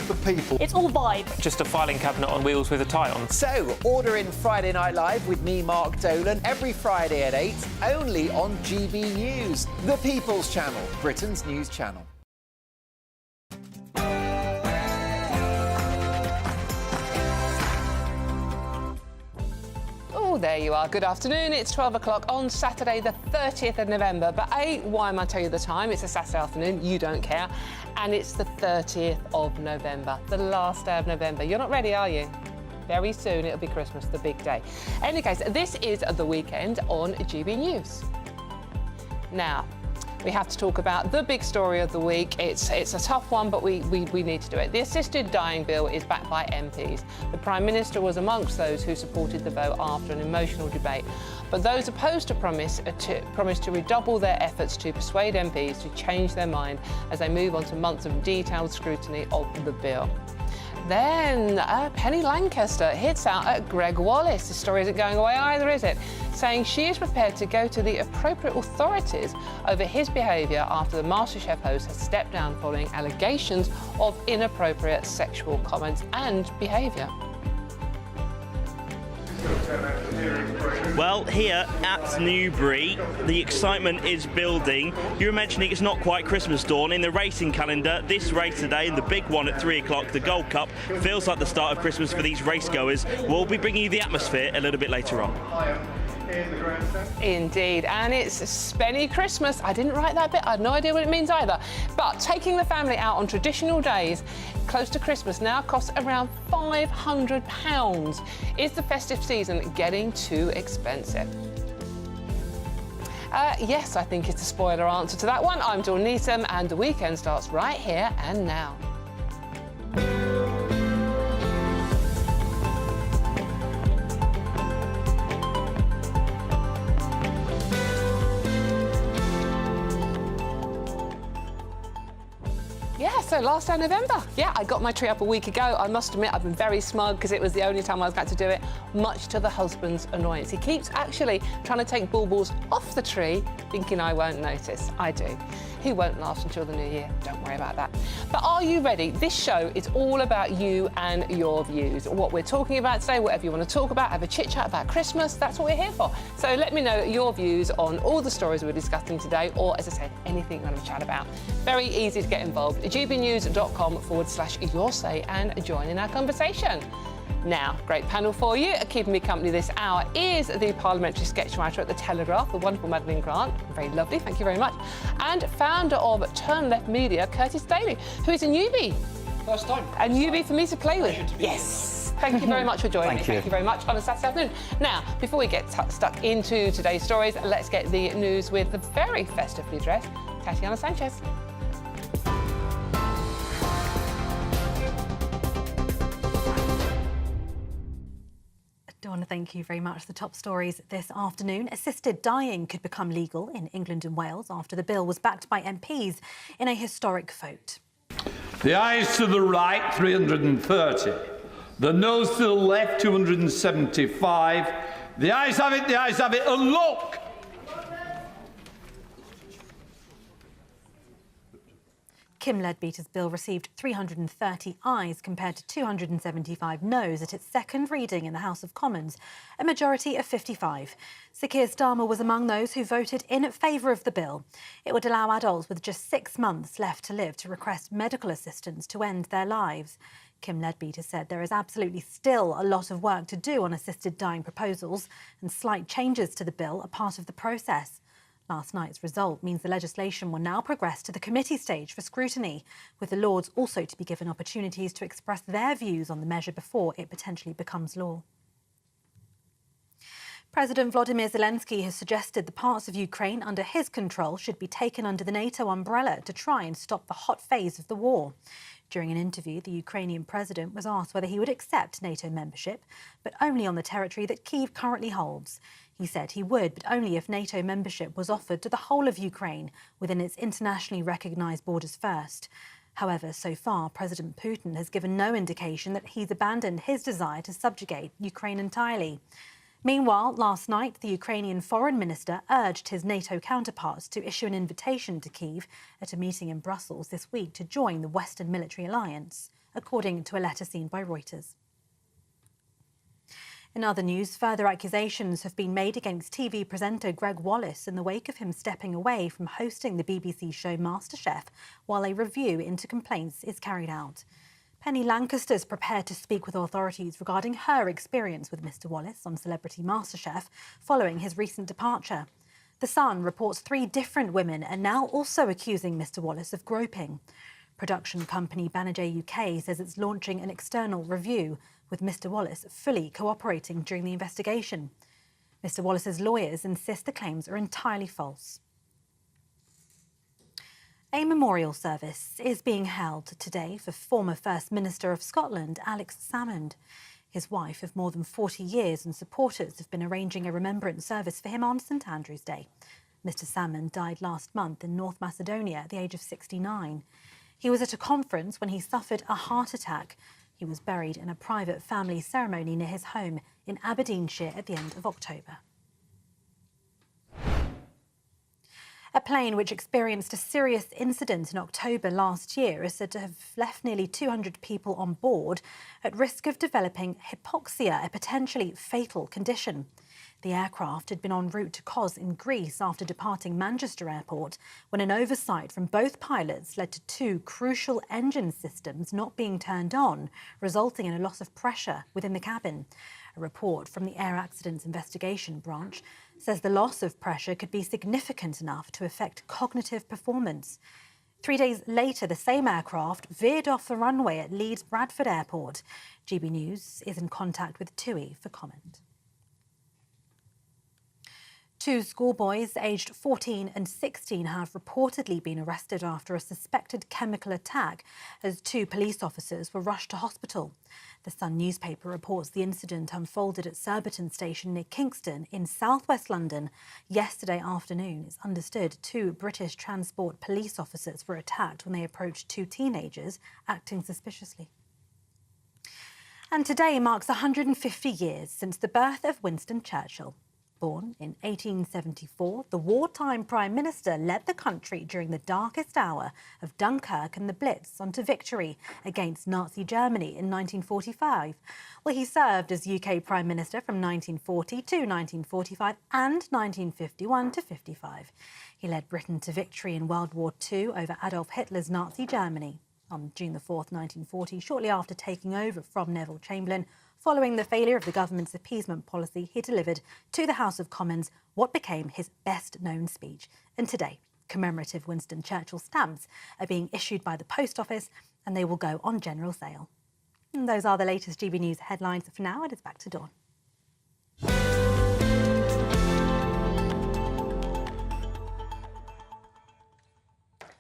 the people. It's all vibe. Just a filing cabinet on wheels with a tie on. So, order in Friday Night Live with me, Mark Dolan, every Friday at 8, only on GB News, the People's Channel, Britain's news channel. Oh, there you are. Good afternoon. It's 12 o'clock on Saturday, the 30th of November. But why am I telling you the time? It's a Saturday afternoon. You don't care. And it's the 30th of November, the last day of November. You're not ready, are you? Very soon it'll be Christmas, the big day. In any case, this is The Weekend on GB News. Now, we have to talk about the big story of the week. It's a tough one, but we need to do it. The assisted dying bill is backed by MPs. The Prime Minister was amongst those who supported the vote after an emotional debate. But those opposed to promise to redouble their efforts to persuade MPs to change their mind as they move on to months of detailed scrutiny of the bill. Then Penny Lancaster hits out at Greg Wallace. The story isn't going away either, is it? Saying she is prepared to go to the appropriate authorities over his behaviour after the MasterChef host has stepped down following allegations of inappropriate sexual comments and behaviour. Well, here at Newbury, the excitement is building. You were mentioning it's not quite Christmas dawn. In the racing calendar, this race today and the big one at 3 o'clock, the Gold Cup, feels like the start of Christmas for these race goers. We'll be bringing you the atmosphere a little bit later on. Indeed, and it's Spenny Christmas. I didn't write that bit, I had no idea what it means either. But taking the family out on traditional days close to Christmas now costs around £500. Is the festive season getting too expensive? Yes, I think it's a spoiler answer to that one. I'm Dawn Neeson, and The Weekend starts right here and now. Yeah, so last day of November. Yeah, I got my tree up a week ago. I must admit, I've been very smug because it was the only time I was going to do it, much to the husband's annoyance. He keeps actually trying to take baubles off the tree, thinking I won't notice. I do. He won't last until the new year. Don't worry about that. But are you ready? This show is all about you and your views. What we're talking about today, whatever you want to talk about, have a chit-chat about Christmas, that's what we're here for. So let me know your views on all the stories we're discussing today, or, as I said, anything you want to chat about. Very easy to get involved. gbnews.com/your say and join in our conversation. Now, great panel for you. Keeping me company this hour is the parliamentary sketch writer at The Telegraph, the wonderful Madeline Grant. Very lovely, thank you very much. And founder of Turn Left Media, Curtis Daly, who is a newbie. First time. A newbie for me to play with. Yes. Thank you very much for joining me. Thank you. Thank you very much on a Saturday afternoon. Now, before we get stuck into today's stories, let's get the news with the very festively dressed Tatiana Sanchez. Dawn, thank you very much. The top stories this afternoon. Assisted dying could become legal in England and Wales after the bill was backed by MPs in a historic vote. The ayes to the right, 330. The noes to the left, 275. The ayes have it, and look! Kim Leadbeater's bill received 330 ayes compared to 275 noes at its second reading in the House of Commons, a majority of 55. Sir Keir Starmer was among those who voted in favour of the bill. It would allow adults with just 6 months left to live to request medical assistance to end their lives. Kim Leadbeater said there is absolutely still a lot of work to do on assisted dying proposals, and slight changes to the bill are part of the process. Last night's result means the legislation will now progress to the committee stage for scrutiny, with the Lords also to be given opportunities to express their views on the measure before it potentially becomes law. President Volodymyr Zelensky has suggested the parts of Ukraine under his control should be taken under the NATO umbrella to try and stop the hot phase of the war. During an interview, the Ukrainian president was asked whether he would accept NATO membership, but only on the territory that Kyiv currently holds. He said he would, but only if NATO membership was offered to the whole of Ukraine within its internationally recognised borders first. However, so far, President Putin has given no indication that he's abandoned his desire to subjugate Ukraine entirely. Meanwhile, last night, the Ukrainian foreign minister urged his NATO counterparts to issue an invitation to Kyiv at a meeting in Brussels this week to join the Western military alliance. according to a letter seen by Reuters. In other news, further accusations have been made against TV presenter Greg Wallace in the wake of him stepping away from hosting the BBC show MasterChef while a review into complaints is carried out. Penny Lancaster's prepared to speak with authorities regarding her experience with Mr Wallace on Celebrity MasterChef following his recent departure. The Sun reports 3 different women are now also accusing Mr Wallace of groping. Production company Banijay UK says it's launching an external review, with Mr Wallace fully cooperating during the investigation. Mr Wallace's lawyers insist the claims are entirely false. A memorial service is being held today for former First Minister of Scotland, Alex Salmond. His wife of more than 40 years and supporters have been arranging a remembrance service for him on St Andrew's Day. Mr Salmond died last month in North Macedonia at the age of 69. He was at a conference when he suffered a heart attack. He was buried in a private family ceremony near his home in Aberdeenshire at the end of October. A plane which experienced a serious incident in October last year is said to have left nearly 200 people on board at risk of developing hypoxia, a potentially fatal condition. The aircraft had been en route to Kos in Greece after departing Manchester Airport when an oversight from both pilots led to 2 crucial engine systems not being turned on, resulting in a loss of pressure within the cabin. A report from the Air Accidents Investigation Branch says the loss of pressure could be significant enough to affect cognitive performance. 3 days later, the same aircraft veered off the runway at Leeds Bradford Airport. GB News is in contact with TUI for comment. 2 schoolboys aged 14 and 16 have reportedly been arrested after a suspected chemical attack as 2 police officers were rushed to hospital. The Sun newspaper reports the incident unfolded at Surbiton Station near Kingston in southwest London. Yesterday afternoon, it's understood 2 British Transport police officers were attacked when they approached 2 teenagers acting suspiciously. And today marks 150 years since the birth of Winston Churchill. Born in 1874, the wartime Prime Minister led the country during the darkest hour of Dunkirk and the Blitz onto victory against Nazi Germany in 1945. Well, he served as UK Prime Minister from 1940 to 1945 and 1951 to 55. He led Britain to victory in World War II over Adolf Hitler's Nazi Germany. On June the 4th, 1940, shortly after taking over from Neville Chamberlain, following the failure of the government's appeasement policy, he delivered to the House of Commons what became his best-known speech. And today, commemorative Winston Churchill stamps are being issued by the Post Office and they will go on general sale. And those are the latest GB News headlines. For now, it is back to Dawn.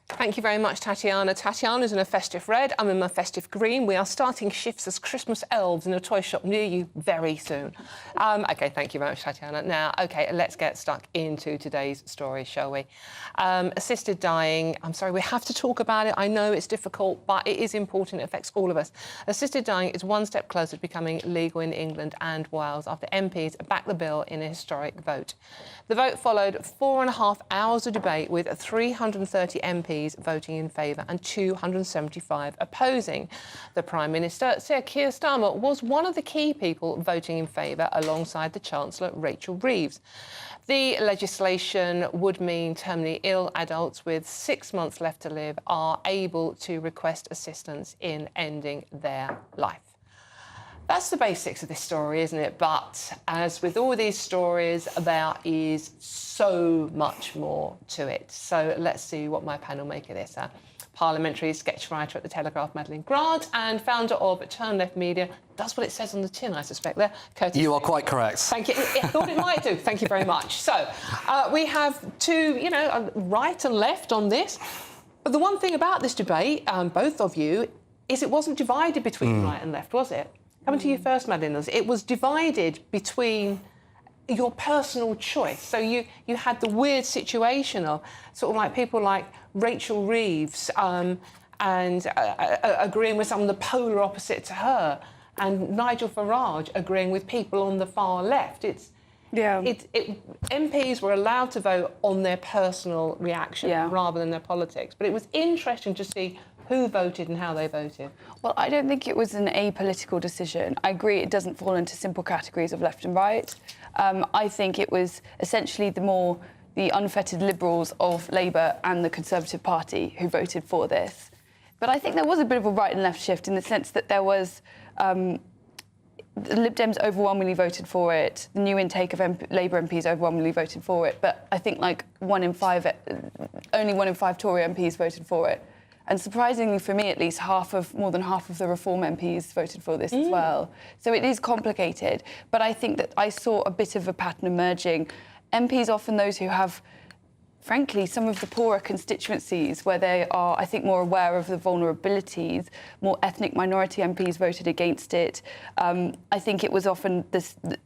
Thank you very much, Tatiana. Tatiana's in a festive red. I'm in my festive green. We are starting shifts as Christmas elves in a toy shop near you very soon. OK, thank you very much, Tatiana. Now, OK, let's get stuck into today's story, shall we? Assisted dying. I'm sorry, we have to talk about it. I know it's difficult, but it is important. It affects all of us. Assisted dying is one step closer to becoming legal in England and Wales after MPs backed the bill in a historic vote. The vote followed 4.5 hours of debate with 330 MPs voting in favour and 275 opposing. The Prime Minister, Sir Keir Starmer, was one of the key people voting in favour alongside the Chancellor, Rachel Reeves. The legislation would mean terminally ill adults with 6 months left to live are able to request assistance in ending their life. That's the basics of this story, isn't it? But as with all these stories, there is so much more to it. So let's see what my panel make of this. Parliamentary sketch writer at The Telegraph, Madeline Grant, and founder of Turn Left Media. That's what it says on the tin, I suspect, there. Curtis. You are quite correct. Thank you. I thought it might do. Thank you very much. So we have 2, right and left on this. But the one thing about this debate, both of you, is it wasn't divided between right and left, was it? Coming to you first, Madeline. It was divided between your personal choice. So you had the weird situation of sort of like people like Rachel Reeves and agreeing with someone the polar opposite to her, and Nigel Farage agreeing with people on the far left. MPs were allowed to vote on their personal reaction rather than their politics. But it was interesting to see who voted and how they voted? Well, I don't think it was an apolitical decision. I agree it doesn't fall into simple categories of left and right. I think it was essentially the unfettered Liberals of Labour and the Conservative Party who voted for this. But I think there was a bit of a right and left shift in the sense that there was... the Lib Dems overwhelmingly voted for it. The new intake of Labour MPs overwhelmingly voted for it. But I think like only 1 in 5 Tory MPs voted for it. And surprisingly, for me at least, more than half of the Reform MPs voted for this as well. So it is complicated. But I think that I saw a bit of a pattern emerging. MPs, often those who have, frankly, some of the poorer constituencies where they are, I think, more aware of the vulnerabilities, more ethnic minority MPs voted against it. I think it was often the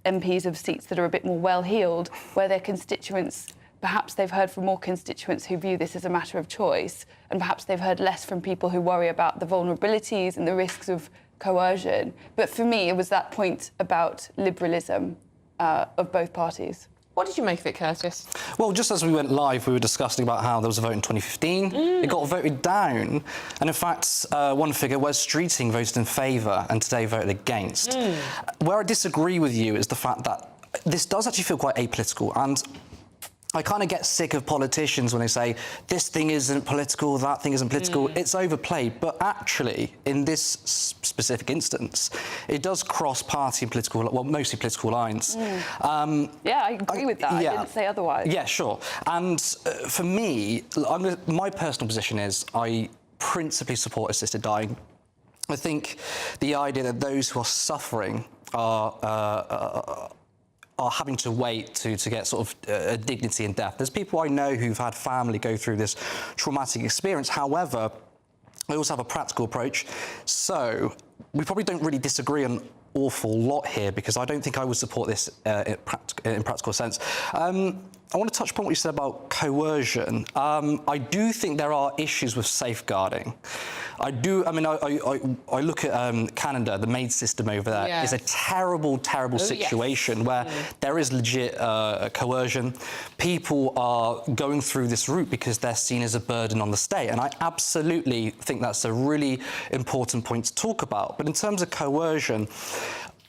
MPs of seats that are a bit more well-heeled, where their constituents, perhaps they've heard from more constituents who view this as a matter of choice, and perhaps they've heard less from people who worry about the vulnerabilities and the risks of coercion. But for me, it was that point about liberalism of both parties. What did you make of it, Curtis? Well, just as we went live, we were discussing about how there was a vote in 2015. It got voted down. And in fact, one figure, Wes Streeting, voted in favour and today voted against. Where I disagree with you is the fact that this does actually feel quite apolitical. And I kind of get sick of politicians when they say, this thing isn't political, that thing isn't political. It's overplayed. But actually, in this specific instance, it does cross party and political, well, mostly political lines. Yeah, I agree with that. Yeah. I didn't say otherwise. Yeah, sure. And for me, my personal position is I principally support assisted dying. I think the idea that those who are suffering are having to wait to get sort of a dignity in death. There's people I know who've had family go through this traumatic experience. However, I also have a practical approach. So we probably don't really disagree an awful lot here because I don't think I would support this in practical sense. I want to touch upon what you said about coercion. I do think there are issues with safeguarding. I look at Canada, the maid system over there is a terrible, terrible situation where there is legit coercion. People are going through this route because they're seen as a burden on the state. And I absolutely think that's a really important point to talk about. But in terms of coercion,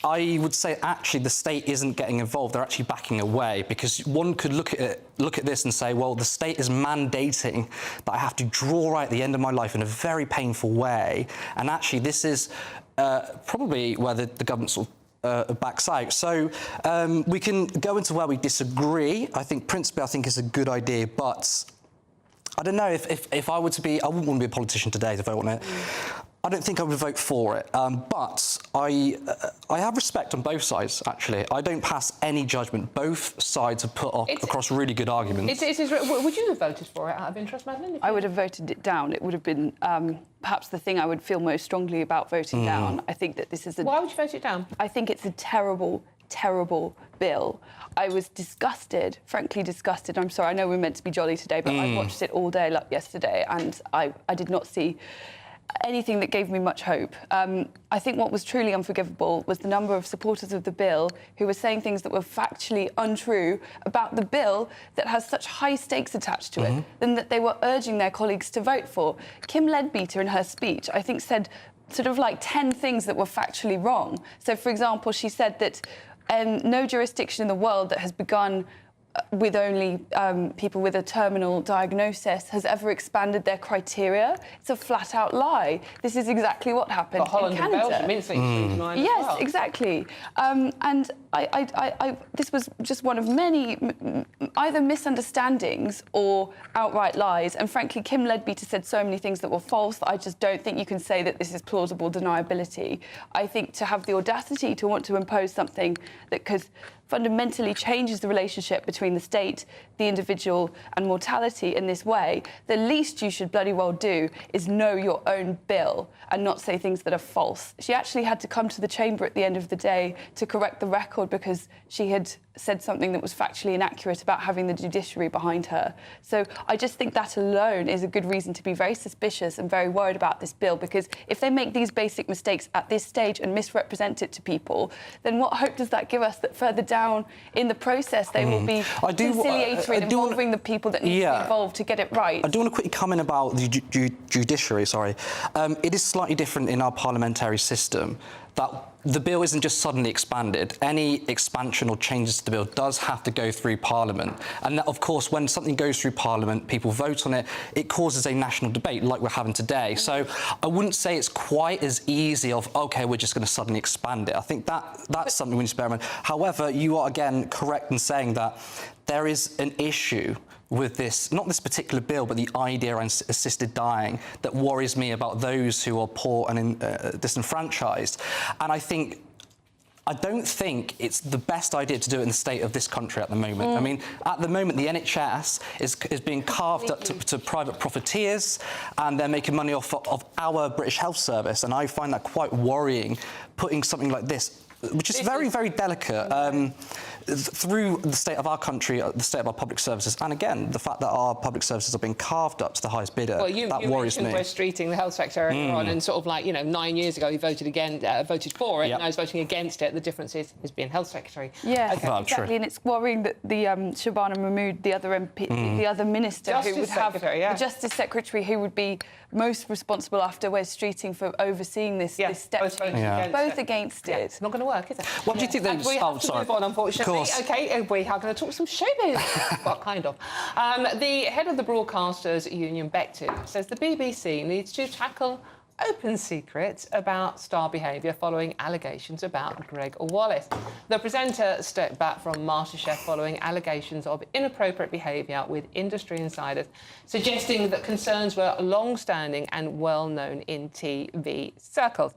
I would say actually the state isn't getting involved. They're actually backing away because one could look at this and say, well, the state is mandating that I have to draw right at the end of my life in a very painful way. And actually, this is probably where the government sort of backs out. So we can go into where we disagree. I think principally, I think it's a good idea, but I don't know if I were to be, I wouldn't want to be a politician today to vote on it. I don't think I would vote for it, but I have respect on both sides, actually. I don't pass any judgment. Both sides have put across really good arguments. Would you have voted for it out of interest, Madeline? I would have voted it down. It would have been perhaps the thing I would feel most strongly about voting down. I think that this is Why would you vote it down? I think it's a terrible, terrible bill. I was disgusted, frankly disgusted. I'm sorry, I know we're meant to be jolly today, but I watched it all day yesterday and I did not see anything that gave me much hope. I think what was truly unforgivable was the number of supporters of the bill who were saying things that were factually untrue about the bill that has such high stakes attached to it, than that they were urging their colleagues to vote for. Kim Leadbeater, in her speech, I think said sort of like 10 things that were factually wrong. So, for example, she said that no jurisdiction in the world that has begun with only people with a terminal diagnosis has ever expanded their criteria. It's a flat-out lie. This is exactly what happened in Canada. Yes, exactly. And this was just one of many either misunderstandings or outright lies. And frankly, Kim Leadbeater said so many things that were false that I just don't think you can say that this is plausible deniability. I think to have the audacity to want to impose something that could fundamentally changes the relationship between the state, the individual and mortality in this way, the least you should bloody well do is know your own bill and not say things that are false. She actually had to come to the chamber at the end of the day to correct the record record because she had said something that was factually inaccurate about having the judiciary behind her. So I just think that alone is a good reason to be very suspicious and very worried about this bill, because if they make these basic mistakes at this stage and misrepresent it to people, then what hope does that give us that further down in the process they will be conciliatory and involving the people that need to be involved to get it right? I do want to quickly comment about the judiciary, sorry. It is slightly different in our parliamentary system, that the bill isn't just suddenly expanded. Any expansion or changes to the bill does have to go through Parliament. And that, of course, when something goes through Parliament, people vote on it, it causes a national debate like we're having today. So I wouldn't say it's quite as easy of, OK, we're just going to suddenly expand it. I think that's something we need to bear in mind. However, you are, again, correct in saying that there is an issue with this, not this particular bill, but the idea around assisted dying that worries me about those who are poor and disenfranchised. And I don't think it's the best idea to do it in the state of this country at the moment. I mean, at the moment, the NHS is being carved up to private profiteers, and they're making money off of our British health service. And I find that quite worrying, putting something like this, which is very, very delicate, through the state of our country, the state of our public services, and again, the fact that our public services are being carved up to the highest bidder, that worries me. Wes Streeting, the health secretary, earlier on, and sort of like, 9 years ago he voted for it, and now he's voting against it. The difference is being health secretary. Yeah, exactly, and it's worrying that the Shabana Mahmood, the other MP, the other minister who would have the Justice Secretary who would be most responsible after Wes Streeting for overseeing this step change, both against it. It's not going to work, is it? What do you think? We have to move on, unfortunately. OK, we are going to talk some showbiz. Well, kind of. The head of the Broadcasters Union, Bectu, says the BBC needs to tackle open secrets about star behaviour following allegations about Greg Wallace. The presenter stepped back from MasterChef following allegations of inappropriate behaviour with industry insiders, suggesting that concerns were long-standing and well-known in TV circles.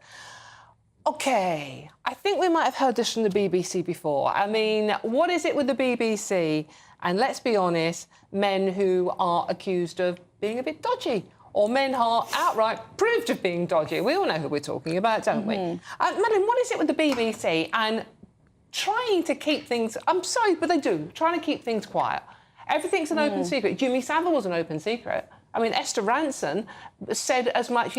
OK, I think we might have heard this from the BBC before. I mean, what is it with the BBC and, let's be honest, men who are accused of being a bit dodgy, or men who are outright proved of being dodgy? We all know who we're talking about, don't we? Madeline, what is it with the BBC and trying to keep things... I'm sorry, but they do. Trying to keep things quiet. Everything's an open secret. Jimmy Savile was an open secret. I mean, Esther Ranson said as much,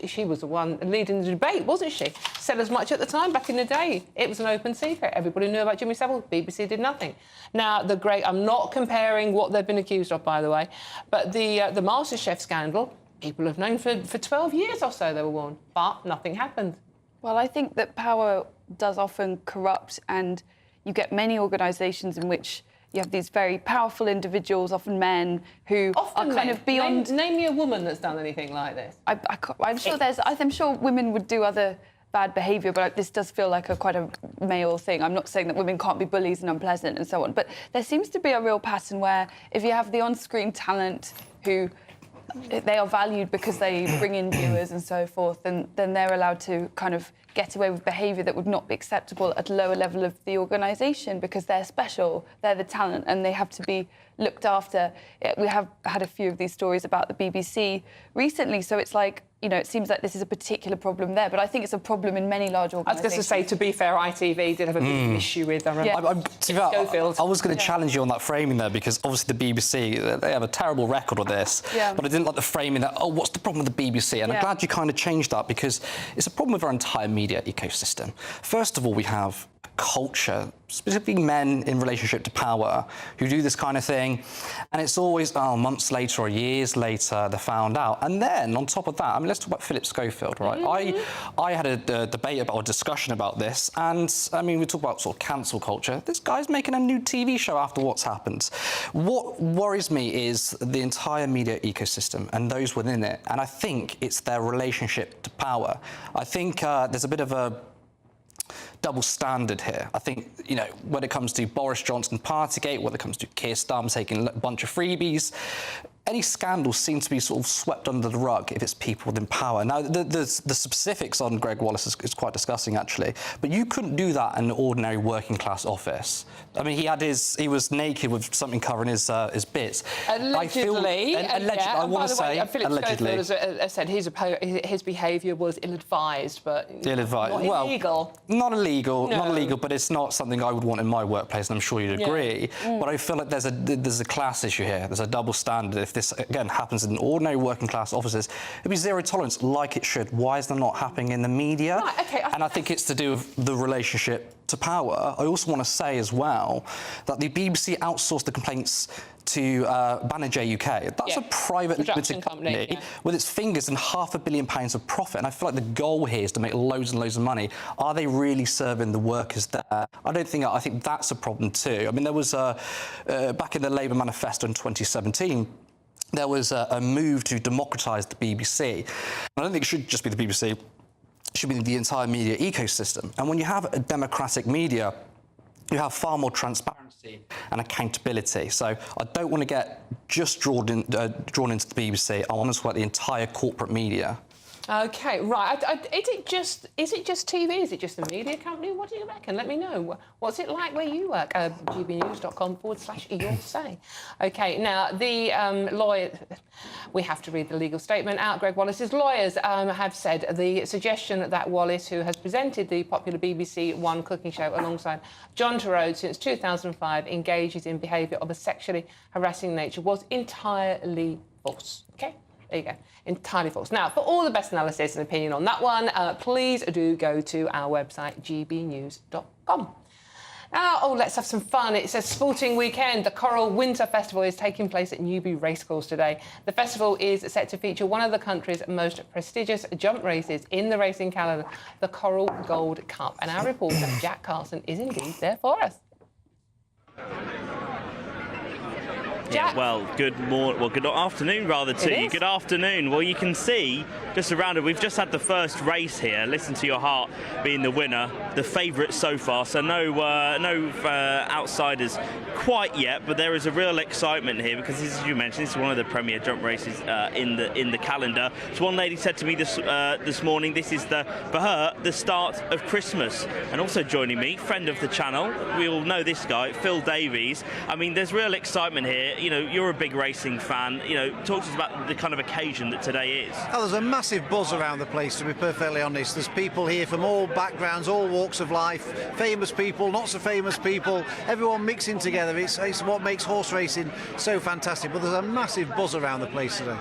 she was the one leading the debate, wasn't she? Said as much at the time, back in the day. It was an open secret. Everybody knew about Jimmy Savile. BBC did nothing. Now, I'm not comparing what they've been accused of, by the way, but the MasterChef scandal, people have known for 12 years or so they were warned, but nothing happened. Well, I think that power does often corrupt, and you get many organisations in which you have these very powerful individuals, often men, who are kind of beyond... Name me a woman that's done anything like this. I'm sure women would do other bad behaviour, but this does feel like quite a male thing. I'm not saying that women can't be bullies and unpleasant and so on, but there seems to be a real pattern where if you have the on-screen talent who... they are valued because they bring in viewers and so forth, and then they're allowed to kind of get away with behaviour that would not be acceptable at a lower level of the organisation because they're special, they're the talent, and they have to be looked after. We have had a few of these stories about the BBC recently, so it's like, it seems like this is a particular problem there, but I think it's a problem in many large organisations. I was going to say, to be fair, ITV did have a big issue with Schofield. I was going to challenge you on that framing there, because obviously the BBC, they have a terrible record of this, but I didn't like the framing that, what's the problem with the BBC? And I'm glad you kind of changed that, because it's a problem with our entire media ecosystem. First of all, we have culture, specifically men in relationship to power, who do this kind of thing, and it's always months later or years later they're found out. And then on top of that, let's talk about Philip Schofield, right? I had a debate or discussion about this, and we talk about sort of cancel culture. This guy's making a new TV show after what's happened. What worries me is the entire media ecosystem and those within it, and I think it's their relationship to power. I think there's a bit of a double standard here. I think, when it comes to Boris Johnson Partygate, when it comes to Keir Starmer taking a bunch of freebies, any scandals seem to be sort of swept under the rug if it's people within power. Now, the specifics on Greg Wallace is quite disgusting, actually, but you couldn't do that in an ordinary working-class office. I mean, he was naked with something covering his bits. Allegedly. I want to say, Philip allegedly. Schofield has said his behaviour was ill-advised, but ill-advised. not illegal. Not illegal, but it's not something I would want in my workplace, and I'm sure you'd agree. But I feel like there's a class issue here. There's a double standard. If this, again, happens in ordinary working-class offices, it'd be zero tolerance, like it should. Why is that not happening in the media? Right, OK. And I think it's to do with the relationship to power. I also want to say as well that the BBC outsourced the complaints to Banijay UK. That's a private limited company with its fingers in £500 million of profit. And I feel like the goal here is to make loads and loads of money. Are they really serving the workers there? I think that's a problem too. I mean, there was back in the Labour manifesto in 2017, there was a move to democratise the BBC. I don't think it should just be the BBC. It should be the entire media ecosystem. And when you have a democratic media, you have far more transparency and accountability. So I don't want to get just drawn into the BBC. I want to talk about the entire corporate media. OK, right. Is it just TV? Is it just the media company? What do you reckon? Let me know. What's it like where you work? gbnews.com/your say. OK, now, the lawyer... We have to read the legal statement out. Greg Wallace's lawyers have said the suggestion that Wallace, who has presented the popular BBC One cooking show alongside John Turode since 2005, engages in behaviour of a sexually harassing nature, was entirely false. OK? There you go. Entirely false. Now, for all the best analysis and opinion on that one, please do go to our website, gbnews.com. Now, let's have some fun. It's a sporting weekend. The Coral Winter Festival is taking place at Newbury Racecourse today. The festival is set to feature one of the country's most prestigious jump races in the racing calendar, the Coral Gold Cup. And our reporter, Jack Carson, is indeed there for us. Yeah, well, good afternoon, rather, to you. Good afternoon. Well, you can see just around it, we've just had the first race here. Listen to Your Heart being the winner, the favourite so far. So no outsiders quite yet, but there is a real excitement here because, as you mentioned, this is one of the premier jump races in the calendar. So one lady said to me this morning, this is for her the start of Christmas. And also joining me, friend of the channel, we all know this guy, Phil Davies. I mean, there's real excitement here. You know, you're a big racing fan. You know, talk to us about the kind of occasion that today is. Oh, there's a massive buzz around the place, to be perfectly honest. There's people here from all backgrounds, all walks of life, famous people, not so famous people, everyone mixing together. It's what makes horse racing so fantastic. But there's a massive buzz around the place today.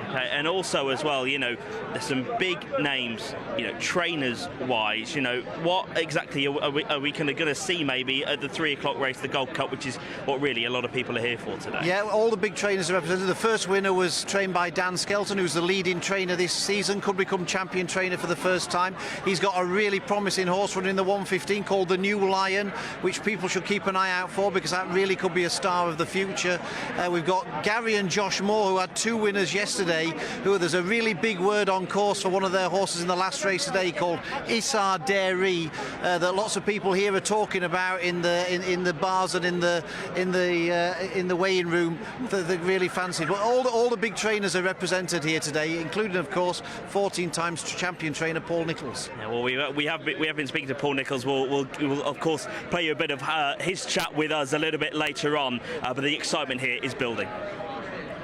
Okay, and also as well, you know, there's some big names, you know, trainers-wise. You know, what exactly are we kind of going to see maybe at the 3 o'clock race, the Gold Cup, which is what really a lot of people are here for today? Yeah, all the big trainers are represented. The first winner was trained by Dan Skelton, who's the leading trainer this season, could become champion trainer for the first time. He's got a really promising horse running the 115 called the New Lion, which people should keep an eye out for because that really could be a star of the future. We've got Gary and Josh Moore, who had 2 winners yesterday, who there's a really big word on course for one of their horses in the last race today called Issar Dairy, that lots of people here are talking about in the bars and in the weighing room that they really fancied. But all the big trainers are represented here today, including of course 14 times champion trainer Paul Nicholls. Yeah, well, we have been speaking to Paul Nicholls. We'll of course play you a bit of his chat with us a little bit later on, but the excitement here is building.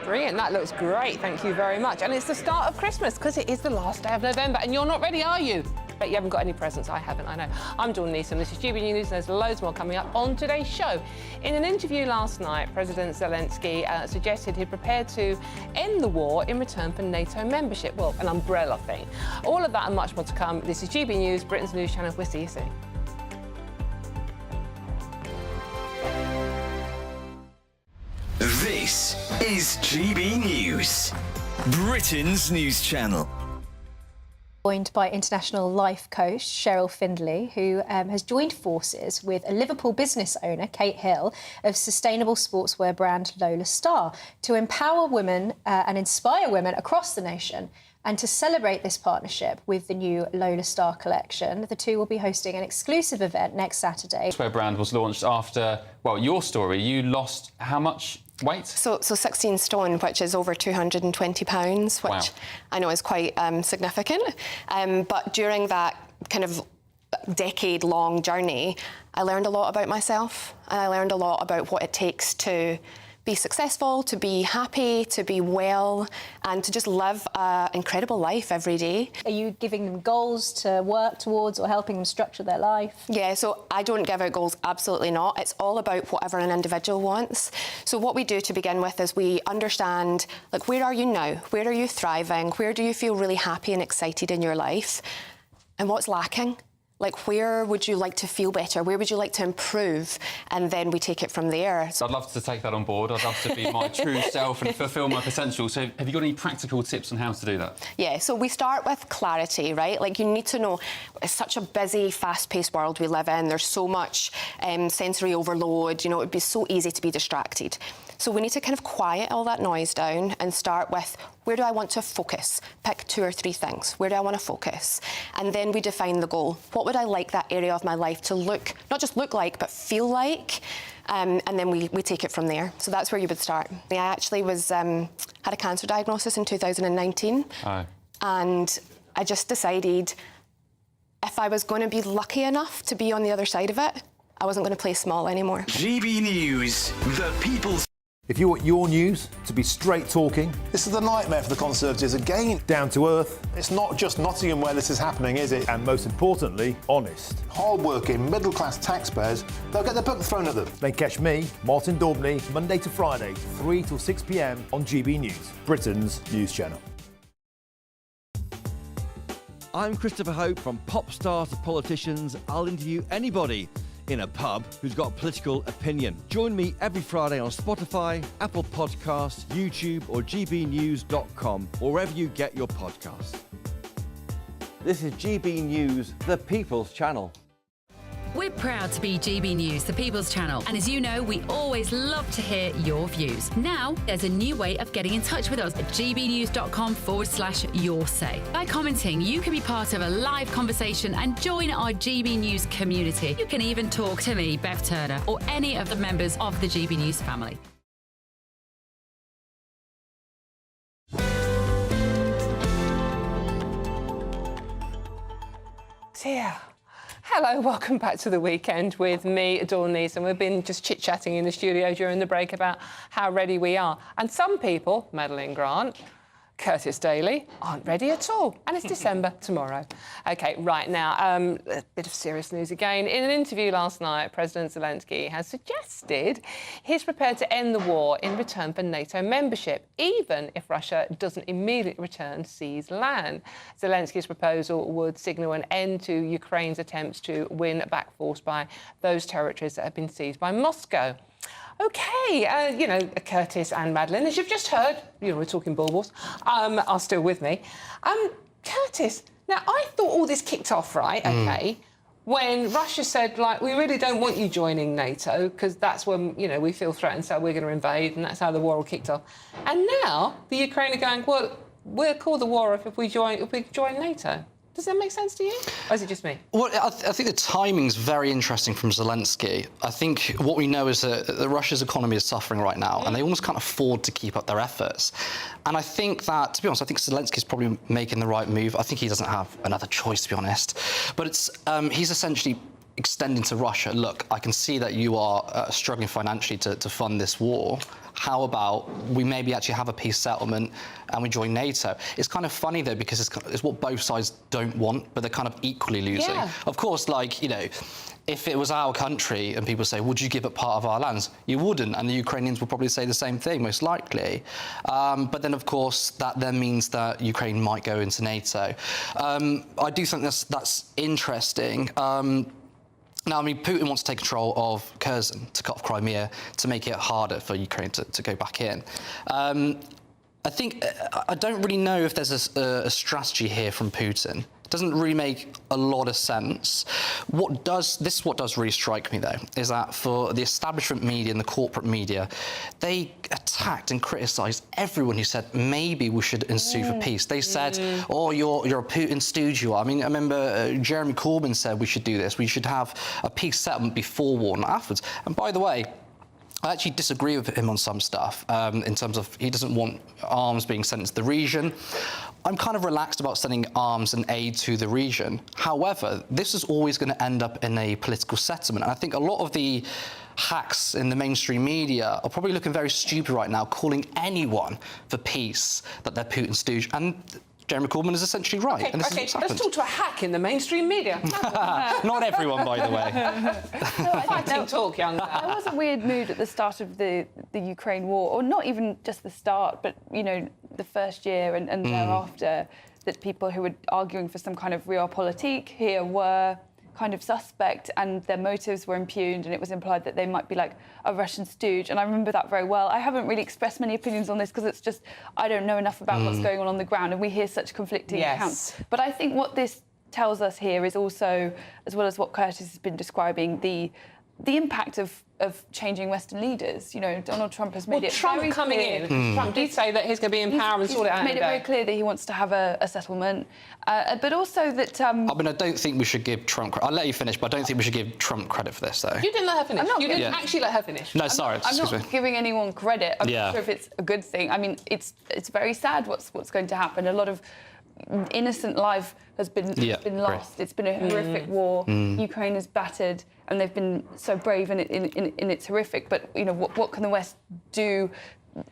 Brilliant, that looks great, thank you very much. And it's the start of Christmas, because it is the last day of November, and you're not ready, are you? Bet you haven't got any presents. I haven't, I know. I'm Dawn Neeson, this is GB News, and there's loads more coming up on today's show. In an interview last night, President Zelensky suggested he'd prepared to end the war in return for NATO membership. Well, an umbrella thing. All of that and much more to come. This is GB News, Britain's news channel. We'll see you soon. This is GB News, Britain's news channel. Joined by international life coach Cheryl Findlay, who has joined forces with a Liverpool business owner, Kate Hill, of sustainable sportswear brand Lola Star, to empower women and inspire women across the nation. And to celebrate this partnership with the new Lola Star collection, the two will be hosting an exclusive event next Saturday. The sportswear brand was launched after, well, your story. You lost how much? Weight? So 16 stone, which is over 220 pounds, which Wow. I know is quite significant. But during that kind of decade-long journey, I learned a lot about myself, and I learned a lot about what it takes to be successful, to be happy, to be well, and to just live an incredible life every day. Are you giving them goals to work towards or helping them structure their life? Yeah, so I don't give out goals, absolutely not. It's all about whatever an individual wants. So what we do to begin with is we understand, like, where are you now? Where are you thriving? Where do you feel really happy and excited in your life? And what's lacking? Like, where would you like to feel better? Where would you like to improve? And then we take it from there. So I'd love to take that on board. I'd love to be my true self and fulfil my potential. So have you got any practical tips on how to do that? Yeah, so we start with clarity, right? Like, you need to know, it's such a busy, fast-paced world we live in. There's so much sensory overload. You know, it'd be so easy to be distracted. So we need to kind of quiet all that noise down and start with, where do I want to focus? Pick 2 or 3 things. Where do I want to focus? And then we define the goal. What would I like that area of my life to look, not just look like, but feel like? And then we take it from there. So that's where you would start. I actually had a cancer diagnosis in 2019. Oh. And I just decided if I was going to be lucky enough to be on the other side of it, I wasn't going to play small anymore. GB News, the people's... If you want your news to be straight talking... This is the nightmare for the Conservatives again. Down to earth. It's not just Nottingham where this is happening, is it? And most importantly, honest. Hard-working, middle-class taxpayers, they'll get their book thrown at them. Then catch me, Martin Daubney, Monday to Friday, 3 till 6 p.m. on GB News, Britain's news channel. I'm Christopher Hope. From pop stars to politicians, I'll interview anybody in a pub who's got a political opinion. Join me every Friday on Spotify, Apple Podcasts, YouTube or gbnews.com, or wherever you get your podcasts. This is GB News, the People's Channel. We're proud to be GB News, the People's Channel. And as you know, we always love to hear your views. Now, there's a new way of getting in touch with us at gbnews.com/your say. By commenting, you can be part of a live conversation and join our GB News community. You can even talk to me, Bev Turner, or any of the members of the GB News family. Dear. Hello, welcome back to The Weekend with me, Dawn Neeson. We've been just chit-chatting in the studio during the break about how ready we are. And some people, Madeline Grant, Curtis Daly, aren't ready at all. And it's December tomorrow. OK, right now, a bit of serious news again. In an interview last night, President Zelensky has suggested he's prepared to end the war in return for NATO membership, even if Russia doesn't immediately return seized land. Zelensky's proposal would signal an end to Ukraine's attempts to win back force by those territories that have been seized by Moscow. OK, you know, Curtis and Madeline, as you've just heard, you know, we're talking baubles, are still with me. Curtis, now, I thought all this kicked off, right, OK, when Russia said, like, we really don't want you joining NATO, because that's when, you know, we feel threatened, so we're going to invade, and that's how the war all kicked off. And now the Ukraine are going, well, we'll call the war off if we join NATO. Does that make sense to you? Or is it just me? Well, I think the timing's very interesting from Zelensky. I think what we know is that Russia's economy is suffering right now, and they almost can't afford to keep up their efforts. And I think that, to be honest, I think Zelensky's probably making the right move. I think he doesn't have another choice, to be honest. But it's he's essentially extending to Russia, look, I can see that you are struggling financially to fund this war. How about we maybe actually have a peace settlement and we join NATO? It's kind of funny, though, because it's what both sides don't want, but they're kind of equally losing. Yeah. Of course, like, you know, if it was our country and people say, would you give up part of our lands? You wouldn't, and the Ukrainians would probably say the same thing, most likely. But then, of course, that then means that Ukraine might go into NATO. I do think that's interesting. Now, I mean, Putin wants to take control of Kherson, to cut off Crimea, to make it harder for Ukraine to go back in. I don't really know if there's a strategy here from Putin. It doesn't really make a lot of sense. This is what does really strike me, though, is that for the establishment media and the corporate media, they attacked and criticised everyone who said maybe we should ensue for peace. They said, oh, you're a Putin stooge, you are. I mean, I remember Jeremy Corbyn said we should do this. We should have a peace settlement before war, not afterwards. And by the way, I actually disagree with him on some stuff, in terms of he doesn't want arms being sent to the region. I'm kind of relaxed about sending arms and aid to the region. However, this is always going to end up in a political settlement. And I think a lot of the hacks in the mainstream media are probably looking very stupid right now, calling anyone for peace that they're Putin's stooge. And Jeremy Corbyn is essentially right. Okay, and this okay, is what's let's talk to a hack in the mainstream media. Not everyone, by the way. Fighting talk, young man. There was a weird mood at the start of the Ukraine war, or not even just the start, but, you know, the first year and thereafter, that people who were arguing for some kind of realpolitik here were kind of suspect, and their motives were impugned, and it was implied that they might be like a Russian stooge. And I remember that very well. I haven't really expressed many opinions on this because it's just I don't know enough about what's going on the ground, and we hear such conflicting accounts. But I think what this tells us here is also, as well as what Curtis has been describing, the impact of changing Western leaders. You know, Donald Trump has made it Trump very coming clear. in. Trump did say that he's going to be in power and sort it out. He's made it very clear that he wants to have a settlement, but also that. I mean, I don't think we should give Trump. I'll let you finish, but I don't think we should give Trump credit for this, though. You didn't let her finish. You didn't actually let her finish. No, sorry. I'm not giving anyone credit. I'm not sure if it's a good thing. I mean, it's very sad what's going to happen. A lot of innocent life has been lost. It's been a horrific war. Ukraine is battered, and they've been so brave, and it's horrific. But you know, what can the West do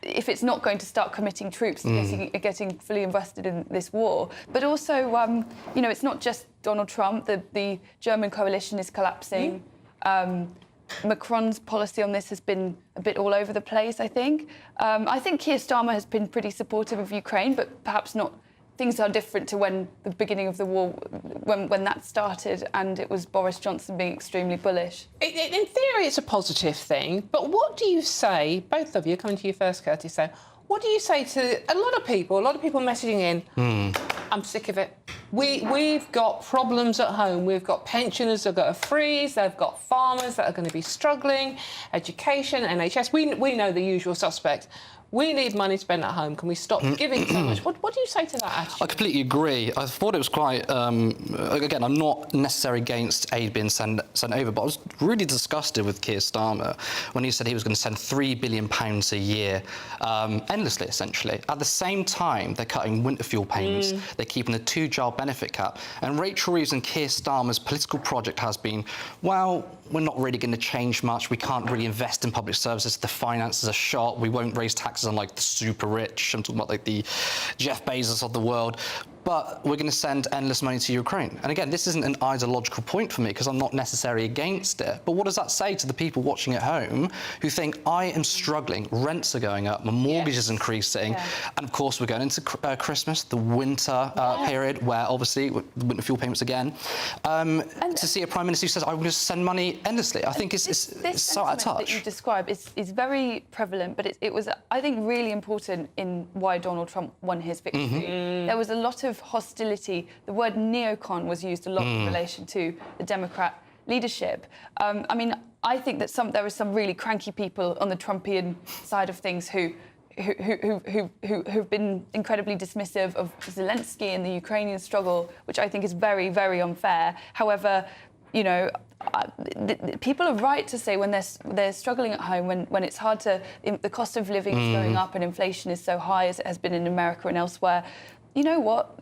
if it's not going to start committing troops and getting fully invested in this war? But also, you know, it's not just Donald Trump. The German coalition is collapsing. Macron's policy on this has been a bit all over the place, I think. I think Keir Starmer has been pretty supportive of Ukraine, but perhaps not. Things are different to when the beginning of the war, when that started, and it was Boris Johnson being extremely bullish. In theory, it's a positive thing, but what do you say, both of you, coming to you first, Curtis, so what do you say to a lot of people messaging in, I'm sick of it. We've got problems at home. We've got pensioners that have got a freeze. They've got farmers that are going to be struggling, education, NHS. We know the usual suspects. We need money spent at home. Can we stop giving so much? What do you say to that attitude? I completely agree. I thought it was quite... again, I'm not necessarily against aid being sent over, but I was really disgusted with Keir Starmer when he said he was going to send £3 billion a year, endlessly, essentially. At the same time, they're cutting winter fuel payments. They're keeping the two-child benefit cap. And Rachel Reeves and Keir Starmer's political project has been, well, we're not really going to change much. We can't really invest in public services. The finances are shot. We won't raise taxes on, like, the super rich. I'm talking about, like, the Jeff Bezos of the world. But we're going to send endless money to Ukraine. And again, this isn't an ideological point for me because I'm not necessarily against it. But what does that say to the people watching at home who think, I am struggling, rents are going up, my mortgage is increasing, and of course we're going into Christmas, the winter period, where obviously the winter fuel payments again, to see a Prime Minister who says, I will just send money endlessly. I think it's so out of touch. That you describe is very prevalent, but it was, I think, really important in why Donald Trump won his victory. There was a lot of hostility. The word neocon was used a lot in relation to the Democrat leadership. I mean, I think that there are some really cranky people on the Trumpian side of things who've been incredibly dismissive of Zelensky and the Ukrainian struggle, which I think is very, very unfair. However, you know, people are right to say when they're struggling at home, when it's hard to, the cost of living is going up and inflation is so high as it has been in America and elsewhere. You know what?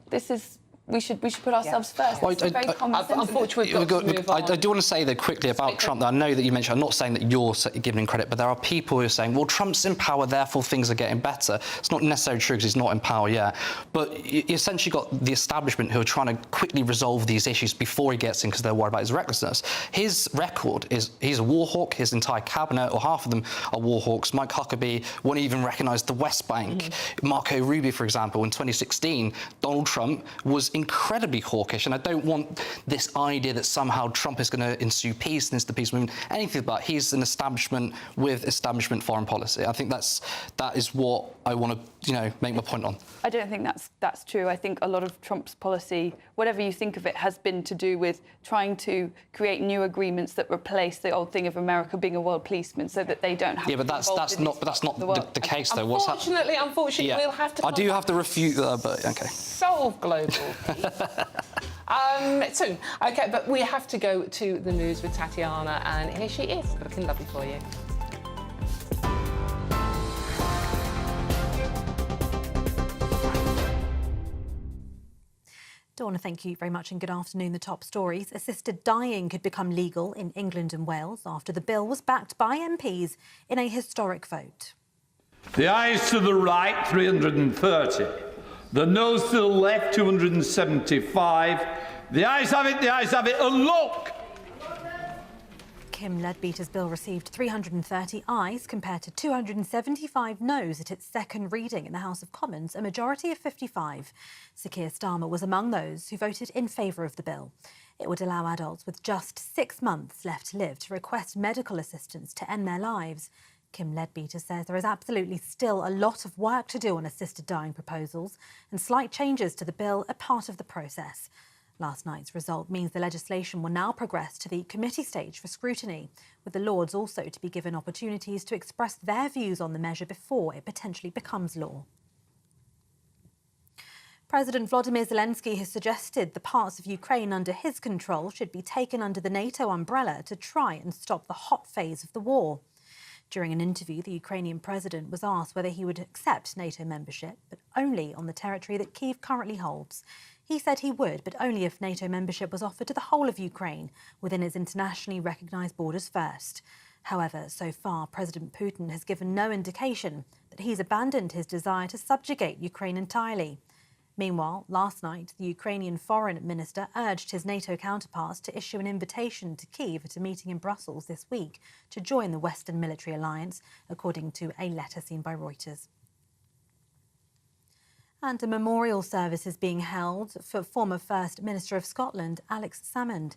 We should put ourselves first. Well, it's very common sense. Unfortunately, we've got to move on. I do want to say, though, quickly about Trump, that I know that you mentioned, I'm not saying that you're giving him credit, but there are people who are saying, well, Trump's in power, therefore things are getting better. It's not necessarily true because he's not in power yet. But you essentially got the establishment who are trying to quickly resolve these issues before he gets in because they're worried about his recklessness. His record is, he's a war hawk. His entire cabinet, or half of them, are war hawks. Mike Huckabee won't even recognise the West Bank. Marco Rubio, for example, in 2016, Donald Trump was incredibly hawkish, and I don't want this idea that somehow Trump is going to ensue peace and is the peace movement, anything but he's an establishment with establishment foreign policy. I think that is what I want to, you know, make my point on. I don't think that's true. I think a lot of Trump's policy, whatever you think of it, has been to do with trying to create new agreements that replace the old thing of America being a world policeman, so that they don't have. Yeah, but that's not the case, though. Unfortunately, we'll have to. I do have to refute that, but okay. Solve global peace. Soon. OK, but we have to go to the news with Tatiana, and here she is, looking lovely for you. Dawn, thank you very much and good afternoon. The top stories. Assisted dying could become legal in England and Wales after the bill was backed by MPs in a historic vote. The ayes to the right, 330. The noes to the left, 275. The ayes have it, and look! Kim Leadbeater's bill received 330 ayes compared to 275 noes at its second reading in the House of Commons, a majority of 55. Sir Keir Starmer was among those who voted in favour of the bill. It would allow adults with just 6 months left to live to request medical assistance to end their lives. Kim Leadbeater says there is absolutely still a lot of work to do on assisted dying proposals, and slight changes to the bill are part of the process. Last night's result means the legislation will now progress to the committee stage for scrutiny, with the Lords also to be given opportunities to express their views on the measure before it potentially becomes law. President Volodymyr Zelensky has suggested the parts of Ukraine under his control should be taken under the NATO umbrella to try and stop the hot phase of the war. During an interview, the Ukrainian president was asked whether he would accept NATO membership, but only on the territory that Kyiv currently holds. He said he would, but only if NATO membership was offered to the whole of Ukraine, within its internationally recognised borders first. However, so far, President Putin has given no indication that he's abandoned his desire to subjugate Ukraine entirely. Meanwhile, last night, the Ukrainian foreign minister urged his NATO counterparts to issue an invitation to Kyiv at a meeting in Brussels this week to join the Western military alliance, according to a letter seen by Reuters. And a memorial service is being held for former First Minister of Scotland, Alex Salmond.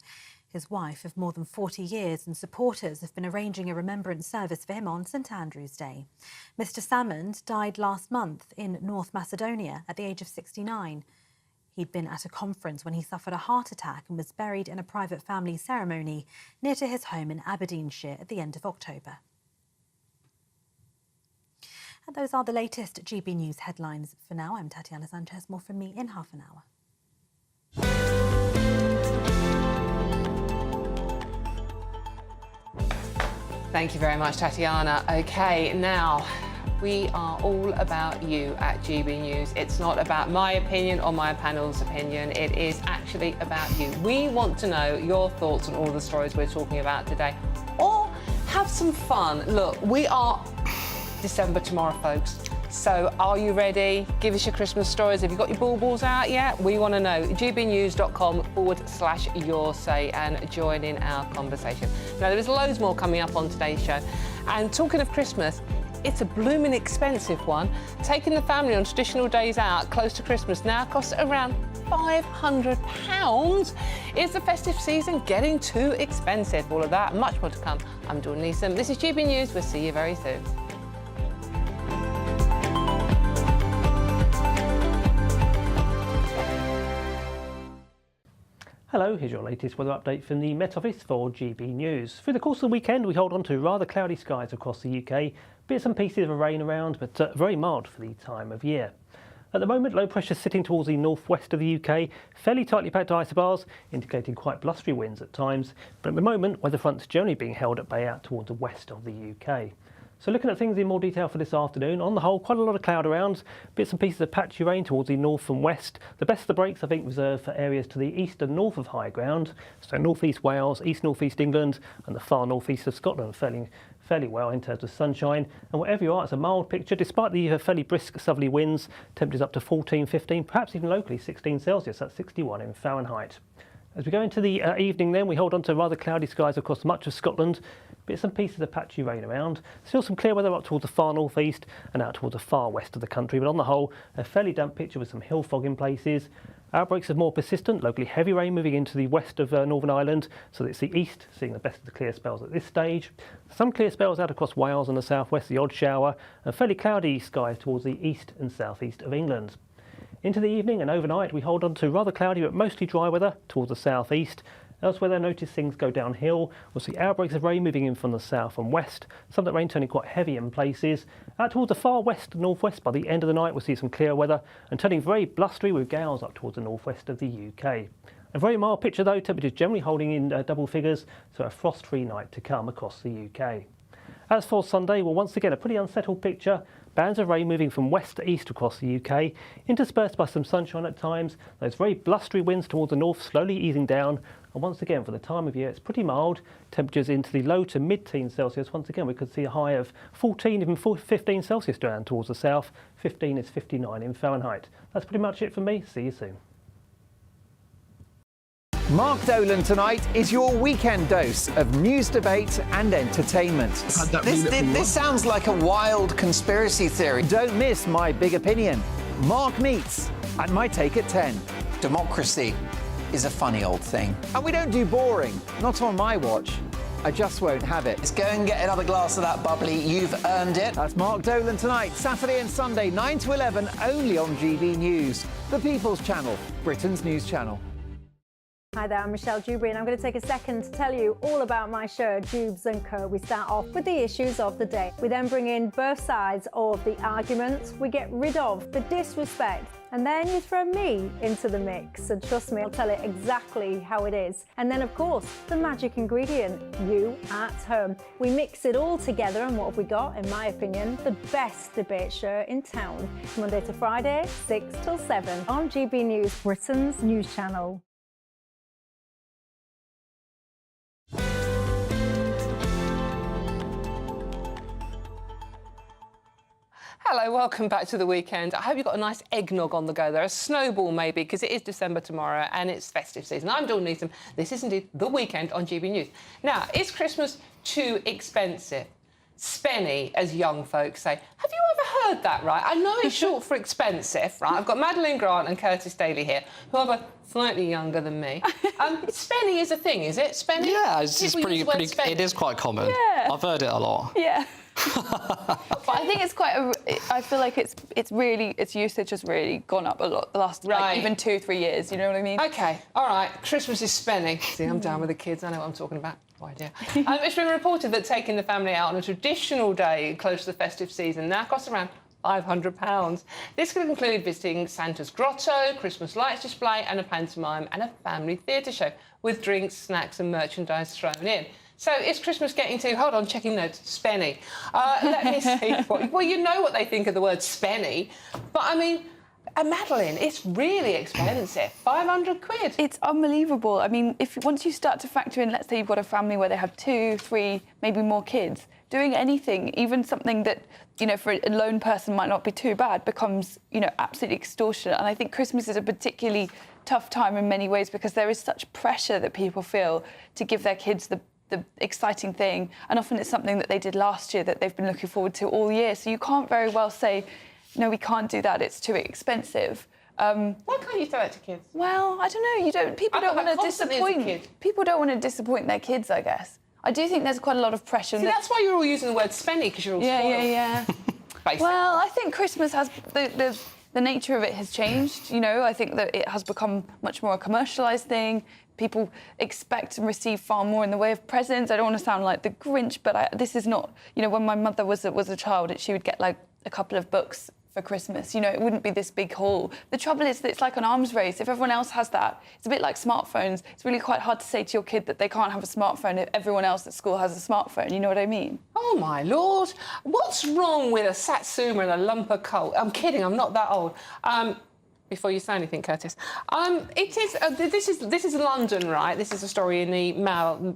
His wife of more than 40 years and supporters have been arranging a remembrance service for him on St Andrew's Day. Mr Salmond died last month in North Macedonia at the age of 69. He'd been at a conference when he suffered a heart attack and was buried in a private family ceremony near to his home in Aberdeenshire at the end of October. And those are the latest GB News headlines for now. I'm Tatiana Sanchez. More from me in half an hour. Thank you very much, Tatiana. OK, now, we are all about you at GB News. It's not about my opinion or my panel's opinion. It is actually about you. We want to know your thoughts on all the stories we're talking about today. Or have some fun. Look, we are December tomorrow, folks. So are you ready? Give us your Christmas stories. Have you got your baubles out yet? We want to know. gbnews.com/your say and join in our conversation. Now, there is loads more coming up on today's show. And talking of Christmas, it's a blooming expensive one. Taking the family on traditional days out close to Christmas now costs around £500. Is the festive season getting too expensive? All of that, much more to come. I'm Dawn Neeson. This is GB News. We'll see you very soon. Hello, here's your latest weather update from the Met Office for GB News. Through the course of the weekend, we hold on to rather cloudy skies across the UK, bits and pieces of rain around, but very mild for the time of year. At the moment, low pressure sitting towards the northwest of the UK, fairly tightly packed isobars, indicating quite blustery winds at times, but at the moment, weather fronts generally being held at bay out towards the west of the UK. So looking at things in more detail for this afternoon, on the whole, quite a lot of cloud around, bits and pieces of patchy rain towards the north and west. The best of the breaks, I think, reserved for areas to the east and north of high ground, so north-east Wales, east-north-east England, and the far north-east of Scotland, fairly well in terms of sunshine. And wherever you are, it's a mild picture, despite the fairly brisk southerly winds, temperatures up to 14, 15, perhaps even locally 16 Celsius, that's 61 in Fahrenheit. As we go into the evening then, we hold on to rather cloudy skies across much of Scotland, bits and pieces of patchy rain around. Still some clear weather up towards the far north-east and out towards the far west of the country, but on the whole, a fairly damp picture with some hill fog in places. Outbreaks of more persistent, locally heavy rain moving into the west of Northern Ireland, so it's the east seeing the best of the clear spells at this stage. Some clear spells out across Wales and the southwest, the odd shower, and fairly cloudy skies towards the east and southeast of England. Into the evening and overnight, we hold on to rather cloudy but mostly dry weather towards the southeast. Elsewhere, notice things go downhill. We'll see outbreaks of rain moving in from the south and west. Some of that rain turning quite heavy in places. Out towards the far west and northwest, by the end of the night, we'll see some clear weather and turning very blustery with gales up towards the northwest of the UK. A very mild picture though, temperatures generally holding in double figures, so a frost-free night to come across the UK. As for Sunday, well, once again, a pretty unsettled picture. Bands of rain moving from west to east across the UK, interspersed by some sunshine at times. Those very blustery winds towards the north slowly easing down. And once again, for the time of year, it's pretty mild. Temperatures into the low to mid-teens Celsius. Once again, we could see a high of 14, even 15 Celsius down towards the south. 15 is 59 in Fahrenheit. That's pretty much it from me. See you soon. Mark Dolan tonight is your weekend dose of news, debate and entertainment. This sounds like a wild conspiracy theory. Don't miss My Big Opinion. Mark meets and My Take at 10. Democracy is a funny old thing. And we don't do boring, not on my watch. I just won't have it. Let's go and get another glass of that bubbly. You've earned it. That's Mark Dolan tonight, Saturday and Sunday, 9 to 11, only on GB News, the People's Channel, Britain's news channel. Hi there, I'm Michelle Dewberry and I'm going to take a second to tell you all about my show, Dubes & Co. We start off with the issues of the day. We then bring in both sides of the argument. We get rid of the disrespect. And then you throw me into the mix. And trust me, I'll tell it exactly how it is. And then, of course, the magic ingredient, you at home. We mix it all together and what have we got, in my opinion, the best debate show in town. Monday to Friday, 6 till 7 on GB News, Britain's news channel. Hello, welcome back to the weekend. I hope you've got a nice eggnog on the go there, a snowball maybe, because it is December tomorrow and it's festive season. I'm Dawn Neeson. This is indeed the weekend on GB News. Now, is Christmas too expensive? Spenny, as young folks say. Have you ever heard that, right? I know it's short for expensive, right? I've got Madeline Grant and Curtis Daly here, who are both slightly younger than me. Spenny is a thing, is it? Spenny? Yeah, it's pretty. It is quite common. Yeah. I've heard it a lot. Yeah. But I think it's quite I feel like its usage has really gone up a lot the last like, even 2-3 years, you know what I mean? OK, all right, Christmas is Spenny. See, I'm down with the kids, I know what I'm talking about. No idea. It's been reported that taking the family out on a traditional day close to the festive season now costs around £500. This could include visiting Santa's grotto, Christmas lights display and a pantomime and a family theatre show with drinks, snacks and merchandise thrown in. So is Christmas getting to, hold on, checking notes, Spenny. Let me see. Well, you know what they think of the word Spenny, but I mean, Madeline, it's really expensive. 500 quid. It's unbelievable. I mean, once you start to factor in, let's say you've got a family where they have 2, 3, maybe more kids, doing anything, even something that, you know, for a lone person might not be too bad, becomes, you know, absolutely extortionate. And I think Christmas is a particularly tough time in many ways because there is such pressure that people feel to give their kids the exciting thing, and often it's something that they did last year that they've been looking forward to all year. So you can't very well say, no, we can't do that, it's too expensive. Why can't you throw it to kids? Well, I don't know. You don't. People don't want to disappoint. People don't want to disappoint their kids, I guess. I do think there's quite a lot of pressure. See, that's why you're all using the word Spenny, because you're all spoiled. Yeah. Well, I think Christmas has the nature of it has changed. You know, I think that it has become much more a commercialised thing. People expect and receive far more in the way of presents. I don't want to sound like the Grinch, but this is not... You know, when my mother was a child, she would get, like, a couple of books for Christmas. You know, it wouldn't be this big haul. The trouble is that it's like an arms race. If everyone else has that, it's a bit like smartphones. It's really quite hard to say to your kid that they can't have a smartphone if everyone else at school has a smartphone. You know what I mean? Oh, my Lord. What's wrong with a Satsuma and a lump of coal? I'm kidding, I'm not that old. Before you say anything, Curtis. This is London, right? This is a story in the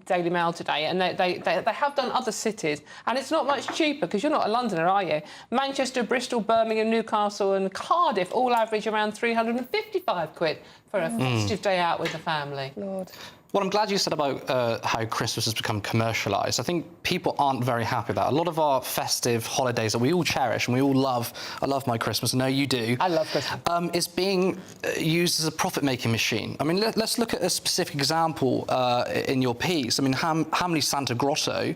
Daily Mail today, and they have done other cities, and it's not much cheaper, because you're not a Londoner, are you? Manchester, Bristol, Birmingham, Newcastle and Cardiff all average around 355 quid for a festive day out with the family. Lord. Well, I'm glad you said about how Christmas has become commercialised. I think people aren't very happy with that. A lot of our festive holidays that we all cherish and we all love, I love my Christmas, I know you do. I love Christmas. Is being used as a profit-making machine. I mean, let's look at a specific example in your piece. I mean, Hamley Santa Grotto,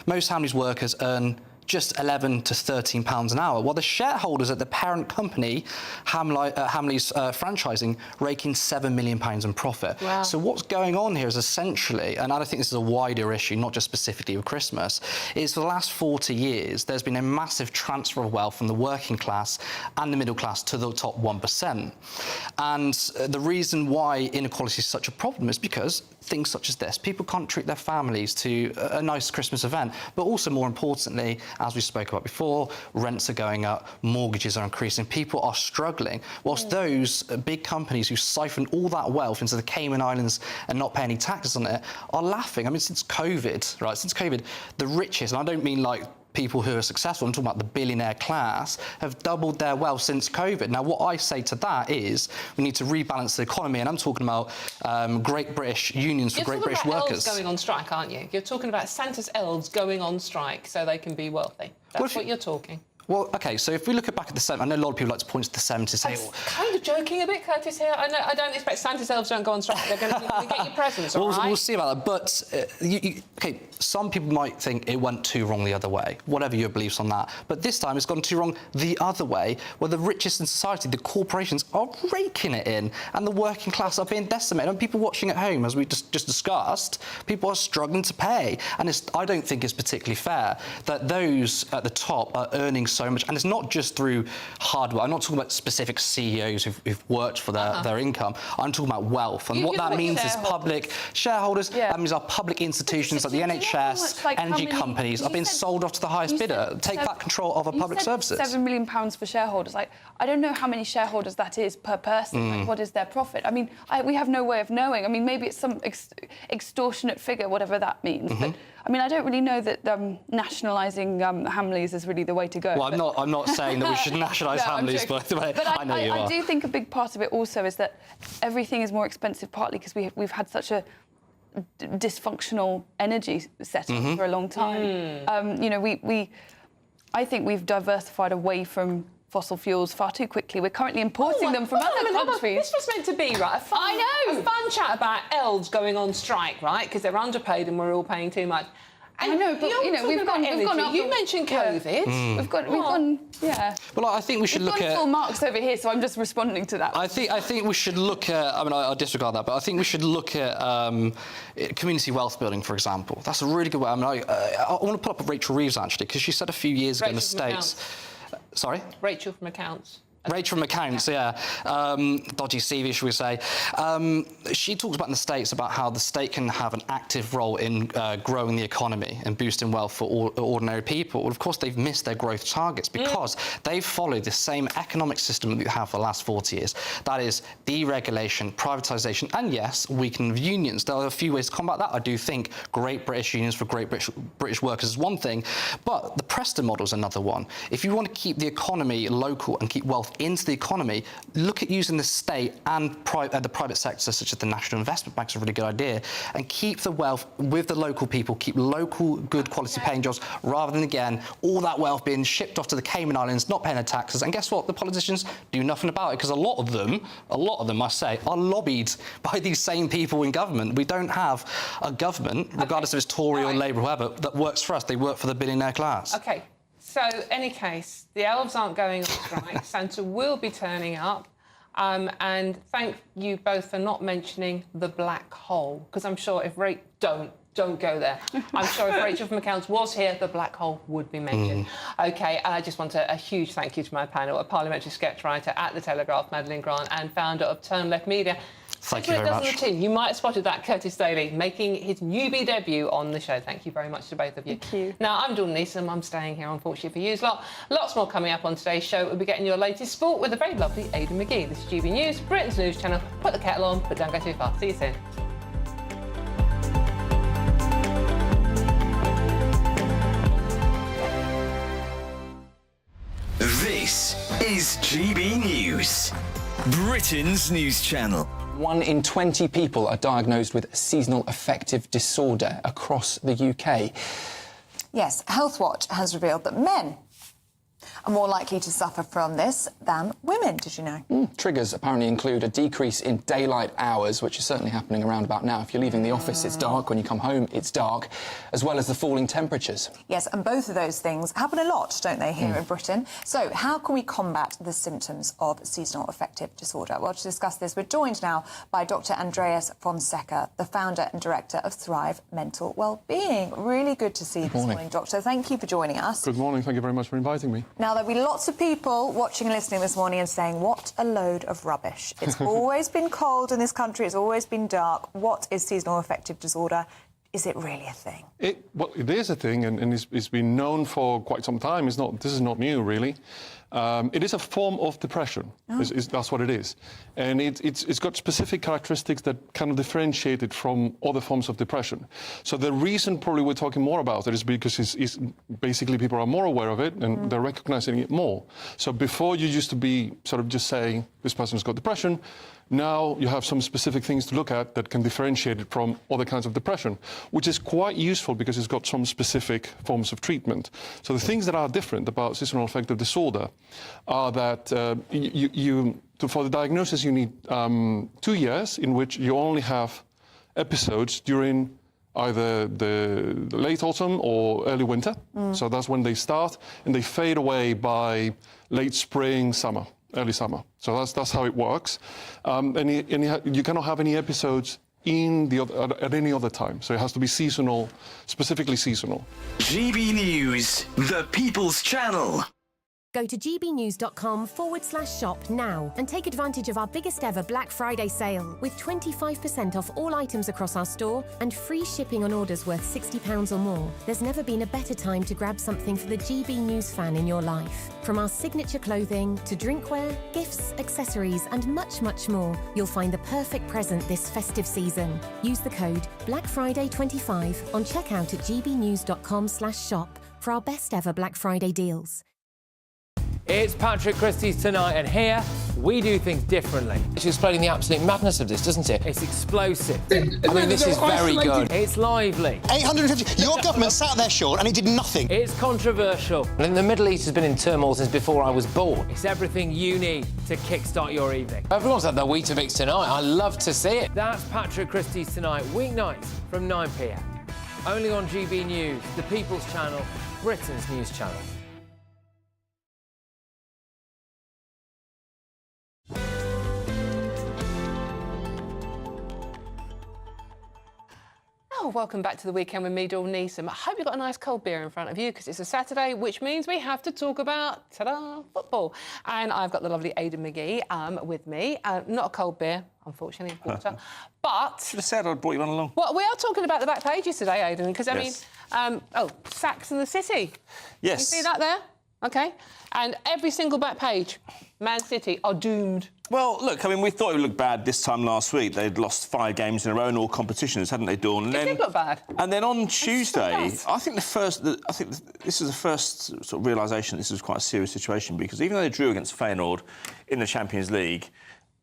most Hamley's workers earn just £11 to £13 an hour, while the shareholders at the parent company, Hamley's franchising, raking £7 million in profit. Wow. So what's going on here is essentially, and I think this is a wider issue, not just specifically with Christmas, is for the last 40 years, there's been a massive transfer of wealth from the working class and the middle class to the top 1%. And the reason why inequality is such a problem is because things such as this. People can't treat their families to a nice Christmas event. But also, more importantly, as we spoke about before, rents are going up, mortgages are increasing, people are struggling, whilst those big companies who siphon all that wealth into the Cayman Islands and not pay any taxes on it are laughing. I mean, since COVID, right, since COVID, the richest, and I don't mean like people who are successful, I'm talking about the billionaire class, have doubled their wealth since COVID. Now, what I say to that is we need to rebalance the economy, and I'm talking about Great British unions for Great British workers. You're talking about elves going on strike, aren't you? You're talking about Santa's elves going on strike so they can be wealthy. That's what you're talking. Well, OK, so if we look back at the 70s, I know a lot of people like to point to the 70s and say... I'm kind of joking a bit, Curtis, here. I don't expect Santa's elves don't go on strike. They're going to get you presents, all right? We'll see about that. But, OK, some people might think it went too wrong the other way, whatever your beliefs on that. But this time it's gone too wrong the other way, where the richest in society, the corporations, are raking it in, and the working class are being decimated. And people watching at home, as we just discussed, people are struggling to pay. And I don't think it's particularly fair that those at the top are earning so much, and it's not just through hard work. I'm not talking about specific CEOs who've worked for their income. I'm talking about wealth, and what that means is public shareholders. That means our public institutions like the NHS, energy companies are being sold off to the highest bidder. Take back control of our public services. £7 million for shareholders. Like, I don't know how many shareholders that is per person. Like, what is their profit? I mean, we have no way of knowing. I mean, maybe it's some extortionate figure, whatever that means. But I mean, I don't really know that nationalising Hamleys is really the way to go. Well, I'm not saying that we should nationalise Hamleys, by the way. But I know you are. I do think a big part of it also is that everything is more expensive, partly because we've had such a dysfunctional energy setting for a long time. You know, I think we've diversified away from fossil fuels far too quickly. We're currently importing them from other countries. This was meant to be, right, a fun chat about elves going on strike, right, because they're underpaid and we're all paying too much. And I know, but you know, we've gone up. You mentioned COVID. We've gone. Yeah. Well, I think we should look at full marks over here, so I'm just responding to that. I think we should look at. I mean, I disregard that, but I think we should look at community wealth building, for example. That's a really good way. I mean, I want to pull up Rachel Reeves actually, because she said a few years ago in the States. Sorry? Rachel from Accounts. Rachel from Accounts, yeah. Dodgy CV, should we say. She talks about in the States about how the state can have an active role in growing the economy and boosting wealth for ordinary people. Well, of course, they've missed their growth targets because they've followed the same economic system that we have for the last 40 years. That is deregulation, privatisation, and, yes, weakening of unions. There are a few ways to combat that. I do think Great British unions for Great British workers is one thing, but the Preston model is another one. If you want to keep the economy local and keep wealth into the economy, look at using the state and the private sector, such as the National Investment Bank, is a really good idea, and keep the wealth with the local people, keep local, good quality paying jobs, rather than, again, all that wealth being shipped off to the Cayman Islands, not paying their taxes. And guess what? The politicians do nothing about it, because a lot of them, I say, are lobbied by these same people in government. We don't have a government, regardless if it's Tory or Labour or whoever, that works for us. They work for the billionaire class. OK. So, any case, the elves aren't going on strike. Santa will be turning up. And thank you both for not mentioning the black hole, because I'm sure if don't go there. I'm sure if Rachel from Accounts was here, the black hole would be mentioned. OK, and I just want a huge thank you to my panel, a parliamentary sketch writer at The Telegraph, Madeline Grant, and founder of Turn Left Media. Thank you very much. You might have spotted that, Curtis Daly, making his newbie debut on the show. Thank you very much to both of you. Thank you. Now, I'm Dawn Neeson. I'm staying here, unfortunately, for you lot. Lots more coming up on today's show. We'll be getting your latest sport with the very lovely Aidan McGee. This is GB News, Britain's news channel. Put the kettle on, but don't go too far. See you soon. This is GB News, Britain's news channel. 1 in 20 people are diagnosed with seasonal affective disorder across the UK. Yes, Healthwatch has revealed that men are more likely to suffer from this than women. Did you know? Triggers apparently include a decrease in daylight hours, which is certainly happening around about now. If you're leaving the office, it's dark. When you come home, it's dark, as well as the falling temperatures. Yes, and both of those things happen a lot, don't they, here in Britain? So how can we combat the symptoms of seasonal affective disorder? Well, to discuss this, we're joined now by Dr. Andreas Fonseca, the founder and director of Thrive Mental Wellbeing. Really good to see you this morning, Doctor. Thank you for joining us. Good morning. Thank you very much for inviting me. Now, there'll be lots of people watching and listening this morning and saying, what a load of rubbish. It's always been cold in this country. It's always been dark. What is seasonal affective disorder? Is it really a thing? Well, it is a thing, and it's been known for quite some time. This is not new, really. It is a form of depression. That's what it is. And it's got specific characteristics that kind of differentiate it from other forms of depression. So the reason probably we're talking more about it is because it's basically people are more aware of it and they're recognizing it more. So before you used to be sort of just saying this person's got depression, now you have some specific things to look at that can differentiate it from other kinds of depression, which is quite useful because it's got some specific forms of treatment. So the things that are different about seasonal affective disorder are that for the diagnosis you need 2 years in which you only have episodes during either the late autumn or early winter. So that's when they start, and they fade away by late spring, summer. Early summer. So that's how it works. And you cannot have any episodes at any other time. So it has to be seasonal, specifically seasonal. GB News, the People's Channel. Go to gbnews.com/shop now and take advantage of our biggest ever Black Friday sale with 25% off all items across our store and free shipping on orders worth £60 or more. There's never been a better time to grab something for the GB News fan in your life. From our signature clothing to drinkware, gifts, accessories and much, much more, you'll find the perfect present this festive season. Use the code BLACKFRIDAY25 on checkout at gbnews.com/shop for our best ever Black Friday deals. It's Patrick Christie's Tonight, and here we do things differently. It's explaining the absolute madness of this, doesn't it? It's explosive. I mean, this is very good. It's lively. 850. Your government sat there, Sean, and it did nothing. It's controversial. And the Middle East has been in turmoil since before I was born. It's everything you need to kickstart your evening. Everyone's had their Weetabix tonight. I love to see it. That's Patrick Christie's Tonight, weeknights from 9 p.m. Only on GB News, the People's Channel, Britain's news channel. Oh, welcome back to the weekend with me, Dawn Neeson. I hope you've got a nice cold beer in front of you because it's a Saturday, which means we have to talk about, ta-da, football. And I've got the lovely Aidan McGee with me. Not a cold beer, unfortunately, water. But... Should have said I'd brought you one along. Well, we are talking about the back pages today, Aidan, because, Yes. Sacks in the City. Yes. You see that there? OK. And every single back page, Man City are doomed. Well, look, I mean, we thought it would look bad this time last week. They'd lost 5 games in a row in all competitions, hadn't they, Dawn? And It did look bad. And then on Tuesday, I think this is the first sort of realisation that this was quite a serious situation because even though they drew against Feyenoord in the Champions League,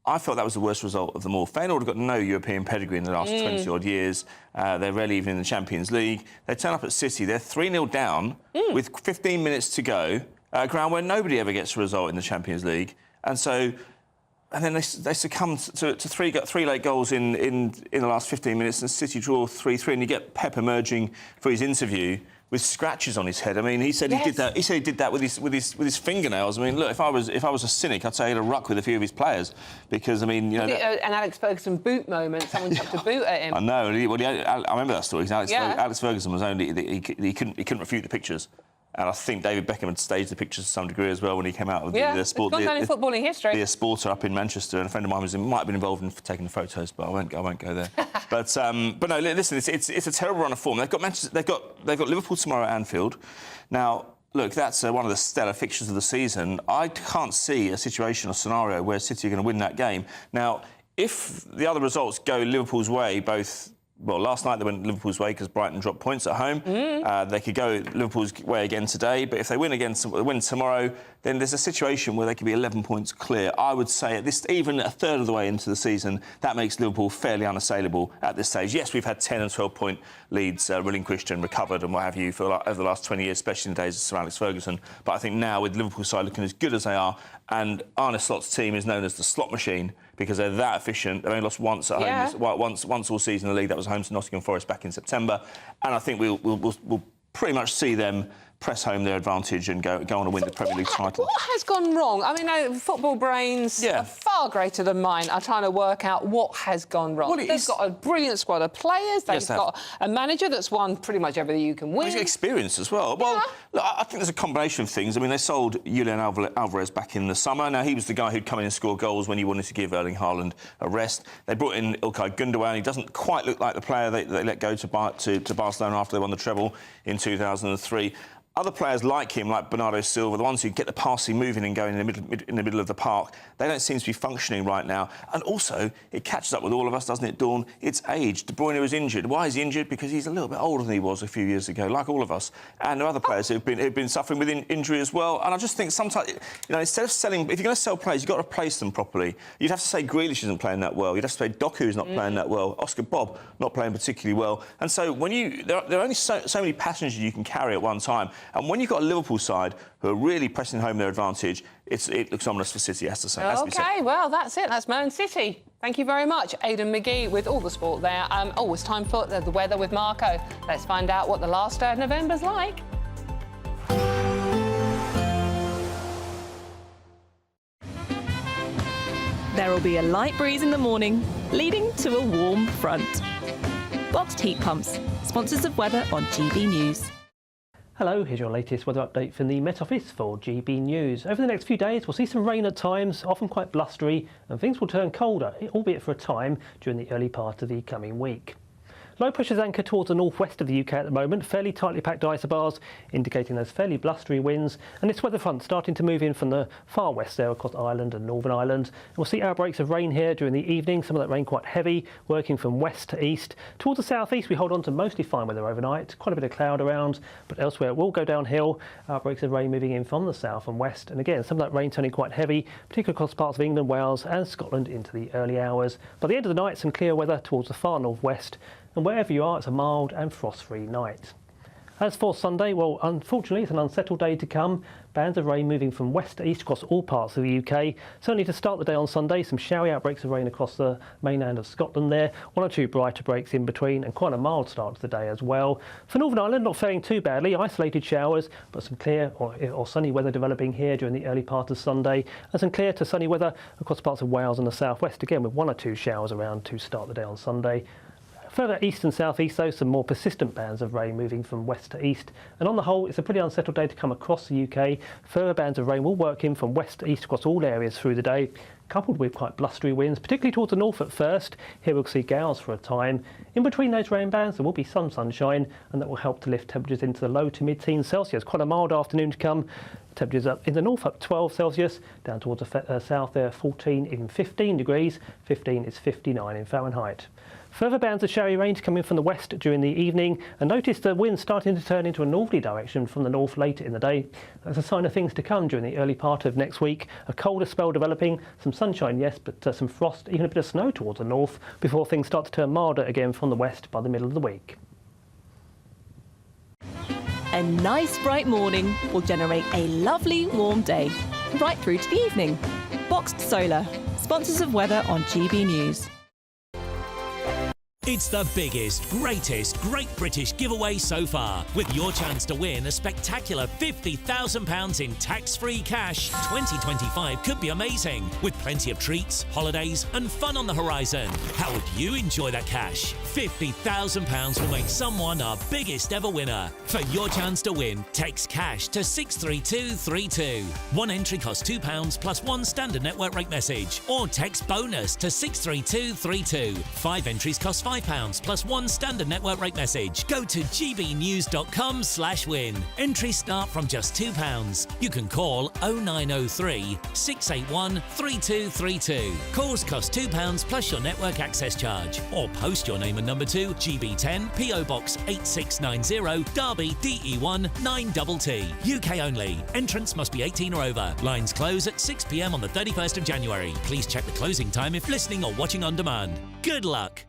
I felt that was the worst result of them all. Feyenoord have got no European pedigree in the last 20-odd years. They're rarely even in the Champions League. They turn up at City. They're 3-0 down with 15 minutes to go, a ground where nobody ever gets a result in the Champions League. And so... And then they succumbed to three late goals in the last 15 minutes, and City draw 3-3. And you get Pep emerging for his interview with scratches on his head. I mean, he said he did that. He said he did that with his fingernails. I mean, look, if I was a cynic, I'd say he had a ruck with a few of his players because I mean, you know. An Alex Ferguson boot moment. Someone chucked a boot at him. I know. I remember that story. Alex Ferguson was he couldn't refute the pictures. And I think David Beckham had staged the pictures to some degree as well when he came out with the sport. It's gone down in footballing history. The Sporter up in Manchester, and a friend of mine might have been involved in taking the photos, but I won't go there. but no, listen, it's a terrible run of form. They've got Liverpool tomorrow at Anfield. Now, look, that's one of the stellar fixtures of the season. I can't see a situation or scenario where City are going to win that game. Now, if the other results go Liverpool's way, well, last night they went Liverpool's way because Brighton dropped points at home. They could go Liverpool's way again today, but if they win tomorrow, then there's a situation where they could be 11 points clear. I would say even a third of the way into the season, that makes Liverpool fairly unassailable at this stage. Yes, we've had 10 and 12-point leads relinquished and recovered and what have you over the last 20 years, especially in the days of Sir Alex Ferguson. But I think now with Liverpool's side looking as good as they are, and Arne Slot's team is known as the slot machine because they're that efficient. They've only lost once at home, once all season in the league. That was home to Nottingham Forest back in September. And I think we'll pretty much see them press home their advantage and go on and win the Premier League title. What has gone wrong? I mean, football brains are far greater than mine are trying to work out what has gone wrong. Well, they've got a brilliant squad of players. They've got a manager that's won pretty much everything you can win. He's got experience as well. Well, look, I think there's a combination of things. I mean, they sold Julian Alvarez back in the summer. Now, he was the guy who'd come in and score goals when you wanted to give Erling Haaland a rest. They brought in Ilkay Gundogan. He doesn't quite look like the player they let go to Barcelona after they won the treble in 2003. Other players like him, like Bernardo Silva, the ones who get the passing moving and going in the middle of the park, they don't seem to be functioning right now. And also, it catches up with all of us, doesn't it, Dawn? It's age. De Bruyne was injured. Why is he injured? Because he's a little bit older than he was a few years ago, like all of us. And there are other players who've been suffering with injury as well. And I just think sometimes, instead of selling, if you're going to sell players, you've got to place them properly. You'd have to say Grealish isn't playing that well. You'd have to say Doku's not playing that well. Oscar Bob not playing particularly well. And so when there are only so many passengers you can carry at one time. And when you've got a Liverpool side who are really pressing home their advantage, it looks ominous for City, has to say. OK, well, that's it. That's Man City. Thank you very much, Aidan McGee, with all the sport there. It's time for the weather with Marco. Let's find out what the last day of November's like. There will be a light breeze in the morning, leading to a warm front. Boxed heat pumps, sponsors of weather on GB News. Hello, here's your latest weather update from the Met Office for GB News. Over the next few days, we'll see some rain at times, often quite blustery, and things will turn colder, albeit for a time, during the early part of the coming week. Low pressure's anchored towards the northwest of the UK at the moment, fairly tightly packed isobars, indicating those fairly blustery winds, and this weather front starting to move in from the far west there across Ireland and Northern Ireland. And we'll see outbreaks of rain here during the evening, some of that rain quite heavy, working from west to east. Towards the southeast, we hold on to mostly fine weather overnight, quite a bit of cloud around, but elsewhere it will go downhill. Outbreaks of rain moving in from the south and west, and again, some of that rain turning quite heavy, particularly across parts of England, Wales and Scotland into the early hours. By the end of the night, some clear weather towards the far northwest. And wherever you are, it's a mild and frost-free night. As for Sunday, well, unfortunately, it's an unsettled day to come. Bands of rain moving from west to east across all parts of the UK. Certainly to start the day on Sunday, some showery outbreaks of rain across the mainland of Scotland there. One or two brighter breaks in between, and quite a mild start to the day as well. For Northern Ireland, not faring too badly. Isolated showers, but some clear or sunny weather developing here during the early part of Sunday. And some clear to sunny weather across parts of Wales and the southwest, again with one or two showers around to start the day on Sunday. Further east and southeast, though, some more persistent bands of rain moving from west to east. And on the whole, it's a pretty unsettled day to come across the UK. Further bands of rain will work in from west to east across all areas through the day, coupled with quite blustery winds, particularly towards the north at first. Here we'll see gales for a time. In between those rain bands, there will be some sunshine, and that will help to lift temperatures into the low to mid-teens Celsius. Quite a mild afternoon to come. Temperatures up in the north up 12 Celsius, down towards the south there 14, even 15 degrees. 15 is 59 in Fahrenheit. Further bands of showery rain to come in from the west during the evening, and notice the wind starting to turn into a northerly direction from the north later in the day. That's a sign of things to come during the early part of next week. A colder spell developing, some sunshine, yes, but some frost, even a bit of snow towards the north, before things start to turn milder again from the west by the middle of the week. A nice bright morning will generate a lovely warm day, right through to the evening. Boxed Solar, sponsors of weather on GB News. It's the biggest, greatest Great British giveaway so far, with your chance to win a spectacular £50,000 in tax-free cash. 2025 could be amazing, with plenty of treats, holidays and fun on the horizon. How would you enjoy that cash? £50,000 will make someone our biggest ever winner. For your chance to win, text cash to 63232. One entry costs £2 plus one standard network rate message, or text bonus to 63232. 5 entries cost £5 plus one standard network rate message. Go to gbnews.com/win. Entries start from just £2. You can call 0903 681 3232. Calls cost £2 plus your network access charge. Or post your name and number to GB10 PO Box 8690 Derby DE1 9TT. UK only. Entrance must be 18 or over. Lines close at 6 p.m. on the 31st of January. Please check the closing time if listening or watching on demand. Good luck.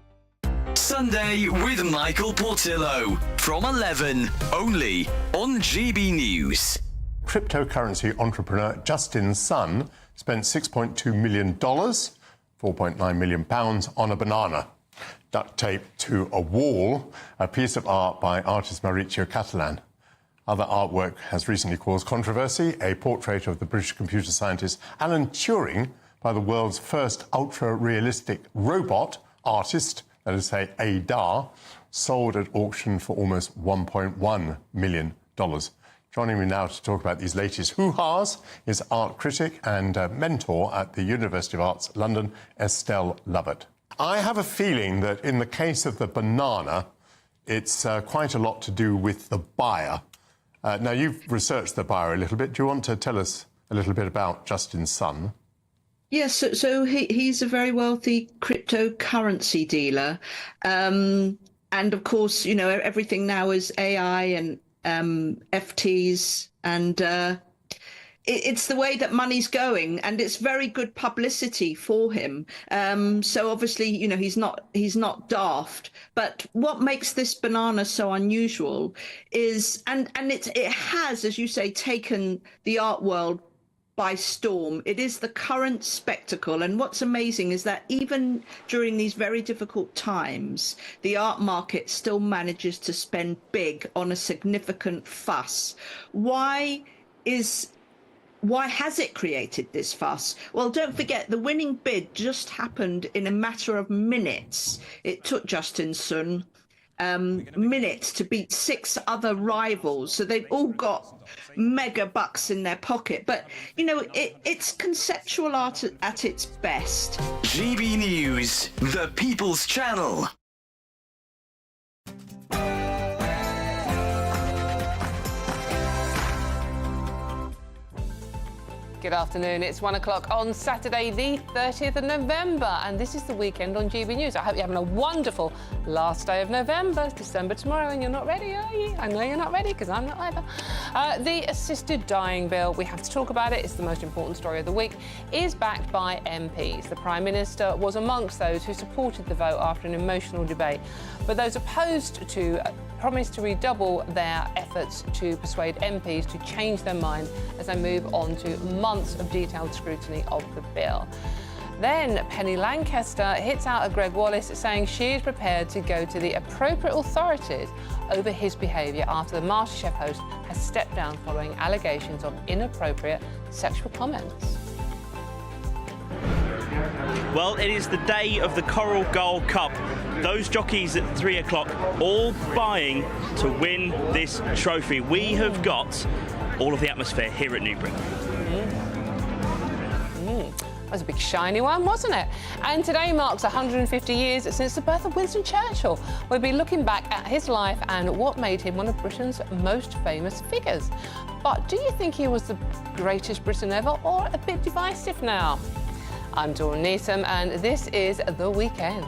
Sunday with Michael Portillo from 11, only on GB News. Cryptocurrency entrepreneur Justin Sun spent $6.2 million, £4.9 million on a banana, duct taped to a wall, a piece of art by artist Mauricio Catalan. Other artwork has recently caused controversy. A portrait of the British computer scientist Alan Turing by the world's first ultra-realistic robot artist, that is to say, ADAR, sold at auction for almost $1.1 million. Joining me now to talk about these latest hoo-has is art critic and mentor at the University of Arts London, Estelle Lovett. I have a feeling that in the case of the banana, it's quite a lot to do with the buyer. Now, you've researched the buyer a little bit. Do you want to tell us a little bit about Justin Sun? Yes, so he's a very wealthy cryptocurrency dealer. And of course, you know, everything now is AI and FTs, and it's the way that money's going, and it's very good publicity for him. So obviously, you know, he's not daft. But what makes this banana so unusual is, and it has, as you say, taken the art world by storm. It is the current spectacle, and what's amazing is that even during these very difficult times, the art market still manages to spend big on a significant fuss. Why has it created this fuss? Well, don't forget, the winning bid just happened in a matter of minutes. It took Justin Sun minutes to beat 6 other rivals, so they've all got mega bucks in their pocket. But you know, it's conceptual art at its best. GB News, the People's Channel. Good afternoon. It's 1 o'clock on Saturday, the 30th of November, and this is the weekend on GB News. I hope you're having a wonderful last day of November. It's December tomorrow, and you're not ready, are you? I know you're not ready, because I'm not either. The assisted dying bill, we have to talk about it. It's the most important story of the week, is backed by MPs. The Prime Minister was amongst those who supported the vote after an emotional debate, but those opposed to promised to redouble their efforts to persuade MPs to change their mind as they move on to months of detailed scrutiny of the bill. Then Penny Lancaster hits out at Greg Wallace, saying she is prepared to go to the appropriate authorities over his behaviour after the MasterChef host has stepped down following allegations of inappropriate sexual comments. Well, it is the day of the Coral Gold Cup. Those jockeys at 3 o'clock all vying to win this trophy. We have got all of the atmosphere here at Newbury. That was a big shiny one, wasn't it? And today marks 150 years since the birth of Winston Churchill. We'll be looking back at his life and what made him one of Britain's most famous figures. But do you think he was the greatest Briton ever, or a bit divisive now? I'm Dawn Neeson, and this is The Weekend.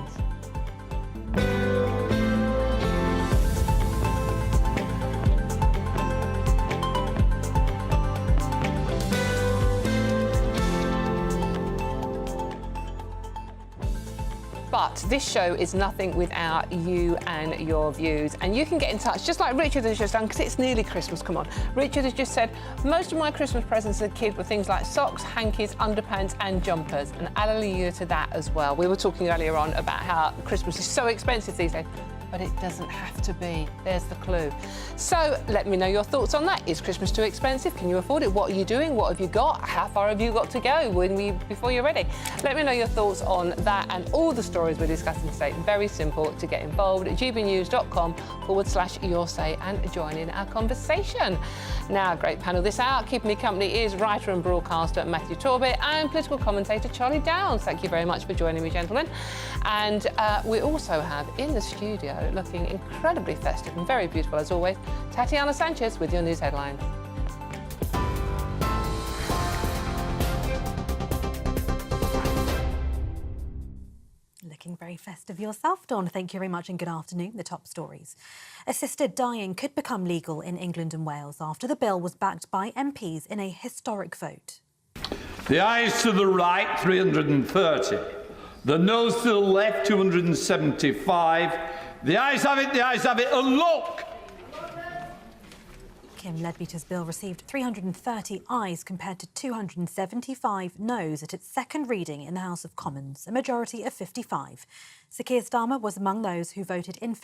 But this show is nothing without you and your views. And you can get in touch, just like Richard has just done, because it's nearly Christmas, come on. Richard has just said, most of my Christmas presents as a kid were things like socks, hankies, underpants and jumpers. And hallelujah to that as well. We were talking earlier on about how Christmas is so expensive these days. But it doesn't have to be. There's the clue. So let me know your thoughts on that. Is Christmas too expensive? Can you afford it? What are you doing? What have you got? How far have you got to go before you're ready? Let me know your thoughts on that and all the stories we're discussing today. Very simple to get involved at gbnews.com/your say and join in our conversation. Now, a great panel this hour. Keeping me company is writer and broadcaster Matthew Torbett and political commentator Charlie Downs. Thank you very much for joining me, gentlemen. And we also have in the studio, looking incredibly festive and very beautiful as always, Tatiana Sanchez with your news headlines. Looking very festive yourself, Dawn. Thank you very much and good afternoon. The top stories. Assisted dying could become legal in England and Wales after the bill was backed by MPs in a historic vote. The ayes to the right, 330. The noes to the left, 275. The ayes have it, and look! Kim Leadbeater's bill received 330 ayes compared to 275 noes at its second reading in the House of Commons, a majority of 55. Sir Keir Starmer was among those who voted in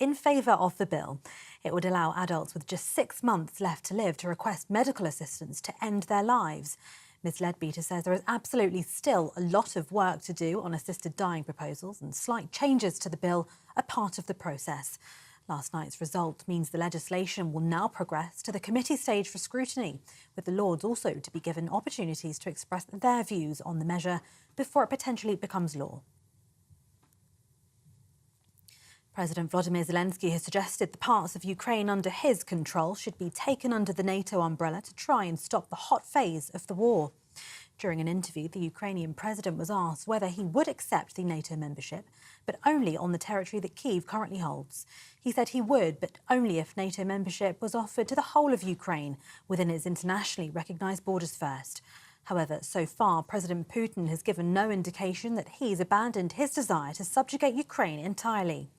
in favour of the bill. It would allow adults with just 6 months left to live to request medical assistance to end their lives. Ms Leadbeater says there is absolutely still a lot of work to do on assisted dying proposals, and slight changes to the bill are part of the process. Last night's result means the legislation will now progress to the committee stage for scrutiny, with the Lords also to be given opportunities to express their views on the measure before it potentially becomes law. President Volodymyr Zelensky has suggested the parts of Ukraine under his control should be taken under the NATO umbrella to try and stop the hot phase of the war. During an interview, the Ukrainian president was asked whether he would accept the NATO membership, but only on the territory that Kyiv currently holds. He said he would, but only if NATO membership was offered to the whole of Ukraine within its internationally recognised borders first. However, so far, President Putin has given no indication that he's abandoned his desire to subjugate Ukraine entirely.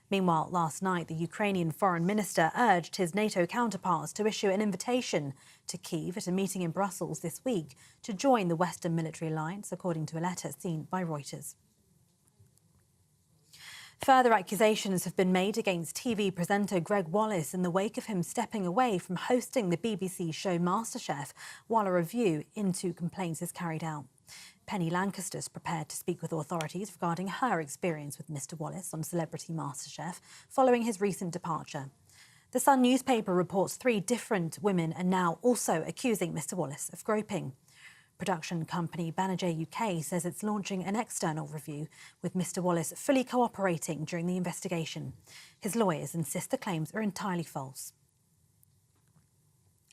Meanwhile, last night, the Ukrainian foreign minister urged his NATO counterparts to issue an invitation to Kyiv at a meeting in Brussels this week to join the Western military alliance, according to a letter seen by Reuters. Further accusations have been made against TV presenter Greg Wallace in the wake of him stepping away from hosting the BBC show MasterChef while a review into complaints is carried out. Penny Lancaster is prepared to speak with authorities regarding her experience with Mr Wallace on Celebrity MasterChef following his recent departure. The Sun newspaper reports 3 different women are now also accusing Mr Wallace of groping. Production company Banijay UK says it's launching an external review, with Mr Wallace fully cooperating during the investigation. His lawyers insist the claims are entirely false.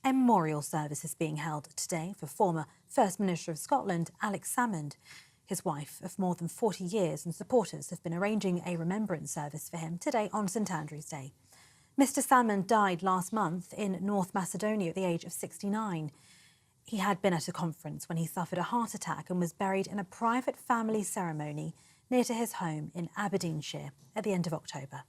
A memorial service is being held today for former First Minister of Scotland, Alex Salmond. His wife of more than 40 years and supporters have been arranging a remembrance service for him today on St Andrew's Day. Mr Salmond died last month in North Macedonia at the age of 69. He had been at a conference when he suffered a heart attack and was buried in a private family ceremony near to his home in Aberdeenshire at the end of October.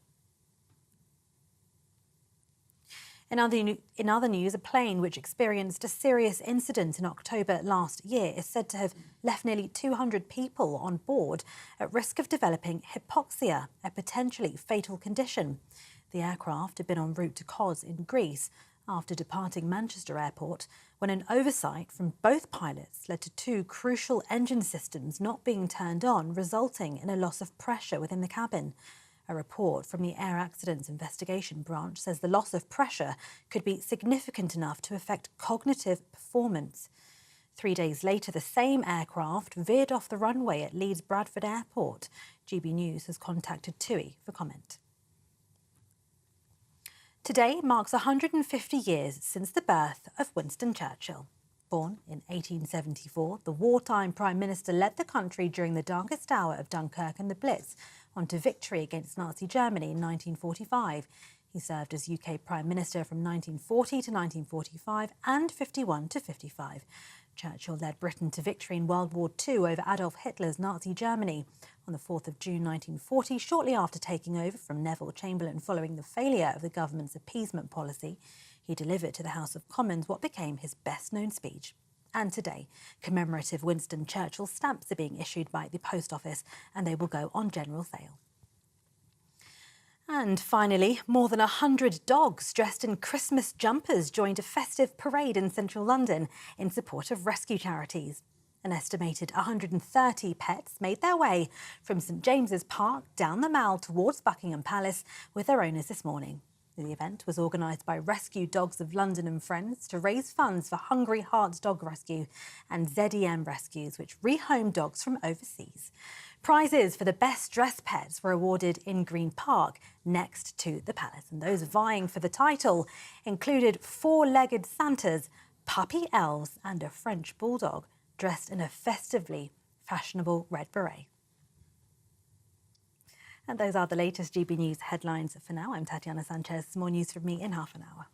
In other news, a plane which experienced a serious incident in October last year is said to have left nearly 200 people on board at risk of developing hypoxia, a potentially fatal condition. The aircraft had been en route to Kos in Greece after departing Manchester Airport when an oversight from both pilots led to 2 crucial engine systems not being turned on, resulting in a loss of pressure within the cabin. A report from the Air Accidents Investigation Branch says the loss of pressure could be significant enough to affect cognitive performance. 3 days later, the same aircraft veered off the runway at Leeds Bradford Airport. GB News has contacted TUI for comment. Today marks 150 years since the birth of Winston Churchill. Born in 1874, the wartime Prime Minister led the country during the darkest hour of Dunkirk and the Blitz onto victory against Nazi Germany in 1945. He served as UK Prime Minister from 1940 to 1945 and 51 to 55. Churchill led Britain to victory in World War II over Adolf Hitler's Nazi Germany. On the 4th of June 1940, shortly after taking over from Neville Chamberlain following the failure of the government's appeasement policy, he delivered to the House of Commons what became his best-known speech. And today, commemorative Winston Churchill stamps are being issued by the Post Office, and they will go on general sale. And finally, more than 100 dogs dressed in Christmas jumpers joined a festive parade in central London in support of rescue charities. An estimated 130 pets made their way from St James's Park down the Mall towards Buckingham Palace with their owners this morning. The event was organised by Rescue Dogs of London and Friends to raise funds for Hungry Hearts Dog Rescue and ZEM Rescues, which rehome dogs from overseas. Prizes for the best dressed pets were awarded in Green Park next to the palace, and those vying for the title included 4-legged Santas, puppy elves and a French bulldog dressed in a festively fashionable red beret. And those are the latest GB News headlines for now. I'm Tatiana Sanchez. More news from me in half an hour.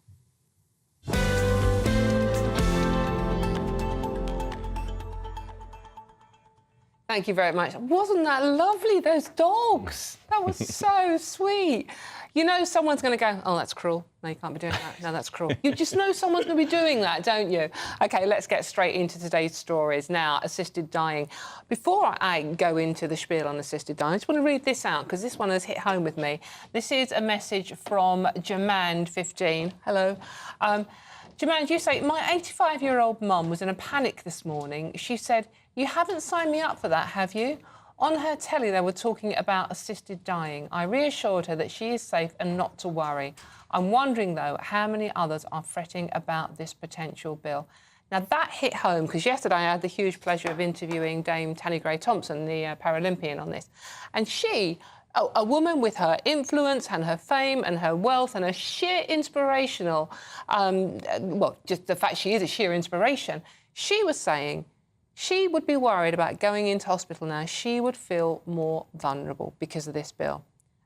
Thank you very much. Wasn't that lovely, those dogs? That was so sweet. You know someone's going to go, oh, that's cruel. No, you can't be doing that. No, that's cruel. You just know someone's going to be doing that, don't you? OK, let's get straight into today's stories. Now, assisted dying. Before I go into the spiel on assisted dying, I just want to read this out, because this one has hit home with me. This is a message from Jamand, 15. Hello. Jamand, you say, my 85-year-old mum was in a panic this morning. She said, you haven't signed me up for that, have you? On her telly, they were talking about assisted dying. I reassured her that she is safe and not to worry. I'm wondering, though, how many others are fretting about this potential bill. Now, that hit home, because yesterday I had the huge pleasure of interviewing Dame Tanni Grey-Thompson, the Paralympian, on this. And she, a woman with her influence and her fame and her wealth and her sheer inspirational, well, just the fact she is a sheer inspiration, she was saying she would be worried about going into hospital now. She would feel more vulnerable because of this bill.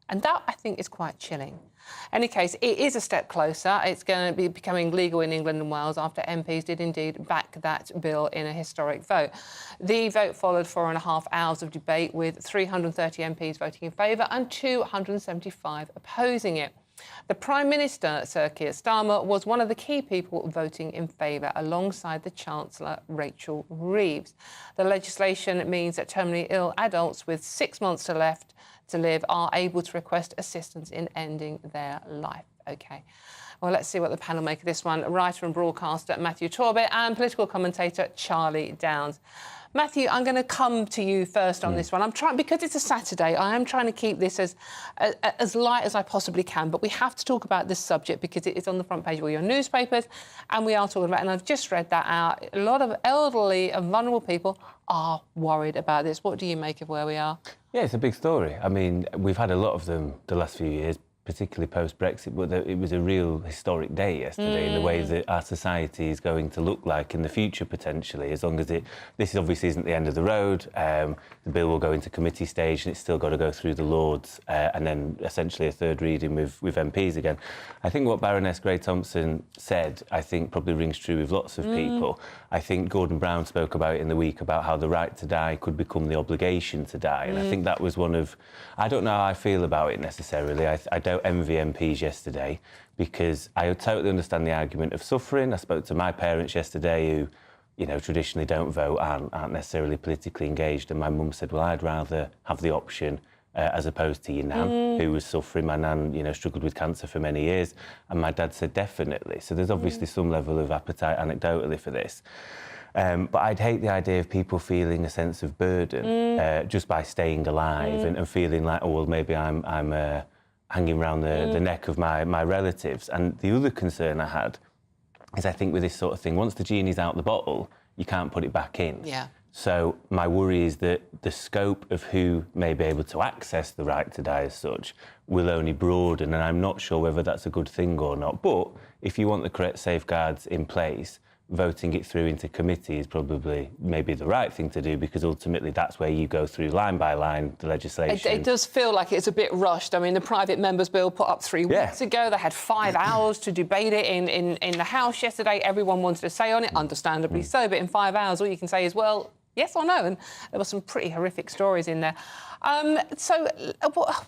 And that, I think, is quite chilling. In any case, it is a step closer. It's going to be becoming legal in England and Wales after MPs did indeed back that bill in a historic vote. The vote followed 4.5 hours of debate, with 330 MPs voting in favour and 275 opposing it. The Prime Minister, Sir Keir Starmer, was one of the key people voting in favour, alongside the Chancellor, Rachel Reeves. The legislation means that terminally ill adults with 6 months left to live are able to request assistance in ending their life. OK. Well, let's see what the panel make of this one. Writer and broadcaster Matthew Torbet and political commentator Charlie Downs. Matthew, I'm going to come to you first on this one. I'm trying, because it's a Saturday, I am trying to keep this as light as I possibly can, but we have to talk about this subject because it is on the front page of all your newspapers, and we are talking about it, and I've just read that out. A lot of elderly and vulnerable people are worried about this. What do you make of where we are? Yeah, it's a big story. I mean, we've had a lot of them the last few years, particularly post-Brexit, but it was a real historic day yesterday in the way that our society is going to look like in the future, potentially, as long as this obviously isn't the end of the road. The bill will go into committee stage and it's still got to go through the Lords and then essentially a third reading with MPs again. I think what Baroness Grey-Thompson said, I think probably rings true with lots of people. I think Gordon Brown spoke about it in the week, about how the right to die could become the obligation to die. And I think that was one of... I don't know how I feel about it necessarily. I don't envy MPs yesterday, because I totally understand the argument of suffering. I spoke to my parents yesterday who, you know, traditionally don't vote, aren't necessarily politically engaged, and my mum said, well, I'd rather have the option as opposed to your nan, who was suffering. My nan, you know, struggled with cancer for many years, and my dad said definitely. So there's obviously some level of appetite anecdotally for this. But I'd hate the idea of people feeling a sense of burden just by staying alive and feeling like, oh, well, maybe I'm hanging around the neck of my relatives. And the other concern I had is, I think with this sort of thing, once the genie's out the bottle, you can't put it back in. Yeah. So my worry is that the scope of who may be able to access the right to die as such will only broaden, and I'm not sure whether that's a good thing or not. But if you want the correct safeguards in place, voting it through into committee is probably maybe the right thing to do, because ultimately that's where you go through line by line the legislation. It does feel like it's a bit rushed. I mean, the private members' bill put up 3 weeks ago. They had 5 hours to debate it in the House yesterday. Everyone wanted to say on it, understandably so, but in 5 hours all you can say is, well, yes or no, and there were some pretty horrific stories in there. So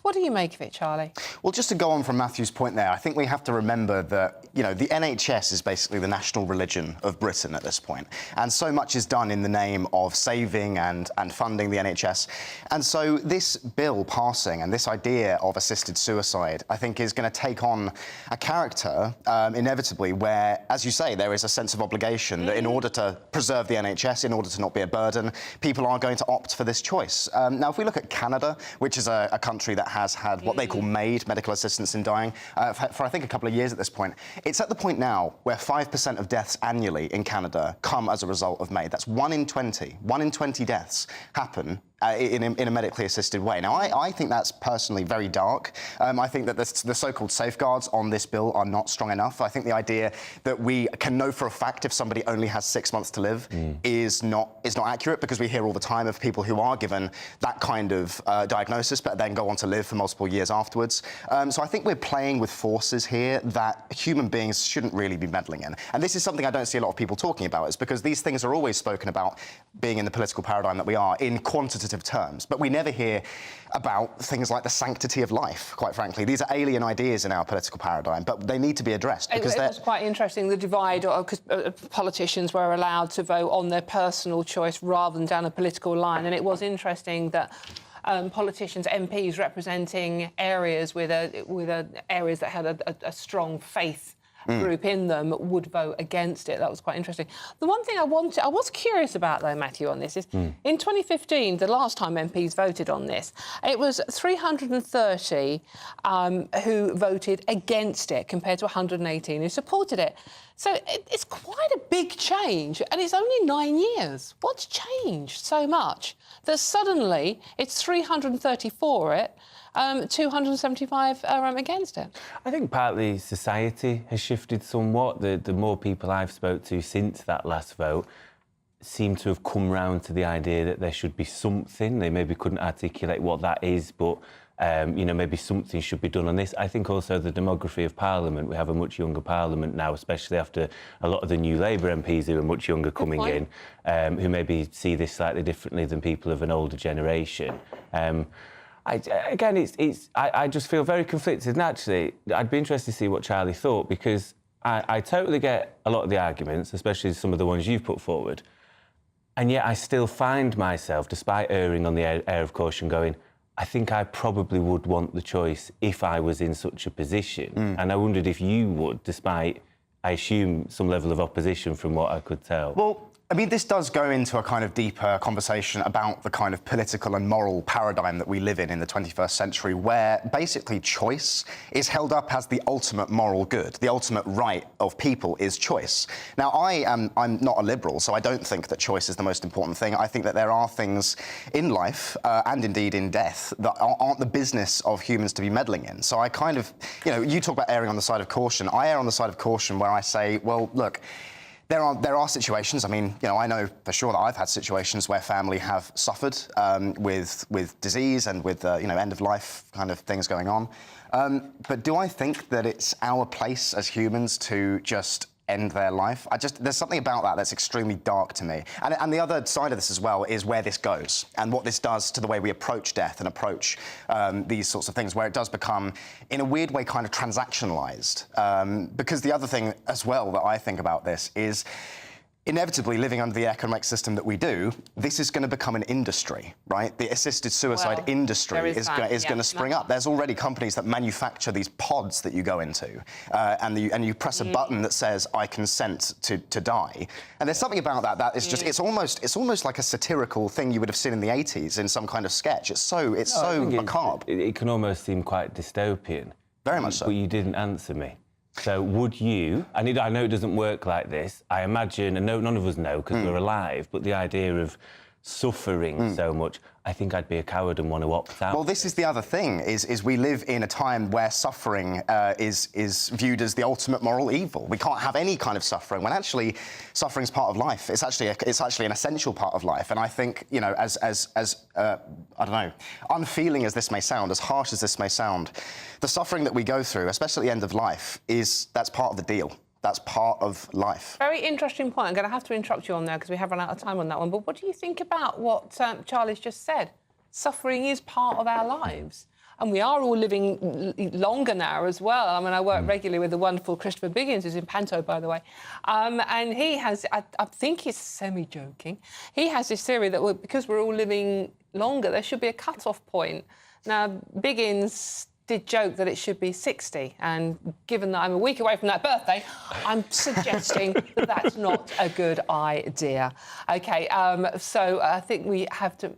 what do you make of it, Charlie? Well, just to go on from Matthew's point there, I think we have to remember that, you know, the NHS is basically the national religion of Britain at this point. And so much is done in the name of saving and funding the NHS. And so this bill passing and this idea of assisted suicide, I think, is going to take on a character, inevitably, where, as you say, there is a sense of obligation that in order to preserve the NHS, in order to not be a burden, people are going to opt for this choice. Now, if we look at Canada, which is a country that has had what they call MAID, medical assistance in dying, for I think a couple of years at this point. It's at the point now where 5% of deaths annually in Canada come as a result of MAID. That's 1 in 20. 1 in 20 deaths happen in a medically assisted way. Now, I think that's personally very dark. I think that the so-called safeguards on this bill are not strong enough. I think the idea that we can know for a fact if somebody only has 6 months to live is not accurate, because we hear all the time of people who are given that kind of diagnosis but then go on to live for multiple years afterwards. So I think we're playing with forces here that human beings shouldn't really be meddling in. And this is something I don't see a lot of people talking about, is because these things are always spoken about, being in the political paradigm that we are, in quantitative positive terms. But we never hear about things like the sanctity of life, quite frankly. These are alien ideas in our political paradigm, but they need to be addressed because it was quite interesting, the divide, because politicians were allowed to vote on their personal choice rather than down a political line. And it was interesting that politicians, MPs representing areas areas that had a strong faith group in them would vote against it. That was quite interesting. The one thing I was curious about, though, Matthew, on this is in 2015, the last time MPs voted on this, it was 330 who voted against it compared to 118 who supported it. So it's quite a big change, and it's only 9 years. What's changed so much that suddenly it's 330 for it, 275 against it? I think partly society has shifted somewhat. The more people I've spoke to since that last vote seem to have come round to the idea that there should be something. They maybe couldn't articulate what that is, but maybe something should be done on this. I think also the demography of Parliament. We have a much younger Parliament now, especially after a lot of the new Labour MPs who are much younger coming in, who maybe see this slightly differently than people of an older generation. I just feel very conflicted. And actually, I'd be interested to see what Charlie thought, because I totally get a lot of the arguments, especially some of the ones you've put forward. And yet I still find myself, despite erring on the air of caution, going, I think I probably would want the choice if I was in such a position. And I wondered if you would, despite, I assume, some level of opposition from what I could tell. Well, I mean, this does go into a kind of deeper conversation about the kind of political and moral paradigm that we live in the 21st century, where basically choice is held up as the ultimate moral good. The ultimate right of people is choice. Now, I'm not a liberal, so I don't think that choice is the most important thing. I think that there are things in life, and indeed in death, that aren't the business of humans to be meddling in. So I kind of, you talk about erring on the side of caution. I err on the side of caution where I say, well, look, there are situations, I mean, I know for sure that I've had situations where family have suffered with disease and with, end-of-life kind of things going on. But do I think that it's our place as humans to just end their life? There's something about that that's extremely dark to me. And the other side of this as well is where this goes and what this does to the way we approach death and approach these sorts of things, where it does become, in a weird way, kind of transactionalized. Because the other thing as well that I think about this is, inevitably, living under the economic system that we do, this is going to become an industry, right? The assisted suicide industry is going to spring up. There's already companies that manufacture these pods that you go into, and you press a button that says, "I consent to die." And there's something about that is just it's almost like a satirical thing you would have seen in the 80s in some kind of sketch. It's so macabre. It can almost seem quite dystopian. Very much so. But you didn't answer me. So would you, and I know it doesn't work like this, I imagine, and none of us know because we're alive, but the idea of suffering so much, I think I'd be a coward and want to opt out. Well, this is the other thing, is we live in a time where suffering is viewed as the ultimate moral evil. We can't have any kind of suffering, when actually suffering's part of life. It's actually an essential part of life. And I think, as I don't know, unfeeling as this may sound, as harsh as this may sound, the suffering that we go through, especially at the end of life, that's part of the deal. That's part of life. Very interesting point. I'm going to have to interrupt you on there because we have run out of time on that one. But what do you think about what Charlie's just said? Suffering is part of our lives. And we are all living longer now as well. I mean, I work regularly with the wonderful Christopher Biggins, who's in Panto, by the way. And he has, I think he's semi-joking, he has this theory that because we're all living longer, there should be a cut-off point. Now, Biggins did joke that it should be 60, and given that I'm a week away from that birthday, I'm suggesting that that's not a good idea. OK, so I think we have to,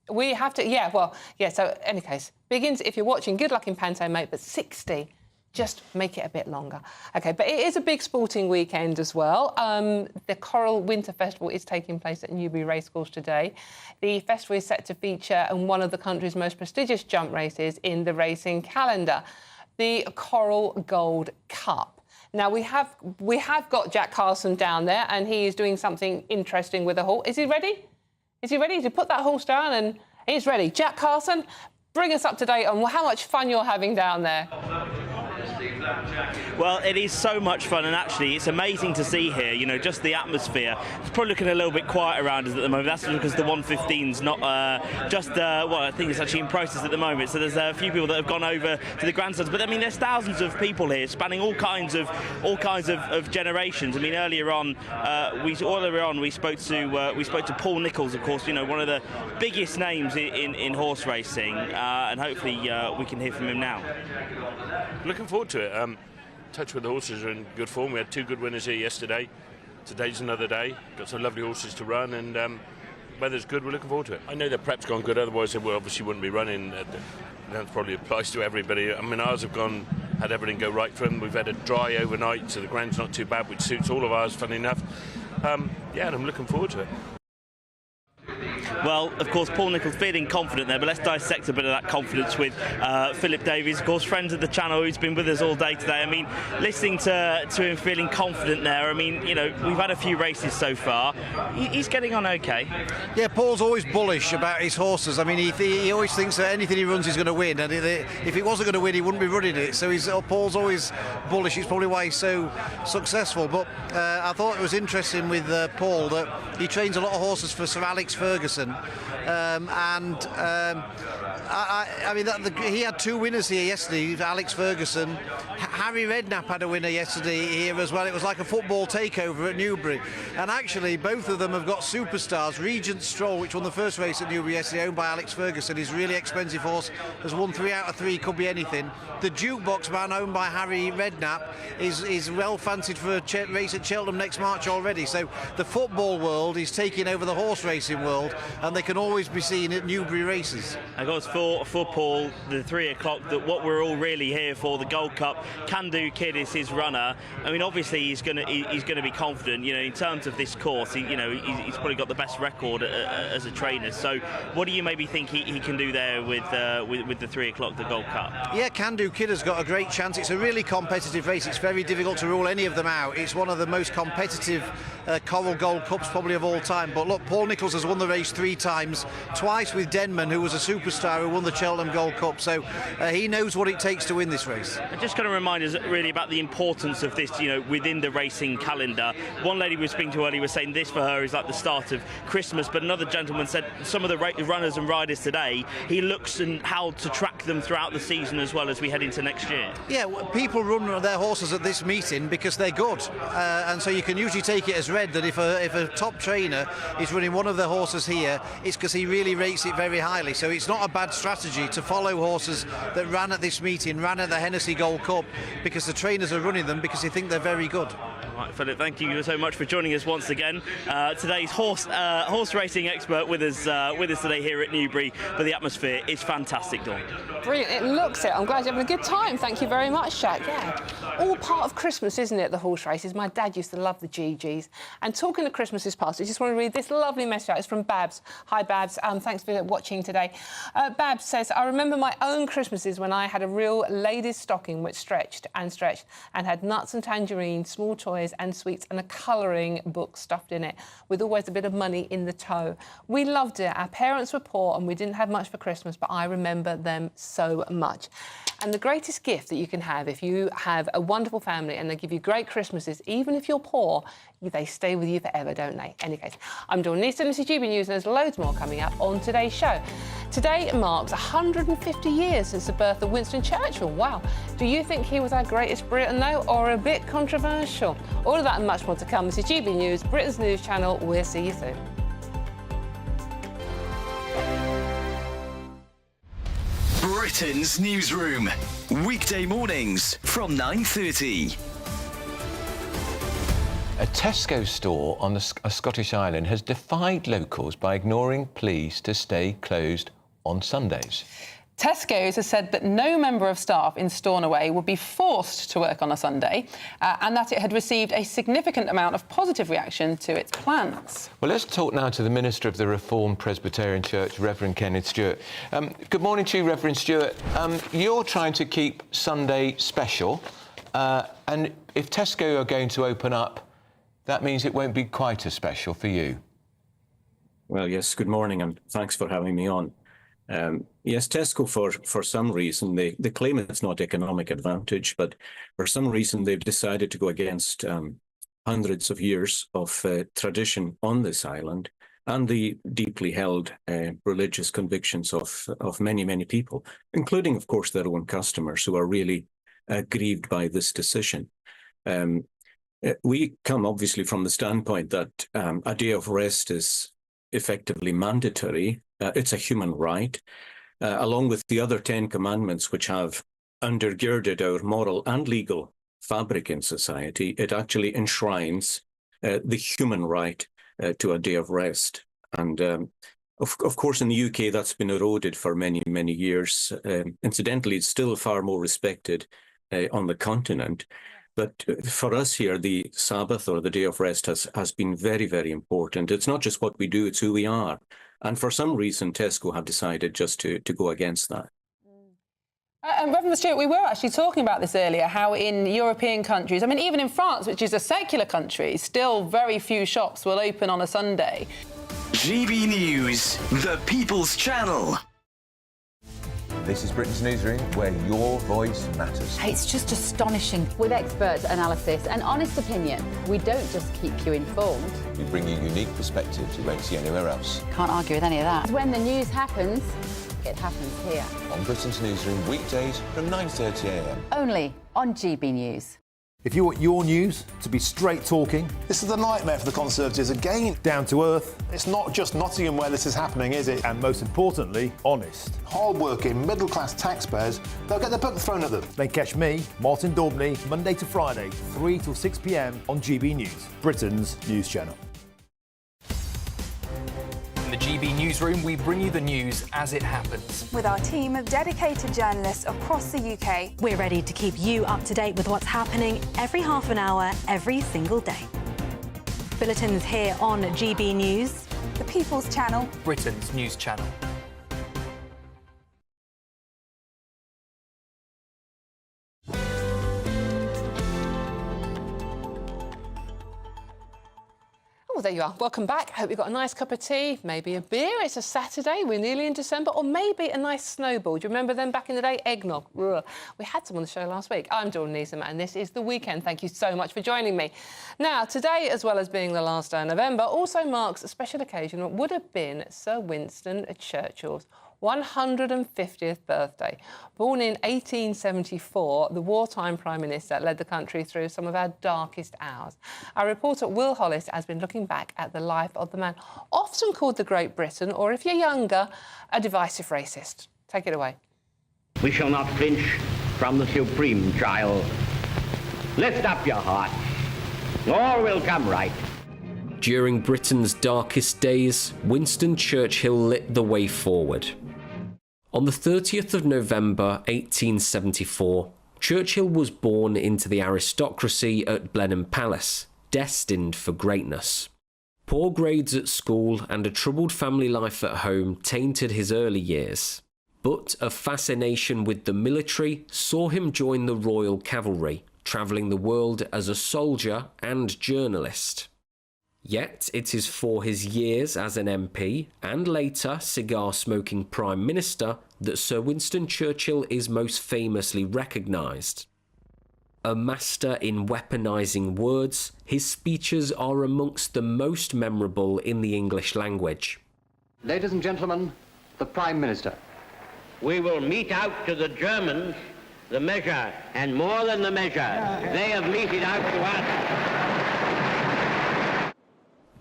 so in any case, Biggins, if you're watching, good luck in Panto, mate, but 60, just make it a bit longer. OK, but it is a big sporting weekend as well. The Coral Winter Festival is taking place at Newbury Racecourse today. The festival is set to feature one of the country's most prestigious jump races in the racing calendar, the Coral Gold Cup. Now, we have got Jack Carson down there, and he is doing something interesting with the horse. Is he ready? Is he ready to put that horse down? And he's ready. Jack Carson, bring us up to date on how much fun you're having down there. Well, it is so much fun, and actually it's amazing to see here, you know, just the atmosphere. It's probably looking a little bit quiet around us at the moment. That's because the 115's not well, I think it's actually in process at the moment. So there's a few people that have gone over to the grandstands, but I mean, there's thousands of people here spanning all kinds of generations. I mean, earlier on we spoke to Paul Nicholls, of course, you know, one of the biggest names in horse racing, and hopefully we can hear from him now. Looking forward to it. Touch with the horses are in good form. We had 2 good winners here yesterday. Today's another day. Got some lovely horses to run, and weather's good. We're looking forward to it. I know the prep's gone good. Otherwise, they obviously wouldn't be running. That probably applies to everybody. I mean, ours have had everything go right for them. We've had a dry overnight, so the ground's not too bad, which suits all of ours, funny enough. Yeah, and I'm looking forward to it. Well, of course, Paul Nicholls feeling confident there, but let's dissect a bit of that confidence with Philip Davies, of course, friend of the channel, who's been with us all day today. I mean, listening to him feeling confident there, I mean, you know, we've had a few races so far. He's getting on okay. Yeah, Paul's always bullish about his horses. I mean, he always thinks that anything he runs he's going to win, and if it wasn't going to win, he wouldn't be running it. So Paul's always bullish. It's probably why he's so successful. But I thought it was interesting with Paul that he trains a lot of horses for Sir Alex Ferguson. I mean, he had 2 winners here yesterday. Alex Ferguson, Harry Redknapp had a winner yesterday here as well. It was like a football takeover at Newbury, and actually both of them have got superstars. Regent Stroll, which won the first race at Newbury yesterday, owned by Alex Ferguson, is a really expensive horse, has won 3 out of 3, could be anything. The Jukebox Man, owned by Harry Redknapp, is well fancied for a race at Cheltenham next March already. So the football world is taking over the horse racing world, and they can always be seen at Newbury races. Of course, for Paul, the 3 o'clock, that what we're all really here for, the Gold Cup. Can Do Kid is his runner. I mean, obviously he's going to be confident. You know, in terms of this course, he's probably got the best record as a trainer. So, what do you maybe think he can do there with the 3 o'clock, the Gold Cup? Yeah, Can Do Kid has got a great chance. It's a really competitive race. It's very difficult to rule any of them out. It's one of the most competitive Coral Gold Cups probably of all time. But look, Paul Nicholls has won the race 3 times, twice with Denman, who was a superstar who won the Cheltenham Gold Cup. So he knows what it takes to win this race. I'm just going to remind us really about the importance of this, you know, within the racing calendar. One lady we were speaking to earlier was saying this for her is like the start of Christmas, but another gentleman said some of the runners and riders today, he looks at how to track them throughout the season as well as we head into next year. Yeah, people run their horses at this meeting because they're good, and so you can usually take it as read that if a top trainer is running one of their horses here, it's because he really rates it very highly. So it's not a bad strategy to follow horses that ran at this meeting, ran at the Hennessy Gold Cup, because the trainers are running them because they think they're very good. Right, Philip, thank you so much for joining us once again. Today's horse racing expert with us today here at Newbury, but the atmosphere is fantastic, Dawn. Brilliant, it looks it. I'm glad you're having a good time. Thank you very much, Shaq. Yeah, all part of Christmas, isn't it, the horse races? My dad used to love the GGs. And talking of Christmas past, I just want to read this lovely message out. It's from Babs. Hi, Babs. Thanks for watching today. Babs says, I remember my own Christmases when I had a real lady's stocking which stretched and had nuts and tangerines, small toys and sweets and a colouring book stuffed in it with always a bit of money in the toe. We loved it. Our parents were poor and we didn't have much for Christmas, but I remember them so much. And the greatest gift that you can have if you have a wonderful family and they give you great Christmases, even if you're poor, they stay with you forever, don't they? Any case, I'm Dawn Neeston, this is GB News, and there's loads more coming up on today's show. Today marks 150 years since the birth of Winston Churchill. Wow. Do you think he was our greatest Briton, though, or a bit controversial? All of that and much more to come. This is GB News, Britain's news channel. We'll see you soon. Britain's newsroom, weekday mornings from 9:30. A Tesco store on a Scottish island has defied locals by ignoring pleas to stay closed on Sundays. Tesco's has said that no member of staff in Stornoway would be forced to work on a Sunday and that it had received a significant amount of positive reaction to its plans. Well, let's talk now to the Minister of the Reformed Presbyterian Church, Reverend Kenneth Stewart. Good morning to you, Reverend Stewart. You're trying to keep Sunday special, and if Tesco are going to open up, that means it won't be quite as special for you. Well, yes, good morning, and thanks for having me on. Yes, Tesco, for some reason, they claim it's not economic advantage, but for some reason they've decided to go against hundreds of years of tradition on this island and the deeply held religious convictions of many, many people, including, of course, their own customers who are really grieved by this decision. We come obviously from the standpoint that a day of rest is effectively mandatory. It's a human right, along with the other 10 commandments which have undergirded our moral and legal fabric in society. It actually enshrines the human right to a day of rest. And of course, in the UK, that's been eroded for many, many years. Incidentally, it's still far more respected on the continent. But for us here, the Sabbath or the day of rest has been very, very important. It's not just what we do, it's who we are. And for some reason, Tesco have decided just to go against that. And Reverend Stewart, we were actually talking about this earlier, how in European countries, I mean, even in France, which is a secular country, still very few shops will open on a Sunday. GB News, the People's Channel. This is Britain's Newsroom, where your voice matters. It's just astonishing. With expert analysis and honest opinion, we don't just keep you informed. We bring you unique perspectives you won't see anywhere else. Can't argue with any of that. When the news happens, it happens here. On Britain's Newsroom, weekdays from 9:30 a.m. Only on GB News. If you want your news to be straight talking... This is a nightmare for the Conservatives again. Down to earth. It's not just Nottingham where this is happening, is it? And most importantly, honest. Hard-working, middle-class taxpayers, they'll get their book thrown at them. Then catch me, Martin Daubney, Monday to Friday, 3 till 6 p.m. on GB News, Britain's news channel. In the GB Newsroom, we bring you the news as it happens. With our team of dedicated journalists across the UK. We're ready to keep you up to date with what's happening every half an hour, every single day. Bulletins here on GB News. The People's Channel. Britain's news channel. Well, there you are. Welcome back. Hope you've got a nice cup of tea, maybe a beer. It's a Saturday. We're nearly in December. Or maybe a nice snowball. Do you remember them back in the day? Eggnog. Ugh. We had some on the show last week. I'm Dawn Neeson, and this is The Weekend. Thank you so much for joining me. Now, today, as well as being the last day of November, also marks a special occasion that would have been Sir Winston Churchill's 150th birthday. Born in 1874, the wartime Prime Minister led the country through some of our darkest hours. Our reporter Will Hollis has been looking back at the life of the man often called the Great Britain, or if you're younger, a divisive racist. Take it away. We shall not flinch from the supreme trial. Lift up your hearts. All will come right. During Britain's darkest days, Winston Churchill lit the way forward. On the 30th of November 1874, Churchill was born into the aristocracy at Blenheim Palace, destined for greatness. Poor grades at school and a troubled family life at home tainted his early years, but a fascination with the military saw him join the Royal Cavalry, travelling the world as a soldier and journalist. Yet it is for his years as an MP and later cigar-smoking Prime Minister that Sir Winston Churchill is most famously recognised. A master in weaponising words, his speeches are amongst the most memorable in the English language. Ladies and gentlemen, the Prime Minister. We will mete out to the Germans the measure, and more than the measure, they have meted out to us.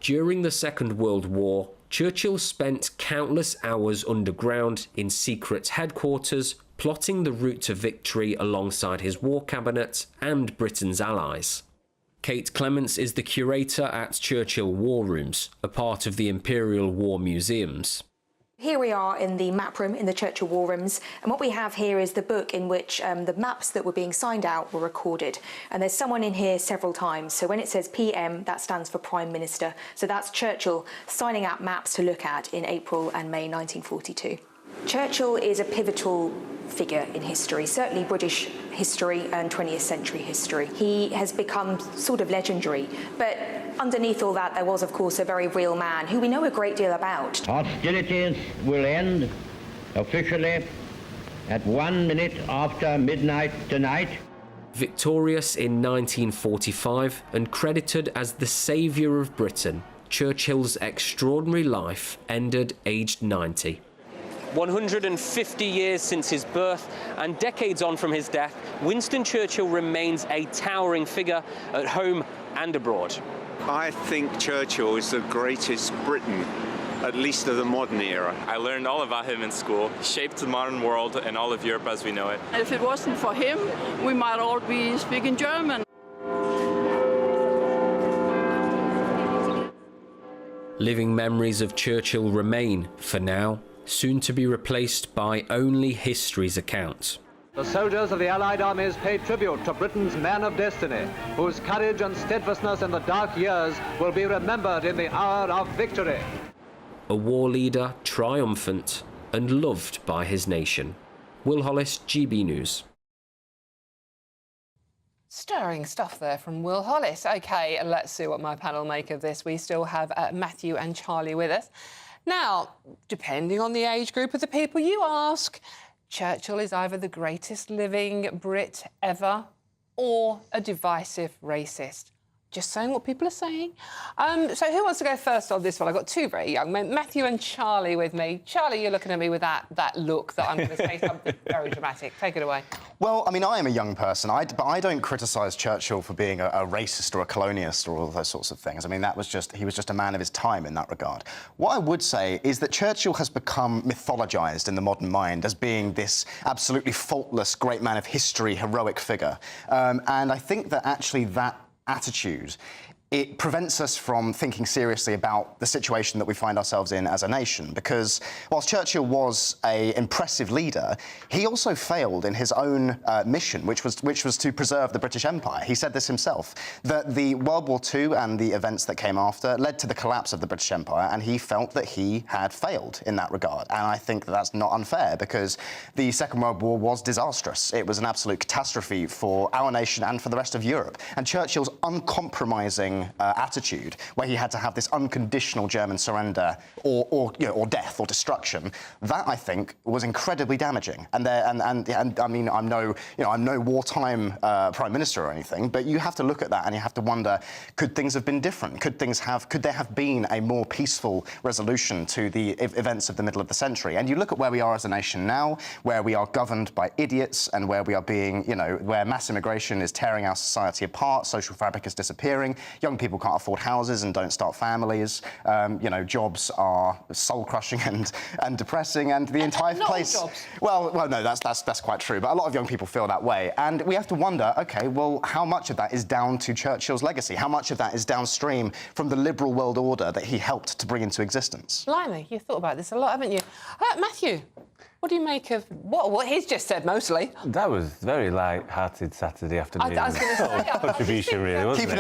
During the Second World War, Churchill spent countless hours underground in secret headquarters, plotting the route to victory alongside his war cabinet and Britain's allies. Kate Clements is the curator at Churchill War Rooms, a part of the Imperial War Museums. Here we are in the map room in the Churchill War Rooms, and what we have here is the book in which the maps that were being signed out were recorded. And there's someone in here several times. So when it says PM, that stands for Prime Minister. So that's Churchill signing out maps to look at in April and May 1942. Churchill is a pivotal figure in history, certainly British history and 20th century history. He has become sort of legendary, but underneath all that there was, of course, a very real man who we know a great deal about. Hostilities will end officially at 1 minute after midnight tonight. Victorious in 1945 and credited as the saviour of Britain, Churchill's extraordinary life ended aged 90. 150 years since his birth and decades on from his death, Winston Churchill remains a towering figure at home and abroad. I think Churchill is the greatest Briton, at least of the modern era. I learned all about him in school. He shaped the modern world and all of Europe as we know it. If it wasn't for him, we might all be speaking German. Living memories of Churchill remain, for now, soon to be replaced by only history's account. The soldiers of the Allied armies pay tribute to Britain's man of destiny, whose courage and steadfastness in the dark years will be remembered in the hour of victory. A war leader triumphant and loved by his nation. Will Hollis, GB News. Stirring stuff there from Will Hollis. OK, let's see what my panel make of this. We still have Matthew and Charlie with us. Now, depending on the age group of the people you ask, Churchill is either the greatest living Brit ever or a divisive racist. Just saying what people are saying. So who wants to go first on this one? I've got two very young men, Matthew and Charlie, with me. Charlie, you're looking at me with that look that I'm going to say something very dramatic. Take it away. Well, I mean, I am a young person, but I don't criticise Churchill for being a racist or a colonialist or all those sorts of things. I mean, he was just a man of his time in that regard. What I would say is that Churchill has become mythologised in the modern mind as being this absolutely faultless, great man of history, heroic figure. And I think that actually that attitude, it prevents us from thinking seriously about the situation that we find ourselves in as a nation, because whilst Churchill was an impressive leader, he also failed in his own mission, which was to preserve the British Empire. He said this himself, that the World War II and the events that came after led to the collapse of the British Empire, and he felt that he had failed in that regard. And I think that that's not unfair, because the Second World War was disastrous. It was an absolute catastrophe for our nation and for the rest of Europe. And Churchill's uncompromising attitude, where he had to have this unconditional German surrender or death or destruction, that I think was incredibly damaging. And I mean, I'm no wartime prime minister or anything, but you have to look at that and you have to wonder, could things have been different? Could there have been a more peaceful resolution to the events of the middle of the century? And you look at where we are as a nation now, where we are governed by idiots and where we are being, where mass immigration is tearing our society apart, social fabric is disappearing, young people can't afford houses and don't start families. Jobs are soul-crushing and depressing, and the entire place. Jobs. Well, no, that's quite true. But a lot of young people feel that way, and we have to wonder, OK, well, how much of that is down to Churchill's legacy? How much of that is downstream from the liberal world order that he helped to bring into existence? Blimey, you've thought about this a lot, haven't you? Matthew, what do you make of what he's just said, mostly? That was very light-hearted Saturday afternoon. I was going to say, contribution, really, wasn't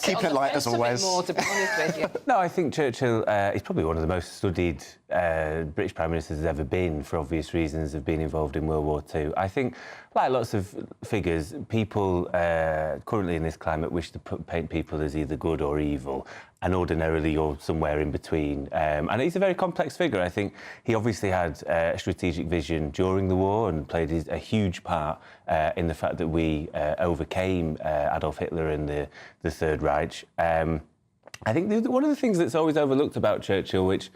keeping it light as always. More, to be honest with you. No, I think Churchill is probably one of the most studied British Prime Ministers has ever been, for obvious reasons of being involved in World War II. I think, like lots of figures, people currently in this climate wish to paint people as either good or evil, and ordinarily you're somewhere in between. And he's a very complex figure. I think he obviously had a strategic vision during the war and played a huge part in the fact that we overcame Adolf Hitler and the Third Reich. I think one of the things that's always overlooked about Churchill, which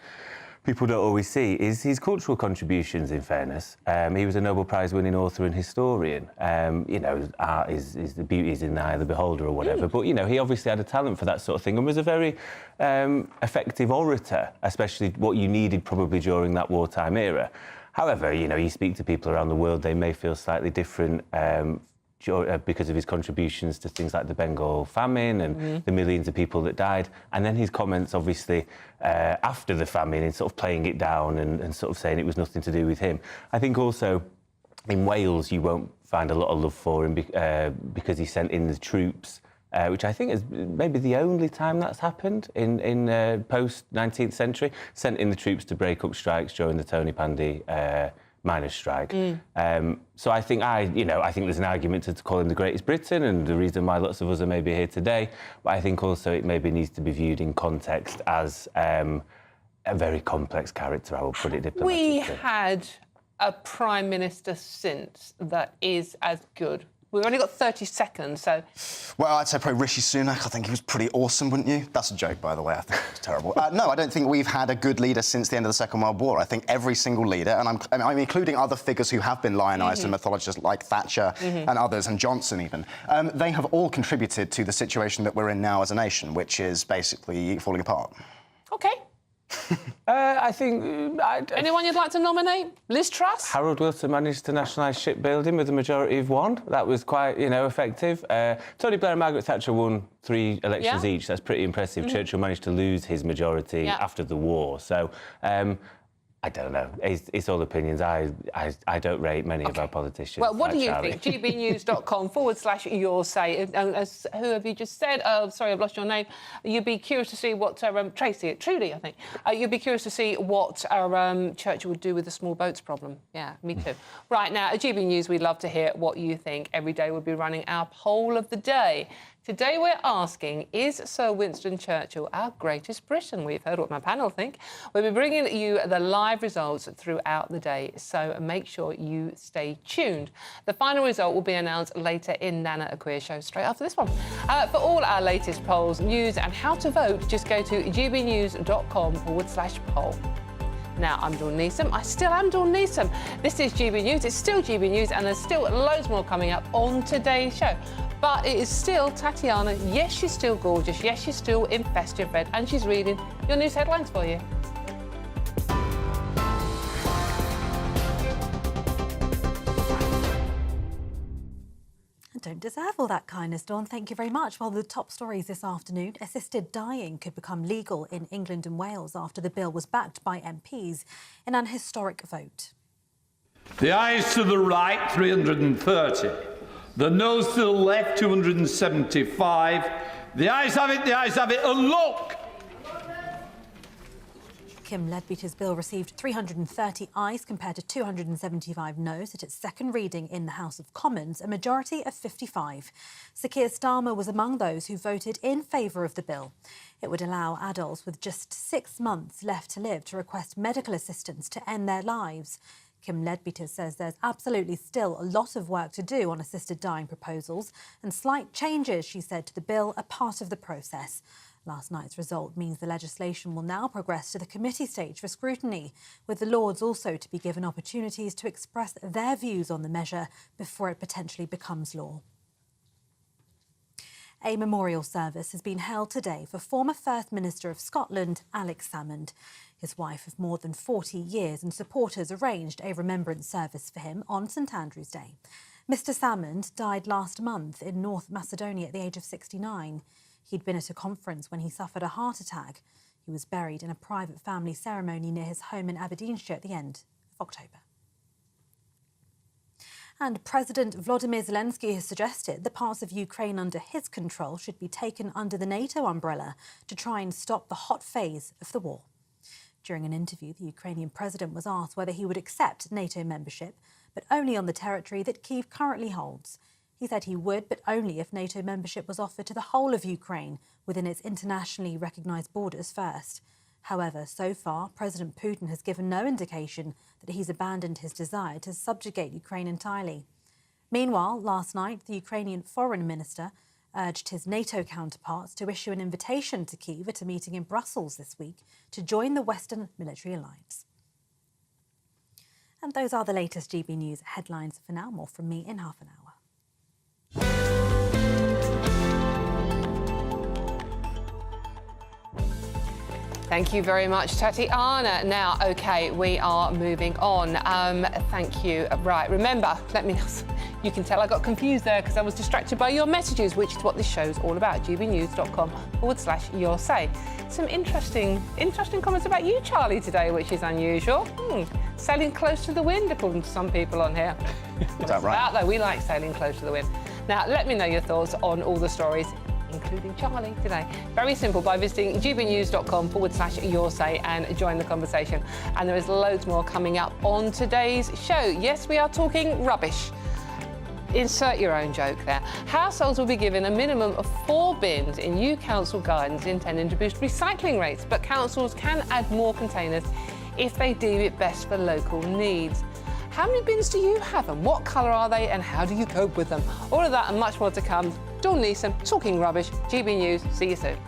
people don't always see, is his cultural contributions, in fairness. He was a Nobel Prize-winning author and historian. Art is the beauty is in the eye of the beholder or whatever. But, he obviously had a talent for that sort of thing and was a very effective orator, especially what you needed probably during that wartime era. However, you speak to people around the world, they may feel slightly different because of his contributions to things like the Bengal famine and the millions of people that died. And then his comments, obviously, after the famine, and sort of playing it down and sort of saying it was nothing to do with him. I think also in Wales, you won't find a lot of love for him because he sent in the troops, which I think is maybe the only time that's happened in post-19th century, sent in the troops to break up strikes during the Tony Pandy miners' strike. So I think I think there's an argument to call him the greatest Briton and the reason why lots of us are maybe here today. But I think also it maybe needs to be viewed in context as a very complex character, I will put it diplomatically. We had a Prime Minister since that is as good? We've only got 30 seconds, so... Well, I'd say probably Rishi Sunak. I think he was pretty awesome, wouldn't you? That's a joke, by the way. I think it was terrible. No, I don't think we've had a good leader since the end of the Second World War. I think every single leader, and I'm including other figures who have been lionised and mythologized like Thatcher and others, and Johnson even, they have all contributed to the situation that we're in now as a nation, which is basically falling apart. OK. I think... Anyone you'd like to nominate? Liz Truss? Harold Wilson managed to nationalise shipbuilding with a majority of one. That was quite, effective. Tony Blair and Margaret Thatcher won 3 elections each. That's pretty impressive. Churchill managed to lose his majority after the war. So, I don't know. It's all opinions. I don't rate many of our politicians. Well, what do you Charlie. think? GBnews.com/your say. Who have you just said? Oh, sorry, I've lost your name. You'd be curious to see what Trudy, I think. You'd be curious to see what Churchill would do with the small boats problem. Yeah, me too. Right now, at GB News, we'd love to hear what you think. Every day we'll be running our poll of the day. Today we're asking, is Sir Winston Churchill our greatest Briton? We've heard what my panel think. We'll be bringing you the live results throughout the day, so make sure you stay tuned. The final result will be announced later in Nana, a Queer Show, straight after this one. For all our latest polls, news and how to vote, just go to gbnews.com/poll. Now, I'm Dawn Neeson. I still am Dawn Neeson. This is GB News. It's still GB News, and there's still loads more coming up on today's show. But it is still Tatiana. Yes, she's still gorgeous. Yes, she's still in festive red, and she's reading your news headlines for you. I don't deserve all that kindness, Dawn. Thank you very much. Well, the top stories this afternoon. Assisted dying could become legal in England and Wales after the bill was backed by MPs in an historic vote. The ayes to the right, 330. The noes to the left, 275. The ayes have it, and look! Kim Leadbeater's bill received 330 ayes compared to 275 noes at its second reading in the House of Commons, a majority of 55. Sir Keir Starmer was among those who voted in favour of the bill. It would allow adults with just 6 months left to live to request medical assistance to end their lives. Kim Leadbeater says there's absolutely still a lot of work to do on assisted dying proposals, and slight changes, she said, to the bill are part of the process. Last night's result means the legislation will now progress to the committee stage for scrutiny, with the Lords also to be given opportunities to express their views on the measure before it potentially becomes law. A memorial service has been held today for former First Minister of Scotland, Alex Salmond. His wife of more than 40 years and supporters arranged a remembrance service for him on St Andrew's Day. Mr Salmond died last month in North Macedonia at the age of 69. He'd been at a conference when he suffered a heart attack. He was buried in a private family ceremony near his home in Aberdeenshire at the end of October. And President Volodymyr Zelensky has suggested the parts of Ukraine under his control should be taken under the NATO umbrella to try and stop the hot phase of the war. During an interview, the Ukrainian president was asked whether he would accept NATO membership, but only on the territory that Kyiv currently holds. He said he would, but only if NATO membership was offered to the whole of Ukraine within its internationally recognised borders first. However, so far, President Putin has given no indication that he's abandoned his desire to subjugate Ukraine entirely. Meanwhile, last night, the Ukrainian foreign minister urged his NATO counterparts to issue an invitation to Kyiv at a meeting in Brussels this week to join the Western military alliance. And those are the latest GB News headlines for now. More from me in half an hour. Thank you very much, Tatiana. Now, OK, we are moving on. Thank you. Right, remember, you can tell I got confused there because I was distracted by your messages, which is what this show's all about, gbnews.com/your say. Some interesting comments about you, Charlie, today, which is unusual. Sailing close to the wind, according to some people on here. Is that right? About, though, we like sailing close to the wind. Now, let me know your thoughts on all the stories, including Charlie today. Very simple, by visiting gbnews.com/your say and join the conversation. And there is loads more coming up on today's show. Yes, we are talking rubbish. Insert your own joke there. Households will be given a minimum of 4 bins in new council guidance intending to boost recycling rates, but councils can add more containers if they deem it best for local needs. How many bins do you have and what colour are they and how do you cope with them? All of that and much more to come. Dawn Neeson, Talking Rubbish, GB News. See you soon.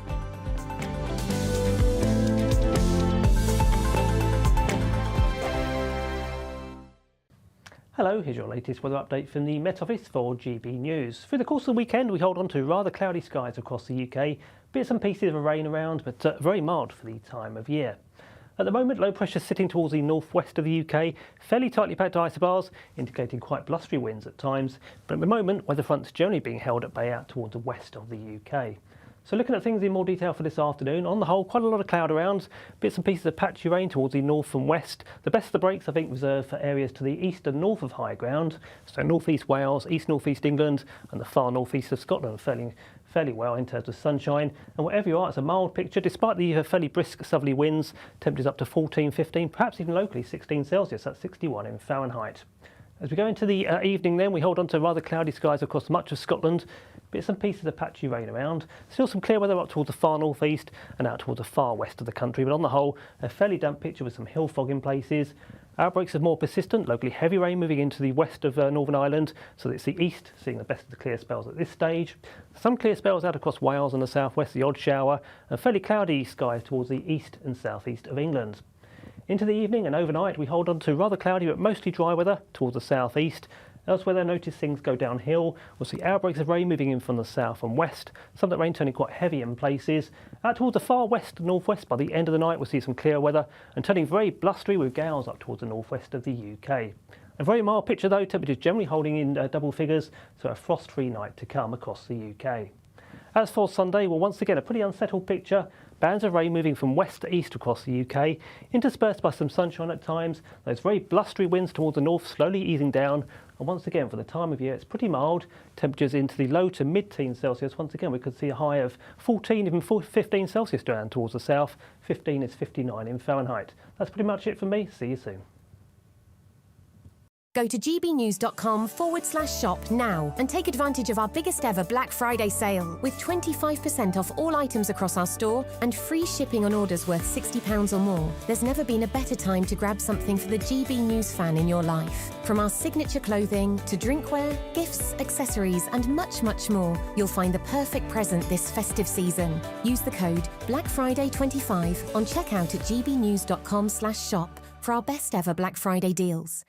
Hello, here's your latest weather update from the Met Office for GB News. Through the course of the weekend, we hold on to rather cloudy skies across the UK, bits and pieces of rain around, but very mild for the time of year. At the moment, low pressure sitting towards the northwest of the UK, fairly tightly packed isobars, indicating quite blustery winds at times, but at the moment, weather fronts generally being held at bay out towards the west of the UK. So looking at things in more detail for this afternoon, on the whole, quite a lot of cloud around, bits and pieces of patchy rain towards the north and west. The best of the breaks, I think, reserved for areas to the east and north of high ground, so north-east Wales, east-north-east England, and the far north-east of Scotland, fairly well in terms of sunshine. And wherever you are, it's a mild picture, despite the fairly brisk southerly winds, temperatures up to 14, 15, perhaps even locally 16 Celsius, that's 61 in Fahrenheit. As we go into the evening then, we hold on to rather cloudy skies across much of Scotland, bits and pieces of patchy rain around. Still some clear weather up towards the far northeast and out towards the far west of the country, but on the whole, a fairly damp picture with some hill fog in places. Outbreaks of more persistent, locally heavy rain moving into the west of Northern Ireland, so it's the east seeing the best of the clear spells at this stage. Some clear spells out across Wales and the southwest, the odd shower, and fairly cloudy skies towards the east and southeast of England. Into the evening and overnight, we hold on to rather cloudy but mostly dry weather towards the southeast. Elsewhere, I notice things go downhill. We'll see outbreaks of rain moving in from the south and west, some of that rain turning quite heavy in places. Out towards the far west and northwest, by the end of the night, we'll see some clear weather and turning very blustery with gales up towards the northwest of the UK. A very mild picture though, temperatures generally holding in double figures, so a frost-free night to come across the UK. As for Sunday, well, once again, a pretty unsettled picture. Bands of rain moving from west to east across the UK, interspersed by some sunshine at times. Those very blustery winds towards the north slowly easing down. And once again, for the time of year, it's pretty mild. Temperatures into the low to mid-teens Celsius. Once again, we could see a high of 14, even 15 Celsius down towards the south. 15 is 59 in Fahrenheit. That's pretty much it from me. See you soon. Go to gbnews.com/shop now and take advantage of our biggest ever Black Friday sale with 25% off all items across our store and free shipping on orders worth £60 or more. There's never been a better time to grab something for the GB News fan in your life. From our signature clothing to drinkware, gifts, accessories and much, much more, you'll find the perfect present this festive season. Use the code BLACKFRIDAY25 on checkout at gbnews.com/shop for our best ever Black Friday deals.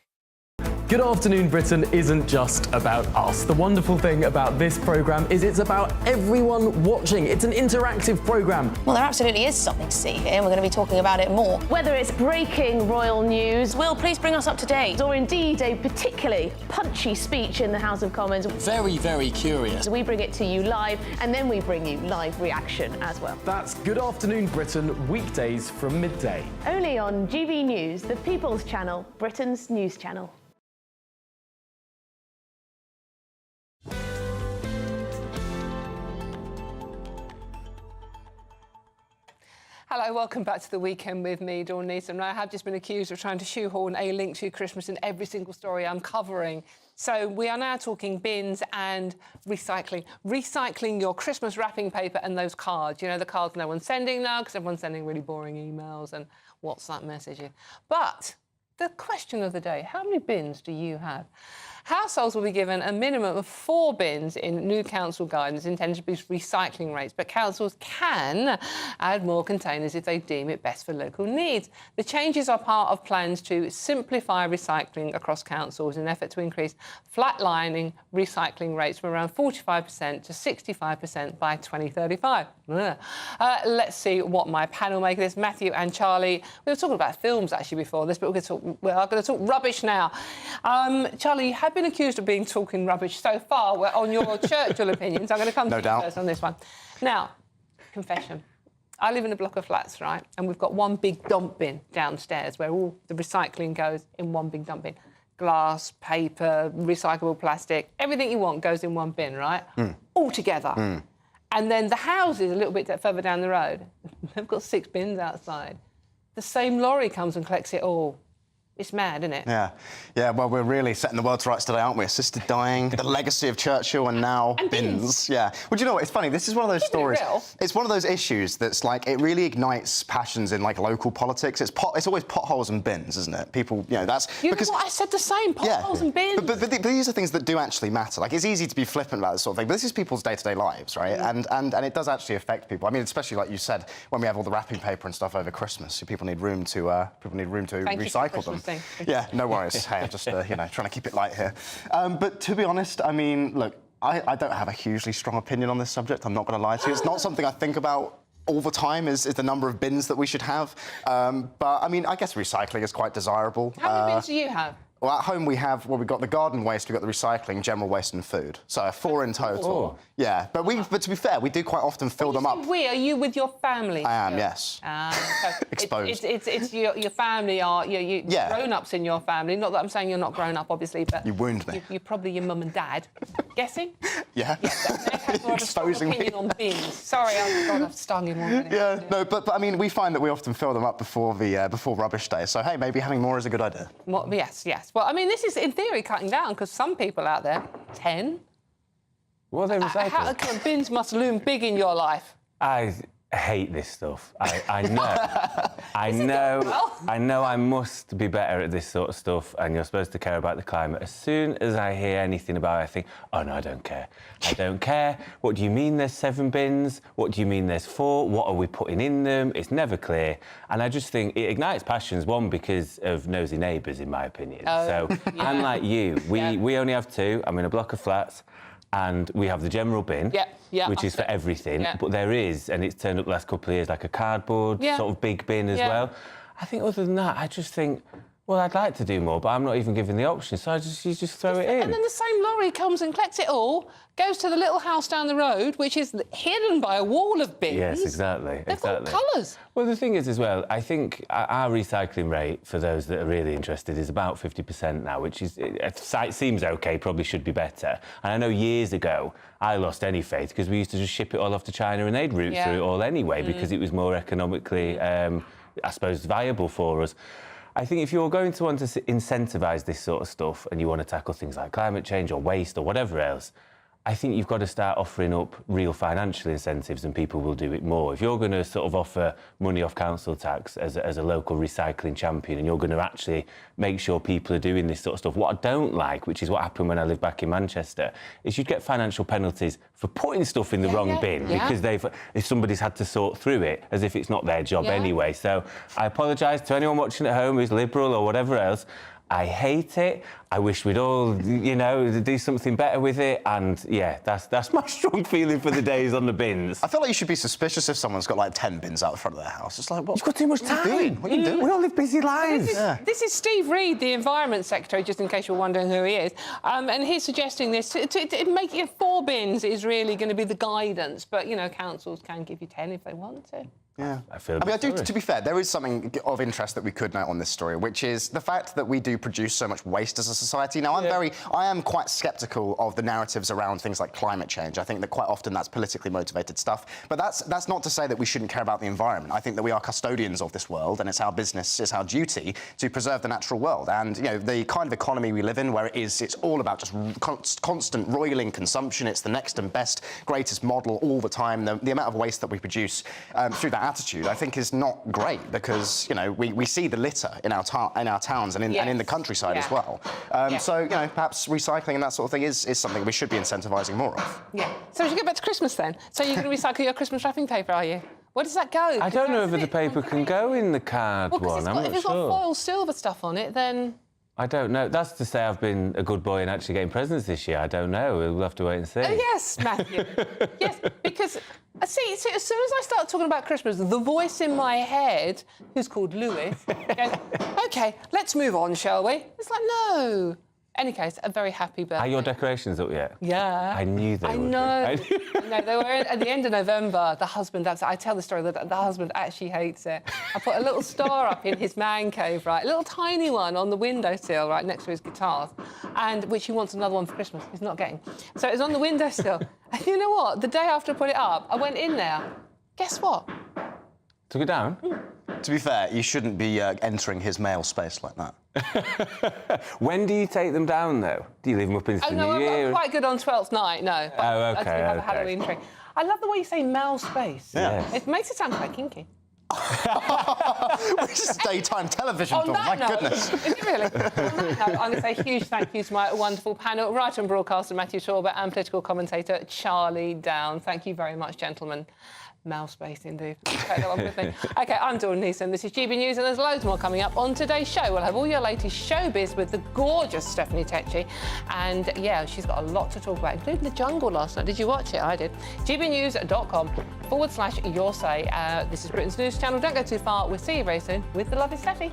Good Afternoon Britain isn't just about us. The wonderful thing about this programme is it's about everyone watching. It's an interactive programme. Well, there absolutely is something to see here, and we're going to be talking about it more. Whether it's breaking royal news, Will, please bring us up to date, or indeed a particularly punchy speech in the House of Commons. Very, very curious. We bring it to you live, and then we bring you live reaction as well. That's Good Afternoon Britain, weekdays from midday. Only on GB News, the People's Channel, Britain's news channel. Hello, welcome back to The Weekend with me, Dawn Neeson. I have just been accused of trying to shoehorn a link to Christmas in every single story I'm covering. So we are now talking bins and recycling. Recycling your Christmas wrapping paper and those cards. You know, the cards no one's sending now because everyone's sending really boring emails and WhatsApp messages. But the question of the day, how many bins do you have? Households will be given a minimum of 4 bins in new council guidance intended to boost recycling rates, but councils can add more containers if they deem it best for local needs. The changes are part of plans to simplify recycling across councils in an effort to increase flatlining recycling rates from around 45% to 65% by 2035. Let's see what my panel make of this. Matthew and Charlie, we were talking about films actually before this, but we're going to talk rubbish now. Charlie, you have been accused of being talking rubbish so far. We're on your Churchill opinions. I'm going to come to you first on this one. Now, confession. I live in a block of flats, right? And we've got one big dump bin downstairs where all the recycling goes in one big dump bin. Glass, paper, recyclable plastic, everything you want goes in one bin, right? All together. And then the houses a little bit further down the road, they've got 6 bins outside. The same lorry comes and collects it all. It's mad, isn't it? Yeah, well, we're really setting the world to rights today, aren't we? Assisted dying, the legacy of Churchill, and now bins. Yeah. Well, do you know what? It's funny. This is one of those stories. It's one of those issues that's like, it really ignites passions in, like, local politics. It's always potholes and bins, isn't it? People, you know, that's... Know what? I said the same, potholes and bins. But these are things that do actually matter. Like, it's easy to be flippant about this sort of thing, but this is people's day-to-day lives, right? And it does actually affect people. I mean, especially, like you said, when we have all the wrapping paper and stuff over Christmas, people need room to recycle them. Yeah, no worries. Hey, I'm just, you know, trying to keep it light here. But to be honest, I mean, look, I don't have a hugely strong opinion on this subject. I'm not going to lie to you. It's not something I think about all the time, is the number of bins that we should have. But, I mean, I guess recycling is quite desirable. How many bins do you have? Well, at home we have, we've got the garden waste, we've got the recycling, general waste and food. So 4 in total. Yeah, but to be fair, we do quite often fill them up. Are you with your family? I am, yes. So Exposed. It's your family are, grown-ups in your family. Not that I'm saying you're not grown up, obviously, but... You wound me. You're probably your mum and dad. Guessing? Yeah. Have more of a strong opinion on bins. Sorry, I've stung him already. Yeah, no, but I mean, we find that we often fill them up before rubbish day. So, hey, maybe having more is a good idea. Yes. Well, I mean, this is, in theory, cutting down, because some people out there, 10... What are they recycling? Bins must loom big in your life. I hate this stuff. I know I must be better at this sort of stuff, and you're supposed to care about the climate. As soon as I hear anything about it, I think, oh, no, I don't care. I don't care. What do you mean there's 7 bins? What do you mean there's 4? What are we putting in them? It's never clear. And I just think it ignites passions, one, because of nosy neighbours, in my opinion. So I'm like you. We only have 2. I'm in a block of flats. And we have the general bin, which is for everything. But there is, and it's turned up the last couple of years, like a cardboard sort of big bin as well. I think other than that, I just think, well, I'd like to do more, but I'm not even given the option, so you just throw it in. And then the same lorry comes and collects it all, goes to the little house down the road, which is hidden by a wall of bins. Yes, exactly. They've got colours. Well, the thing is, as well, I think our recycling rate, for those that are really interested, is about 50% now, which is, it seems OK, probably should be better. And I know years ago, I lost any faith, because we used to just ship it all off to China and they'd route through it all anyway, because it was more economically, I suppose, viable for us. I think if you're going to want to incentivise this sort of stuff and you want to tackle things like climate change or waste or whatever else, I think you've got to start offering up real financial incentives and people will do it more. If you're going to sort of offer money off council tax as a local recycling champion and you're going to actually make sure people are doing this sort of stuff, what I don't like, which is what happened when I lived back in Manchester, is you'd get financial penalties for putting stuff in the wrong bin because if somebody's had to sort through it as if it's not their job anyway. So I apologise to anyone watching at home who's Liberal or whatever else. I hate it. I wish we'd all, do something better with it. And, yeah, that's my strong feeling for the days on the bins. I feel like you should be suspicious if someone's got, like, 10 bins out the front of their house. It's like, what? You've got too much time. What are you doing? We all live busy lives. This is Steve Reed, the Environment Secretary, just in case you're wondering who he is. And he's suggesting this. To make it 4 bins is really going to be the guidance. But, councils can give you 10 if they want to. Yeah. To be fair, there is something of interest that we could note on this story, which is the fact that we do produce so much waste as a society. Now, I am quite sceptical of the narratives around things like climate change. I think that quite often that's politically motivated stuff. But that's not to say that we shouldn't care about the environment. I think that we are custodians of this world, and it's our business, it's our duty to preserve the natural world. And, the kind of economy we live in, where it's all about just constant roiling consumption. It's the next and best, greatest model all the time. The amount of waste that we produce through that attitude, I think, is not great because, we see the litter in our towns and in the countryside as well. So, perhaps recycling and that sort of thing is something we should be incentivising more of. Yeah. So we should get back to Christmas then. So you're going to recycle your Christmas wrapping paper, are you? Where does that go? I don't know if the paper can go in the card one. I'm not sure. If it's got foil silver stuff on it, then... I don't know. That's to say I've been a good boy and actually getting presents this year. I don't know. We'll have to wait and see. Oh, yes, Matthew. Yes, because, see, as soon as I start talking about Christmas, the voice in my head, who's called Lewis, goes, OK, let's move on, shall we? It's like, no. Any case, a very happy birthday. Are your decorations up yet? Yeah. I knew they would be. I know. They were at the end of November. The husband, I tell the story that the husband actually hates it. I put a little star up in his man cave, right? A little tiny one on the windowsill, right, next to his guitars, and which he wants another one for Christmas. He's not getting. So it was on the windowsill. And you know what? The day after I put it up, I went in there. Guess what? Took it down? To be fair, you shouldn't be entering his mail space like that. When do you take them down, though? Do you leave them up into the no, new year? I'm quite good on 12th night, no. But Oh, OK, I do have a Halloween tree. I love the way you say Mel Space. Yeah. It makes it sound quite kinky. This is daytime television, On Dawn, that my note, goodness. Is it really? On that note, I'm going to say a huge thank you to my wonderful panel, writer and broadcaster Matthew Shorber and political commentator Charlie Down. Thank you very much, gentlemen. Mouse space, indeed. Take that one with me. OK, I'm Dawn Neeson. This is GB News, and there's loads more coming up on today's show. We'll have all your latest showbiz with the gorgeous Stephanie Tecci. And, yeah, she's got a lot to talk about, including The Jungle last night. Did you watch it? I did. gbnews.com/your say. This is Britain's news channel. Don't go too far. We'll see you very soon with the lovely Steffi.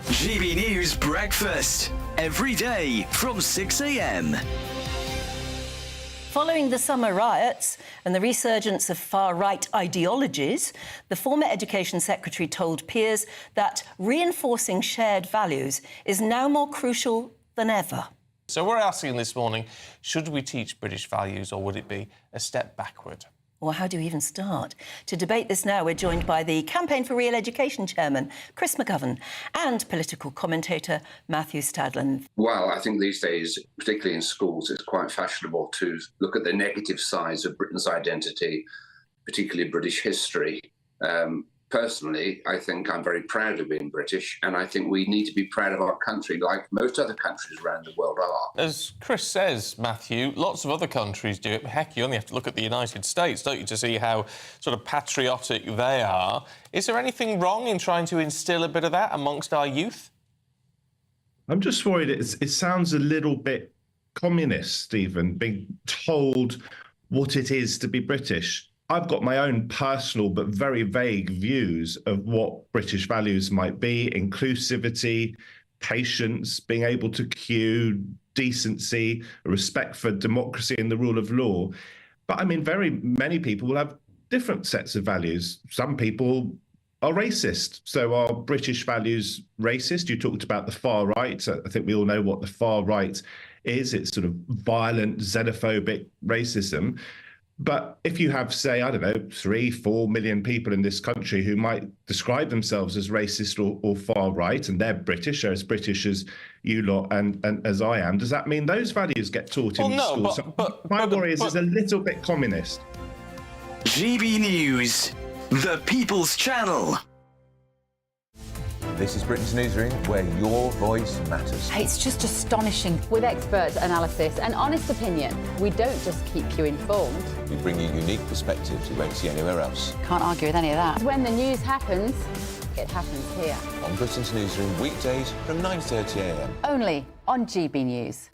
GB News Breakfast, every day from 6 a.m. Following the summer riots and the resurgence of far-right ideologies, the former Education Secretary told peers that reinforcing shared values is now more crucial than ever. So we're asking this morning, should we teach British values or would it be a step backward? Or how do you even start? To debate this now, we're joined by the Campaign for Real Education chairman, Chris McGovern, and political commentator Matthew Stadland. Well, I think these days, particularly in schools, it's quite fashionable to look at the negative sides of Britain's identity, particularly British history. Personally, I think I'm very proud of being British, and I think we need to be proud of our country like most other countries around the world are. As Chris says, Matthew, lots of other countries do it. Heck, you only have to look at the United States, don't you, to see how sort of patriotic they are. Is there anything wrong in trying to instil a bit of that amongst our youth? I'm just worried it sounds a little bit communist, Stephen, being told what it is to be British. I've got my own personal but very vague views of what British values might be: inclusivity, patience, being able to queue, decency, respect for democracy and the rule of law. But I mean, very many people will have different sets of values. Some people are racist. So are British values racist? You talked about the far right. I think we all know what the far right is. It's sort of violent, xenophobic racism. But if you have, say, I don't know, 3-4 million people in this country who might describe themselves as racist or far right, and they're British, or as British as you lot and as I am, does that mean those values get taught in schools? My worry is it's a little bit communist. GB News, the People's Channel. This is Britain's Newsroom, where your voice matters. It's just astonishing. With expert analysis and honest opinion, we don't just keep you informed. We bring you unique perspectives you won't see anywhere else. Can't argue with any of that. When the news happens, it happens here. On Britain's Newsroom, weekdays from 9:30 a.m. Only on GB News.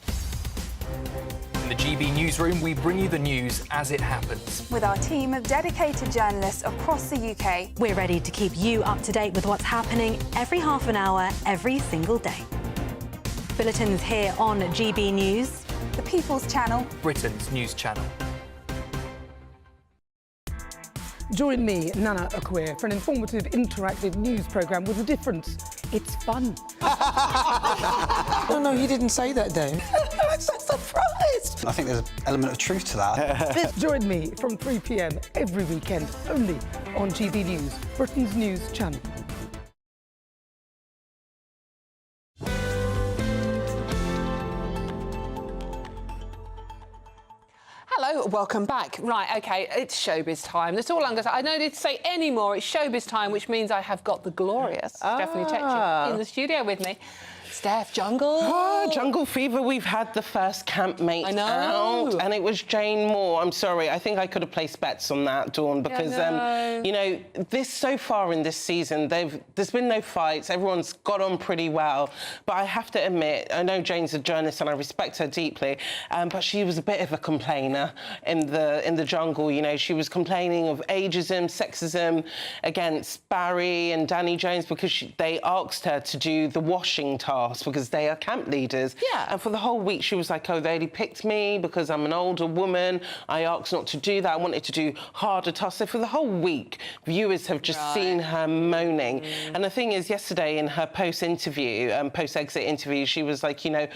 In the GB Newsroom, we bring you the news as it happens. With our team of dedicated journalists across the UK. We're ready to keep you up to date with what's happening every half an hour, every single day. Bulletins here on GB News. The People's Channel. Britain's news channel. Join me, Nana Okwir, for an informative, interactive news programme with a difference. It's fun. No, he didn't say that, Dave. I'm so surprised. I think there's an element of truth to that. Join me from 3 p.m. every weekend, only on GB News, Britain's news channel. Hello, welcome back. Right, OK, it's showbiz time. That's all I'm going to say. I don't need to say any more. It's showbiz time, which means I have got the glorious Stephanie Tecci in the studio with me. Steph, Jungle. Oh, Jungle Fever. We've had the first campmate out, and it was Jane Moore. I'm sorry. I think I could have placed bets on that, Dawn, because you know, this so far in this season, there's been no fights. Everyone's got on pretty well. But I have to admit, I know Jane's a journalist and I respect her deeply, but she was a bit of a complainer in the Jungle. You know, she was complaining of ageism, sexism against Barry and Danny Jones because they asked her to do the washing task. boss because they are camp leaders. Yeah. And for the whole week, she was like, oh, they only picked me because I'm an older woman. I asked not to do that. I wanted to do harder tasks. So for the whole week, viewers have just seen her moaning. And the thing is, yesterday in her post-exit interview, she was like, you know,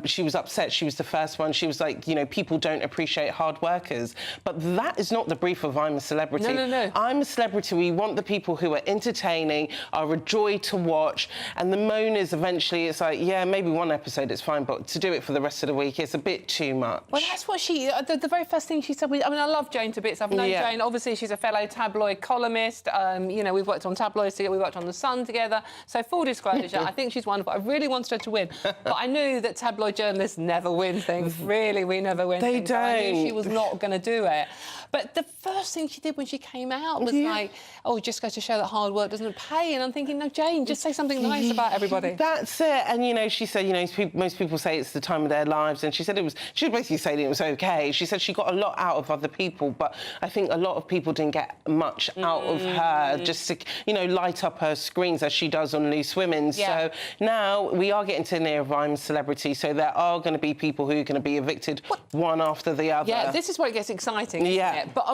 she was upset. She was the first one. She was like, you know, people don't appreciate hard workers. But that is not the brief of I'm a Celebrity. No. I'm a Celebrity. We want the people who are entertaining, are a joy to watch. And the moan is eventually, it's like, yeah, maybe one episode is fine, but to do it for the rest of the week, it's a bit too much. Well, that's what the very first thing she said. I mean, I love Jane to bits. I've known Jane. Obviously, she's a fellow tabloid columnist. You know, we've worked on tabloids together. We worked on The Sun together. So, full disclosure, I think she's wonderful. I really wanted her to win. But I knew that tabloid journalists never win things. Really, we never win things. They don't. I knew she was not going to do it. But the first thing she did when she came out was like, oh, just goes to show that hard work doesn't pay. And I'm thinking, no, Jane, just say something nice about everybody. That's it. And, you know, she said, you know, most people say it's the time of their lives. And she said she was basically saying it was OK. She said she got a lot out of other people, but I think a lot of people didn't get much out of her just to, you know, light up her screens as she does on Loose Women. So now we are getting to near I'm a Celebrity, so there are going to be people who are going to be evicted one after the other. Yeah, this is where it gets exciting, isn't it? But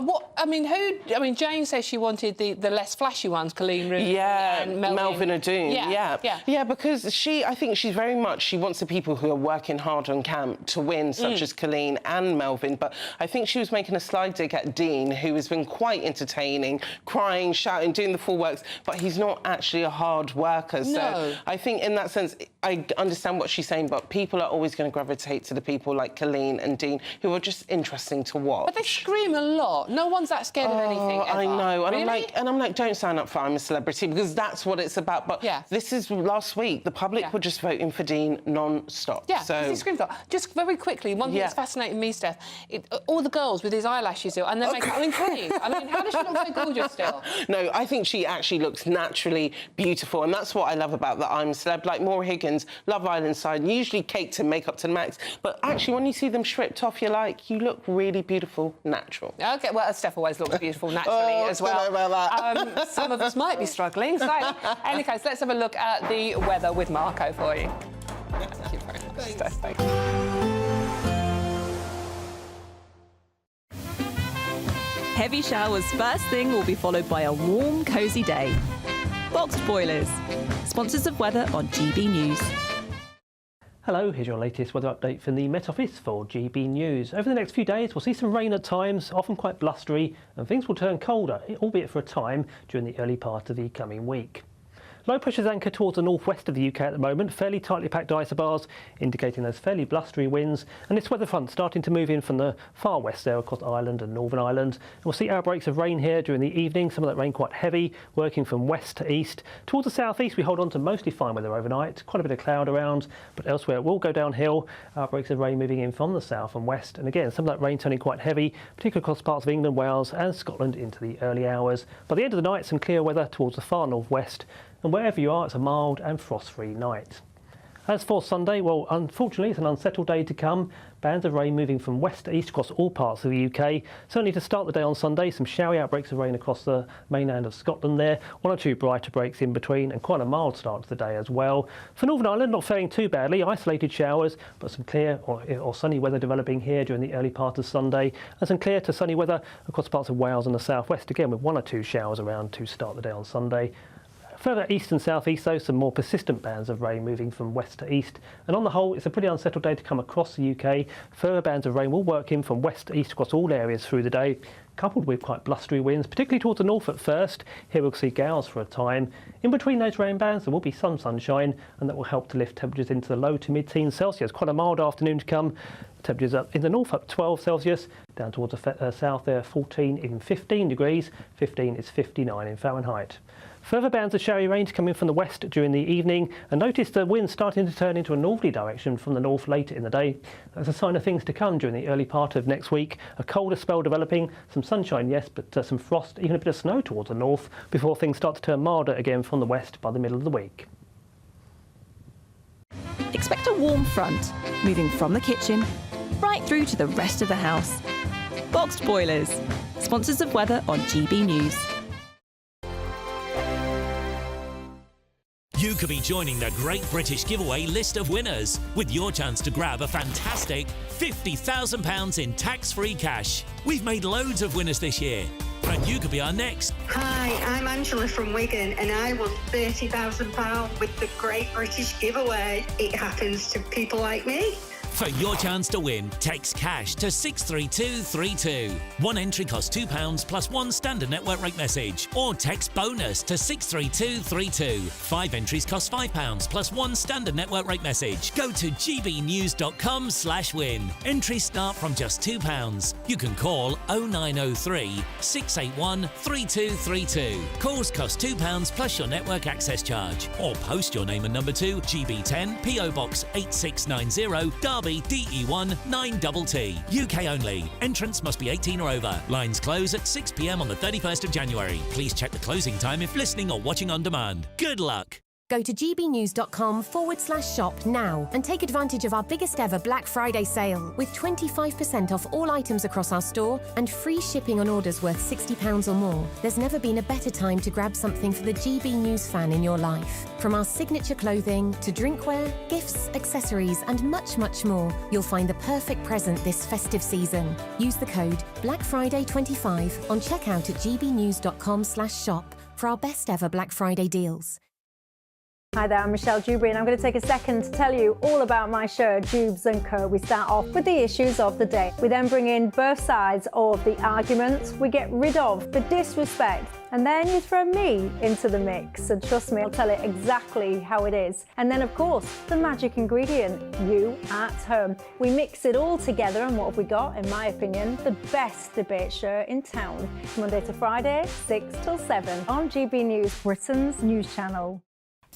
Jane says she wanted the less flashy ones, Colleen Rooney and Melvin Adoon. Yeah, because I think she's very much, she wants the people who are working hard on camp to win, such as Colleen and Melvin. But I think she was making a sly dig at Dean, who has been quite entertaining, crying, shouting, doing the full works, but he's not actually a hard worker. So I think in that sense, I understand what she's saying, but people are always going to gravitate to the people like Colleen and Dean, who are just interesting to watch. But they scream a lot. No one's that scared of anything ever. I know. And really? I'm like, don't sign up for I'm a Celebrity, because that's what it's about. But this is last week. The public were just voting for Dean non-stop. Yeah, so he screams a lot. Just very quickly, one thing that's fascinating me, Steph, all the girls with these eyelashes and they make Colin clean. I mean, how does she look so gorgeous still? No, I think she actually looks naturally beautiful, and that's what I love about the I'm a Celeb. Like Maura Higgins, Love Island side, usually caked and makeup to the max, but actually when you see them stripped off, you're like, you look really beautiful, natural. OK, well, Steph always looks beautiful naturally as well. Don't know about that. Some of us might be struggling. So, in any case, let's have a look at the weather with Marco for you. Thank you very much, Steph. Thank you. Heavy showers first thing will be followed by a warm, cosy day. Boxed Boilers, sponsors of weather on GB News. Hello, here's your latest weather update from the Met Office for GB News. Over the next few days, we'll see some rain at times, often quite blustery, and things will turn colder, albeit for a time, during the early part of the coming week. Low pressure's anchored towards the northwest of the UK at the moment, fairly tightly packed isobars, indicating those fairly blustery winds, and this weather front starting to move in from the far west there across Ireland and Northern Ireland. And we'll see outbreaks of rain here during the evening, some of that rain quite heavy, working from west to east. Towards the southeast, we hold on to mostly fine weather overnight, quite a bit of cloud around, but elsewhere it will go downhill. Outbreaks of rain moving in from the south and west, and again, some of that rain turning quite heavy, particularly across parts of England, Wales and Scotland into the early hours. By the end of the night, some clear weather towards the far northwest. And wherever you are, it's a mild and frost-free night. As for Sunday, well, unfortunately, it's an unsettled day to come. Bands of rain moving from west to east across all parts of the UK. Certainly to start the day on Sunday, some showery outbreaks of rain across the mainland of Scotland there. One or two brighter breaks in between, and quite a mild start to the day as well. For Northern Ireland, not faring too badly. Isolated showers, but some clear or sunny weather developing here during the early part of Sunday. And some clear to sunny weather across parts of Wales and the southwest, again with one or two showers around to start the day on Sunday. Further east and southeast, though, some more persistent bands of rain moving from west to east. And on the whole, it's a pretty unsettled day to come across the UK. Further bands of rain will work in from west to east across all areas through the day, coupled with quite blustery winds, particularly towards the north at first. Here we'll see gales for a time. In between those rain bands, there will be some sunshine, and that will help to lift temperatures into the low to mid-teens Celsius. Quite a mild afternoon to come. Temperatures up in the north up 12 Celsius, down towards the south there 14, even 15 degrees. 15 is 59 in Fahrenheit. Further bands of showery rain coming from the west during the evening, and notice the wind starting to turn into a northerly direction from the north later in the day. That's a sign of things to come during the early part of next week. A colder spell developing, some sunshine, yes, but some frost, even a bit of snow towards the north, before things start to turn milder again from the west by the middle of the week. Expect a warm front, moving from the kitchen right through to the rest of the house. Boxed Boilers, sponsors of weather on GB News. You could be joining the Great British Giveaway list of winners with your chance to grab a fantastic £50,000 in tax-free cash. We've made loads of winners this year, and you could be our next. Hi, I'm Angela from Wigan, and I won £30,000 with the Great British Giveaway. It happens to people like me. For your chance to win, text cash to 63232. One entry costs £2 plus one standard network rate message. Or text bonus to 63232. 5 entries cost £5 plus one standard network rate message. Go to gbnews.com/win. Entries start from just £2. You can call 0903 681 3232. Calls cost £2 plus your network access charge. Or post your name and number to GB10 PO Box 8690 Derby DE1 9TT. UK only. Entrance must be 18 or over. Lines close at 6 p.m. on the 31st of January. Please check the closing time if listening or watching on demand. Good luck. Go to gbnews.com/shop now and take advantage of our biggest ever Black Friday sale with 25% off all items across our store and free shipping on orders worth £60 or more. There's never been a better time to grab something for the GB News fan in your life. From our signature clothing to drinkware, gifts, accessories and much, much more, you'll find the perfect present this festive season. Use the code BLACKFRIDAY25 on checkout at gbnews.com/shop for our best ever Black Friday deals. Hi there, I'm Michelle Dewberry and I'm going to take a second to tell you all about my show, Dubes & Co. We start off with the issues of the day. We then bring in both sides of the arguments. We get rid of the disrespect. And then you throw me into the mix. And trust me, I'll tell it exactly how it is. And then, of course, the magic ingredient, you at home. We mix it all together and what have we got? In my opinion, the best debate show in town. Monday to Friday, 6 till 7 on GB News, Britain's news channel.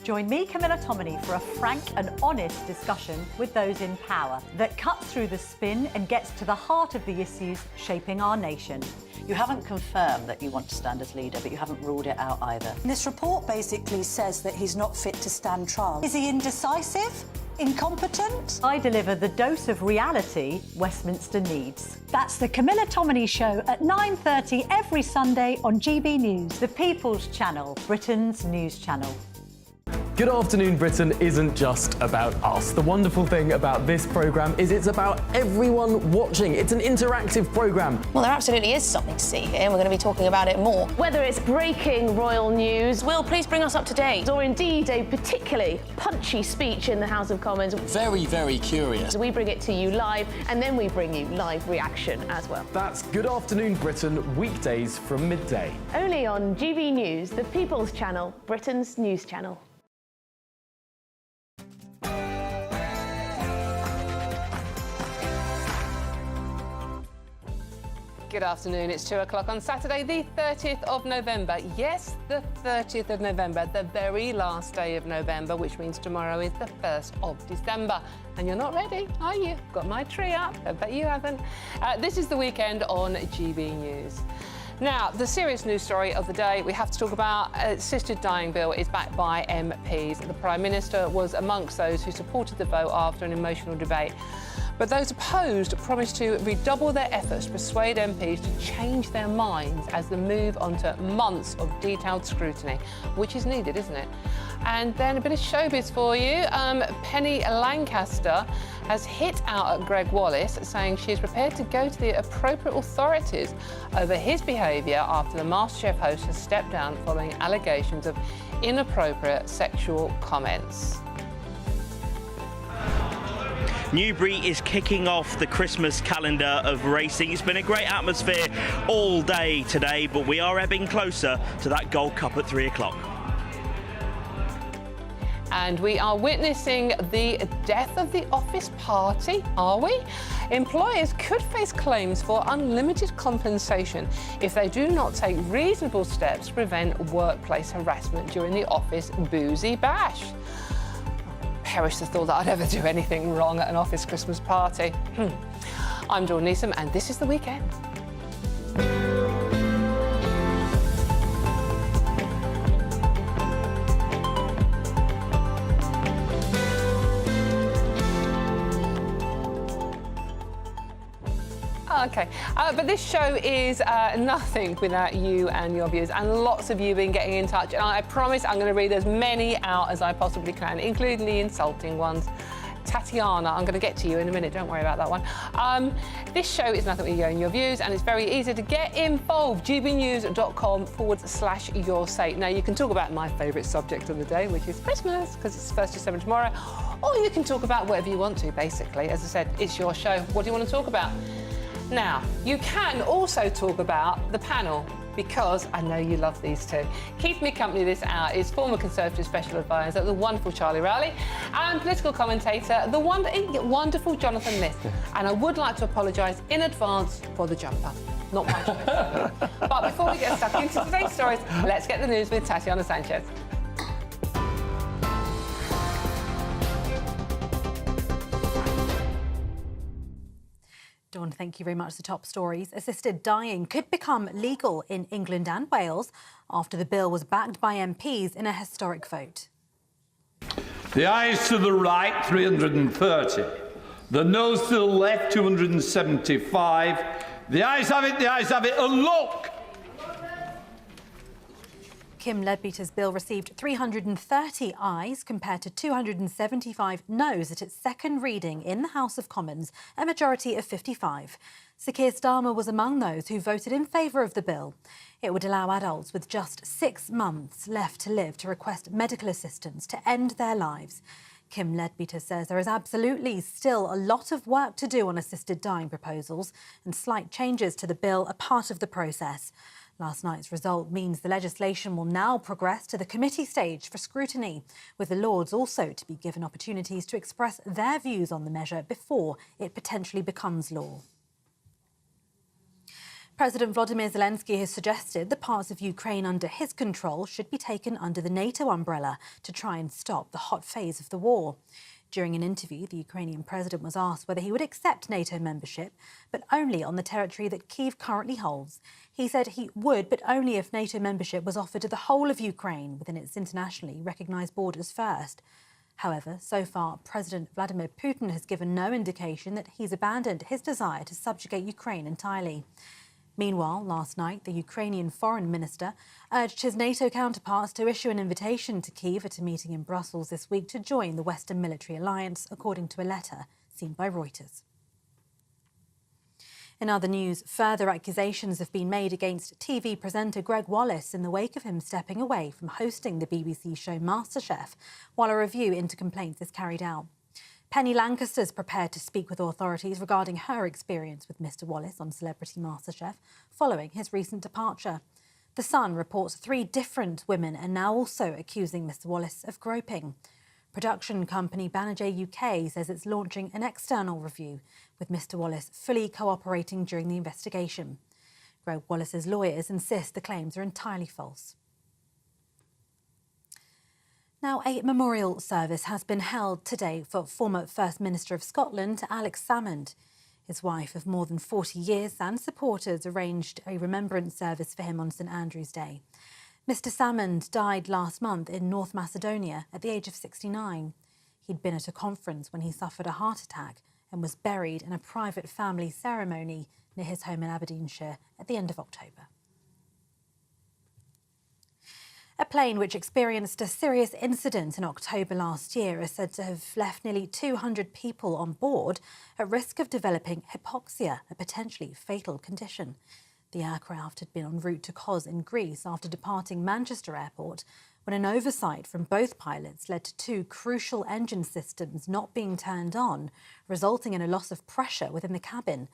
Join me, Camilla Tominey, for a frank and honest discussion with those in power that cuts through the spin and gets to the heart of the issues shaping our nation. You haven't confirmed that you want to stand as leader, but you haven't ruled it out either. This report basically says that he's not fit to stand trial. Is he indecisive? Incompetent? I deliver the dose of reality Westminster needs. That's the Camilla Tominey Show at 9:30 every Sunday on GB News, the People's Channel, Britain's news channel. Good Afternoon Britain isn't just about us. The wonderful thing about this programme is it's about everyone watching. It's an interactive programme. Well, there absolutely is something to see here, and we're going to be talking about it more. Whether it's breaking royal news, Will, please bring us up to date, or indeed a particularly punchy speech in the House of Commons. Very, very curious. We bring it to you live, and then we bring you live reaction as well. That's Good Afternoon Britain, weekdays from midday. Only on GB News, the People's Channel, Britain's news channel. Good afternoon, it's 2 o'clock on Saturday, the 30th of November. Yes, the 30th of November, the very last day of November, which means tomorrow is the 1st of December. And you're not ready, are you? Got my tree up, I bet you haven't. This is the weekend on GB News. Now, the serious news story of the day we have to talk about, assisted dying bill is backed by MPs. The Prime Minister was amongst those who supported the vote after an emotional debate. But those opposed promised to redouble their efforts to persuade MPs to change their minds as they move on to months of detailed scrutiny, which is needed, isn't it? And then a bit of showbiz for you. Penny Lancaster has hit out at Greg Wallace, saying she is prepared to go to the appropriate authorities over his behaviour after the MasterChef host has stepped down following allegations of inappropriate sexual comments. Newbury is kicking off the Christmas calendar of racing. It's been a great atmosphere all day today, but we are ebbing closer to that Gold Cup at 3 o'clock. And we are witnessing the death of the office party, are we? Employers could face claims for unlimited compensation if they do not take reasonable steps to prevent workplace harassment during the office boozy bash. Perish the thought that I'd ever do anything wrong at an office Christmas party. I'm Dawn Neeson, and this is The Weekend. Oh, OK. But this show is nothing without you and your views, and lots of you been getting in touch. And I promise I'm going to read as many out as I possibly can, including the insulting ones. Tatiana, I'm going to get to you in a minute, don't worry about that one. This show is nothing with you and your views, and it's very easy to get involved. gbnews.com/your say. Now, you can talk about my favourite subject of the day, which is Christmas, because it's 1st December tomorrow, or you can talk about whatever you want to, basically. As I said, it's your show. What do you want to talk about? Now, you can also talk about the panel, because I know you love these two. Keeping me company this hour is former Conservative Special Advisor, the wonderful Charlie Rowley, and political commentator, the wonderful Jonathan List. And I would like to apologise in advance for the jumper. Not my choice. But before we get stuck into today's stories, let's get the news with Tatiana Sanchez. Dawn, thank you very much. The top stories. Assisted dying could become legal in England and Wales after the bill was backed by MPs in a historic vote. The ayes to the right, 330. The noes to the left, 275. The ayes have it, and look! Kim Leadbeater's bill received 330 ayes compared to 275 noes at its second reading in the House of Commons, a majority of 55. Sir Keir Starmer was among those who voted in favour of the bill. It would allow adults with just 6 months left to live to request medical assistance to end their lives. Kim Leadbeater says there is absolutely still a lot of work to do on assisted dying proposals, and slight changes to the bill are part of the process. Last night's result means the legislation will now progress to the committee stage for scrutiny, with the Lords also to be given opportunities to express their views on the measure before it potentially becomes law. President Volodymyr Zelensky has suggested the parts of Ukraine under his control should be taken under the NATO umbrella to try and stop the hot phase of the war. During an interview, the Ukrainian president was asked whether he would accept NATO membership, but only on the territory that Kyiv currently holds. He said he would, but only if NATO membership was offered to the whole of Ukraine within its internationally recognised borders first. However, so far, President Vladimir Putin has given no indication that he's abandoned his desire to subjugate Ukraine entirely. Meanwhile, last night, the Ukrainian foreign minister urged his NATO counterparts to issue an invitation to Kyiv at a meeting in Brussels this week to join the Western Military Alliance, according to a letter seen by Reuters. In other news, further accusations have been made against TV presenter Greg Wallace in the wake of him stepping away from hosting the BBC show MasterChef while a review into complaints is carried out. Penny Lancaster is prepared to speak with authorities regarding her experience with Mr Wallace on Celebrity MasterChef following his recent departure. The Sun reports 3 different women are now also accusing Mr Wallace of groping. Production company Banijay UK says it's launching an external review, with Mr Wallace fully cooperating during the investigation. Greg Wallace's lawyers insist the claims are entirely false. Now, a memorial service has been held today for former First Minister of Scotland, Alex Salmond. His wife of more than 40 years and supporters arranged a remembrance service for him on St Andrew's Day. Mr Salmond died last month in North Macedonia at the age of 69. He'd been at a conference when he suffered a heart attack and was buried in a private family ceremony near his home in Aberdeenshire at the end of October. A plane which experienced a serious incident in October last year is said to have left nearly 200 people on board at risk of developing hypoxia, a potentially fatal condition. The aircraft had been en route to Kos in Greece after departing Manchester Airport when an oversight from both pilots led to 2 crucial engine systems not being turned on, resulting in a loss of pressure within the cabin.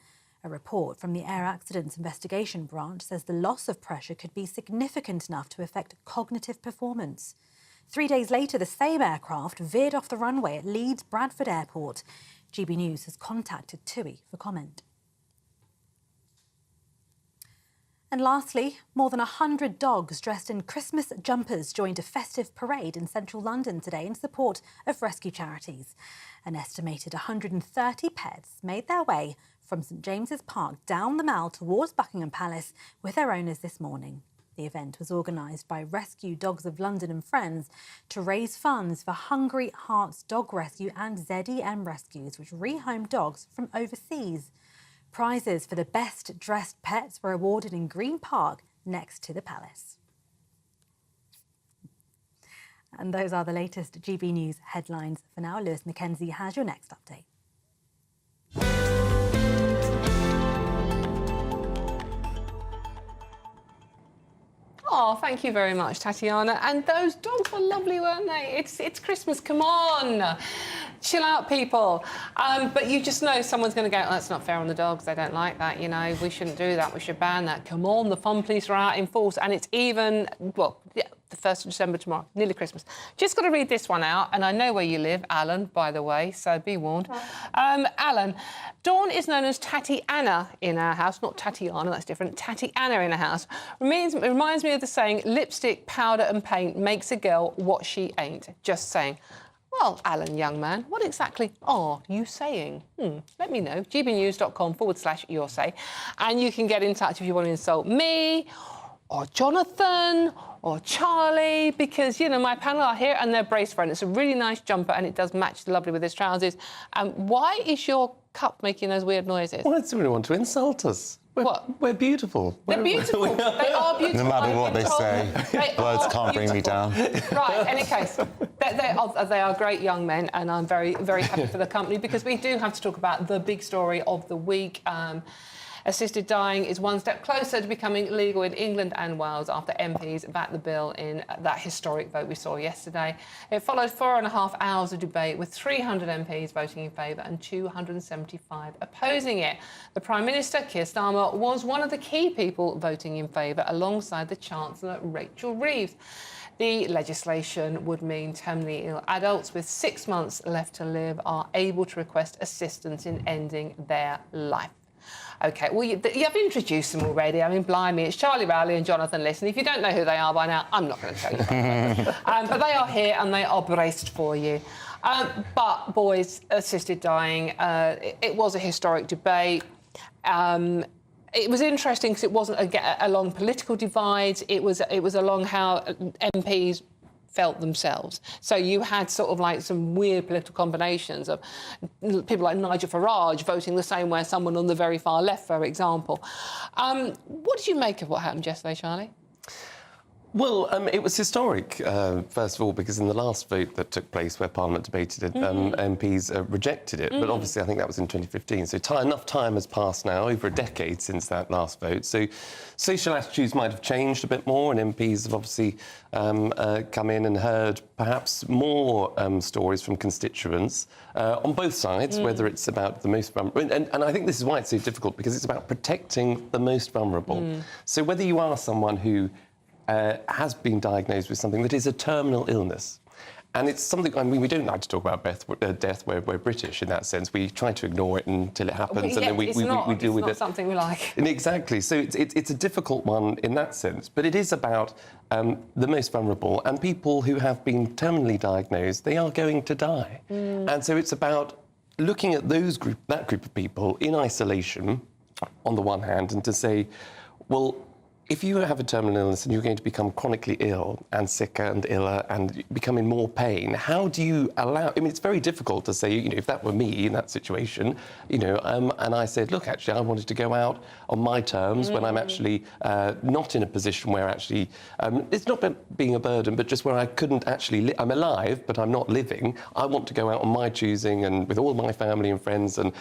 A report from the Air Accidents Investigation Branch says the loss of pressure could be significant enough to affect cognitive performance. 3 days later, the same aircraft veered off the runway at Leeds Bradford Airport. GB News has contacted TUI for comment. And lastly, more than 100 dogs dressed in Christmas jumpers joined a festive parade in central London today in support of rescue charities. An estimated 130 pets made their way from St James's Park down the Mall towards Buckingham Palace with their owners this morning. The event was organised by Rescue Dogs of London and Friends to raise funds for Hungry Hearts Dog Rescue and ZEM Rescues, which rehome dogs from overseas. Prizes for the best dressed pets were awarded in Green Park next to the palace. And those are the latest GB News headlines for now. Lewis Mackenzie has your next update. Oh, thank you very much, Tatiana. And those dogs were lovely, weren't they? It's Christmas, come on. Chill out, people. But you just know someone's going to go, oh, that's not fair on the dogs. They don't like that, you know. We shouldn't do that. We should ban that. Come on, the fun police are out in force. And it's even, well, yeah, the 1st of December tomorrow, nearly Christmas. Just got to read this one out. And I know where you live, Alan, by the way, so be warned. Alan, Dawn is known as Tatiana in our house. Not Tatiana, that's different. Tatiana in our house. Reminds me of the saying, lipstick, powder and paint makes a girl what she ain't. Just saying. Well, Alan, young man, what exactly are you saying? Let me know. gbnews.com/your say. And you can get in touch if you want to insult me or Jonathan or Charlie, because, you know, my panel are here and they're braced for it. It's a really nice jumper and it does match lovely with his trousers. Why is your cup making those weird noises? Why does everyone want to insult us? We're beautiful. They're beautiful. They are beautiful. No matter what they say, words can't bring me down. Right, any case, they are great young men, and I'm very, very happy for the company, because we do have to talk about the big story of the week. Assisted dying is one step closer to becoming legal in England and Wales after MPs backed the bill in that historic vote we saw yesterday. It followed 4.5 hours of debate, with 300 MPs voting in favour and 275 opposing it. The Prime Minister, Keir Starmer, was one of the key people voting in favour, alongside the Chancellor, Rachel Reeves. The legislation would mean terminally ill adults with 6 months left to live are able to request assistance in ending their life. OK, well, you have introduced them already. I mean, blimey, it's Charlie Rowley and Jonathan Listen. If you don't know who they are by now, I'm not going to tell you. But they are here and they are braced for you. But, boys, assisted dying, it was a historic debate. It was interesting because it wasn't along political divides. It was along how MPs felt themselves. So you had sort of like some weird political combinations of people like Nigel Farage voting the same way as someone on the very far left, for example. What did you make of what happened yesterday, Charlie? Well, it was historic, first of all, because in the last vote that took place where Parliament debated it, MPs rejected it. But obviously, I think that was in 2015. So enough time has passed now, over a decade since that last vote. So social attitudes might have changed a bit more, and MPs have obviously come in and heard perhaps more stories from constituents on both sides, whether it's about the most vulnerable. And I think this is why it's so difficult, because it's about protecting the most vulnerable. So whether you are someone who has been diagnosed with something that is a terminal illness. And it's something, I mean, we don't like to talk about death. We're British in that sense. We try to ignore it until it happens, and then we deal with it. It's not something we like. Exactly. So it's a difficult one in that sense. But it is about the most vulnerable, and people who have been terminally diagnosed, they are going to die. And so it's about looking at that group of people in isolation, on the one hand, and to say, well, if you have a terminal illness and you're going to become chronically ill and sicker and iller and become in more pain, how do you allow... I mean, it's very difficult to say, you know, if that were me in that situation, you know, and I said, look, actually, I wanted to go out on my terms when I'm actually not in a position where actually... it's not being a burden, but just where I couldn't actually... I'm alive, but I'm not living. I want to go out on my choosing and with all my family and friends and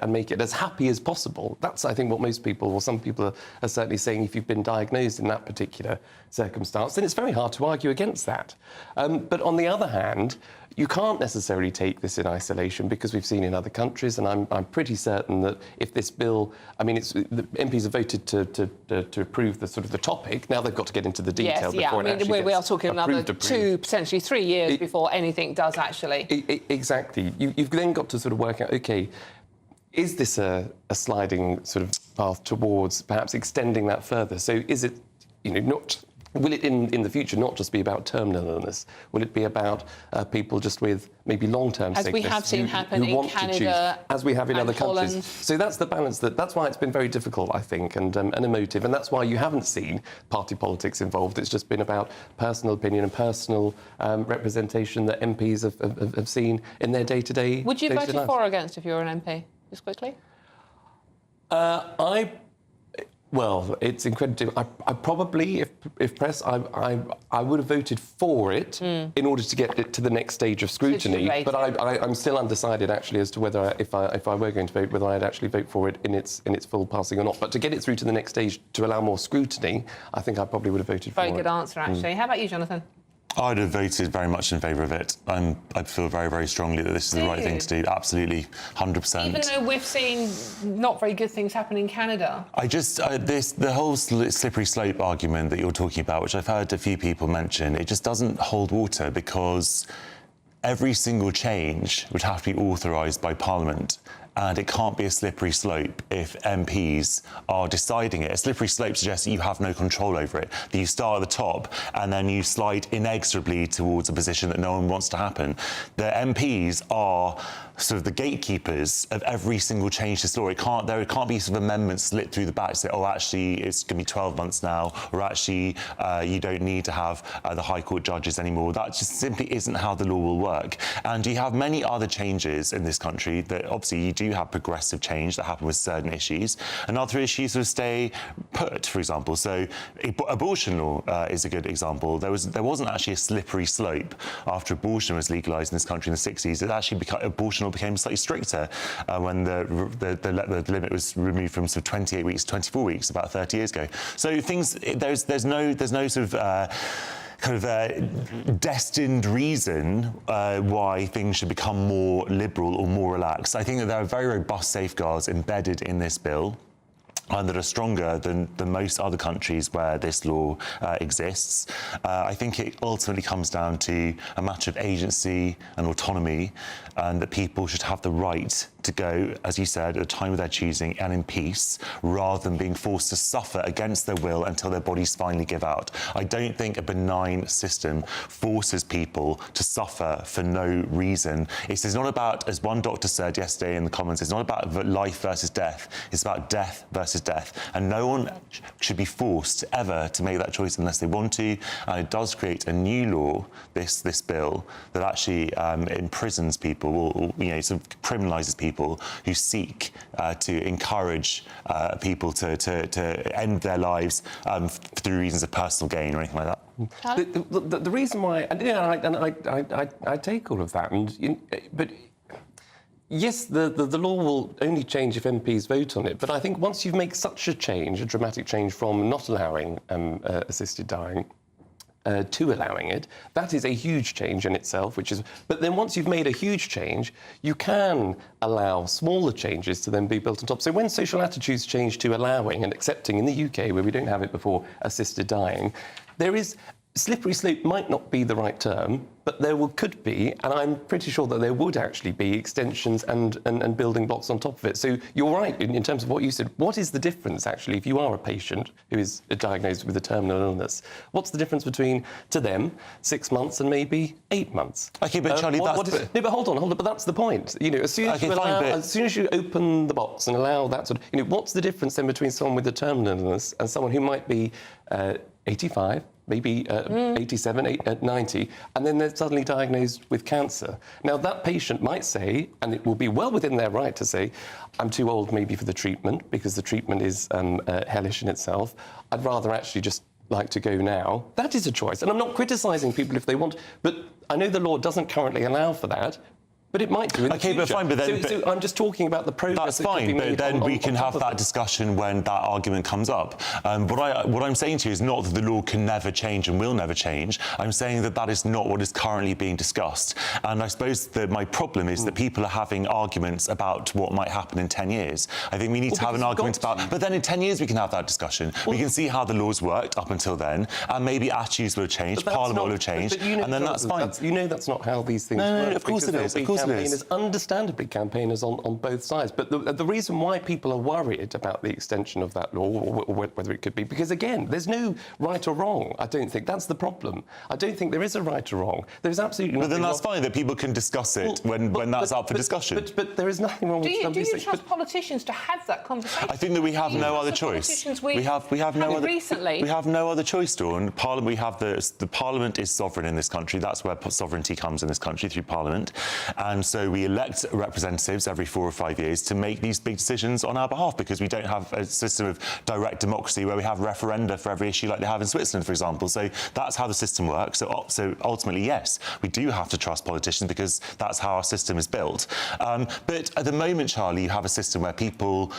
make it as happy as possible. That's, I think, what most people, or some people are certainly saying, if you've been diagnosed in that particular circumstance, then it's very hard to argue against that. But on the other hand, you can't necessarily take this in isolation, because we've seen in other countries, and I'm pretty certain that if this bill, I mean, the MPs have voted to approve the sort of the topic. Now they've got to get into the detail before it actually gets we are talking another approved. 2, potentially 3 years before anything does actually. Exactly. You've then got to sort of work out, OK, is this a sliding sort of path towards perhaps extending that further? So is it, you know, not... Will it in the future not just be about terminal illness? Will it be about people just with maybe long-term sickness? As we have seen happen in Canada, as we have in other Holland. countries. So that's the balance. That's why it's been very difficult, I think, and emotive. And that's why you haven't seen party politics involved. It's just been about personal opinion and personal representation that MPs have seen in their day-to-day. Would you vote lives. for or against if you were an MP? Just quickly. Well, it's incredible. I probably, if pressed, I would have voted for it in order to get it to the next stage of scrutiny. But I'm still undecided, actually, as to whether, if I were going to vote, whether I'd actually vote for it in its full passing or not. But to get it through to the next stage to allow more scrutiny, I think I probably would have voted for it. Very good answer, actually. How about you, Jonathan? I'd have voted very much in favour of it. I feel very, very strongly that this is the right thing to do. Absolutely, 100%. Even though we've seen not very good things happen in Canada. The whole slippery slope argument that you're talking about, which I've heard a few people mention, it just doesn't hold water because every single change would have to be authorised by Parliament. And it can't be a slippery slope if MPs are deciding it. A slippery slope suggests that you have no control over it, that you start at the top and then you slide inexorably towards a position that no one wants to happen. The MPs are sort of the gatekeepers of every single change to law. There can't be sort of amendments slipped through the back to say, oh, actually, it's going to be 12 months now, or actually, you don't need to have the High Court judges anymore. That just simply isn't how the law will work. And you have many other changes in this country that obviously you do have progressive change that happen with certain issues, and other issues sort of stay put, for example. So abortion law is a good example. There wasn't actually a slippery slope after abortion was legalised in this country in the 60s. It actually abortion law became slightly stricter when the limit was removed from sort of 28 weeks to 24 weeks about 30 years ago. So there's no sort of kind of destined reason why things should become more liberal or more relaxed. I think that there are very robust safeguards embedded in this bill and that are stronger than most other countries where this law exists. I think it ultimately comes down to a matter of agency and autonomy, and that people should have the right to go, as you said, at a time of their choosing and in peace, rather than being forced to suffer against their will until their bodies finally give out. I don't think a benign system forces people to suffer for no reason. It's not about, as one doctor said yesterday in the Commons, it's not about life versus death, it's about death versus death. And no one should be forced ever to make that choice unless they want to. And it does create a new law, this bill, that actually imprisons people, or sort of criminalises people who seek to encourage people to end their lives through reasons of personal gain or anything like that. The reason why, I take all of that, but yes, the law will only change if MPs vote on it. But I think once you've made such a change, a dramatic change from not allowing assisted dying to allowing it, that is a huge change in itself, but then once you've made a huge change, you can allow smaller changes to then be built on top. So when social attitudes change to allowing and accepting in the UK, where we don't have it before, assisted dying, there is slippery slope might not be the right term, but could be, and I'm pretty sure that there would actually be extensions and building blocks on top of it. So you're right in terms of what you said. What is the difference, actually, if you are a patient who is diagnosed with a terminal illness? What's the difference between, to them, 6 months and maybe 8 months? OK, but Charlie, no, but hold on, but that's the point. As soon as you open the box and allow that sort of... what's the difference then between someone with a terminal illness and someone who might be 85, maybe 87, 90, and then they're suddenly diagnosed with cancer. Now, that patient might say, and it will be well within their right to say, I'm too old maybe for the treatment, because the treatment is hellish in itself. I'd rather actually just like to go now. That is a choice. And I'm not criticising people if they want, but I know the law doesn't currently allow for that. But it might do in the future. But fine, but then... So I'm just talking about the progress that's fine, but then we can have that discussion when that argument comes up. What I'm saying to you is not that the law can never change and will never change. I'm saying that that is not what is currently being discussed. And I suppose that my problem is that people are having arguments about what might happen in 10 years. I think we need to have an argument about... But then in 10 years we can have that discussion. We can see how the law's worked up until then, and maybe attitudes will have changed, Parliament will have changed, and then that's fine. That's not how these things work. No, of course it is. Of course campaigners, understandably campaigners on both sides. But the reason why people are worried about the extension of that law, or whether it could be, because, again, there's no right or wrong, I don't think. That's the problem. I don't think there is a right or wrong. There's absolutely nothing wrong. But then that's fine, that people can discuss it when that's up for discussion. But there is nothing wrong with somebody saying... Do you trust politicians to have that conversation? I think that we have no other choice. We have no other... Recently. We have no other choice, Dawn. The Parliament is sovereign in this country. That's where sovereignty comes in this country, through Parliament. And so we elect representatives every 4 or 5 years to make these big decisions on our behalf, because we don't have a system of direct democracy where we have referenda for every issue like they have in Switzerland, for example. So that's how the system works. So ultimately, yes, we do have to trust politicians because that's how our system is built. But at the moment, Charlie, you have a system where people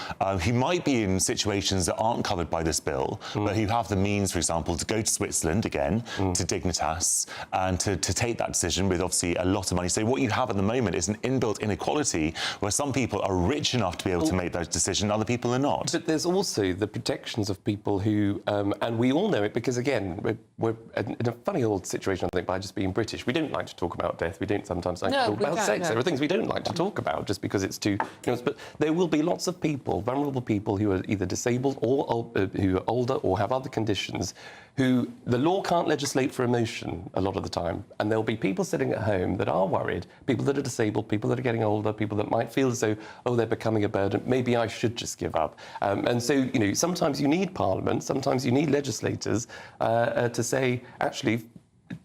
who might be in situations that aren't covered by this bill, but who have the means, for example, to go to Switzerland again, to Dignitas, and to take that decision with obviously a lot of money. So what you have at the moment is an inbuilt inequality where some people are rich enough to be able to make those decisions, other people are not. But there's also the protections of people who, and we all know it because, again, we're in a funny old situation, I think, by just being British. We don't like to talk about death. We don't sometimes like to talk about sex. There are things we don't like to talk about just because it's too... but there will be lots of people, vulnerable people, who are either disabled or who are older or have other conditions, who the law can't legislate for emotion a lot of the time. And there'll be people sitting at home that are worried, people that are disabled, people that are getting older, people that might feel as though, oh, they're becoming a burden, maybe I should just give up. And so, sometimes you need Parliament, sometimes you need legislators to say, actually,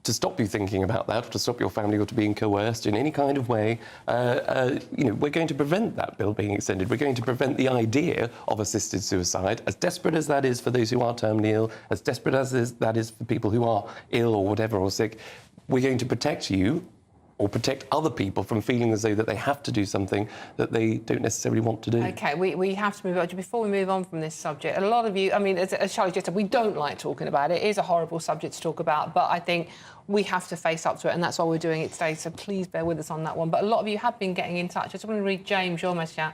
to stop you thinking about that, or to stop your family or to being coerced in any kind of way, we're going to prevent that bill being extended. We're going to prevent the idea of assisted suicide, as desperate as that is for those who are terminally ill, as desperate as that is for people who are ill or whatever, or sick. We're going to protect you or protect other people from feeling as though that they have to do something that they don't necessarily want to do. OK, we have to move on. Before we move on from this subject, a lot of you, I mean, as Charlie just said, we don't like talking about it. It is a horrible subject to talk about, but I think we have to face up to it, and that's why we're doing it today, so please bear with us on that one. But a lot of you have been getting in touch. I just want to read James, your message out.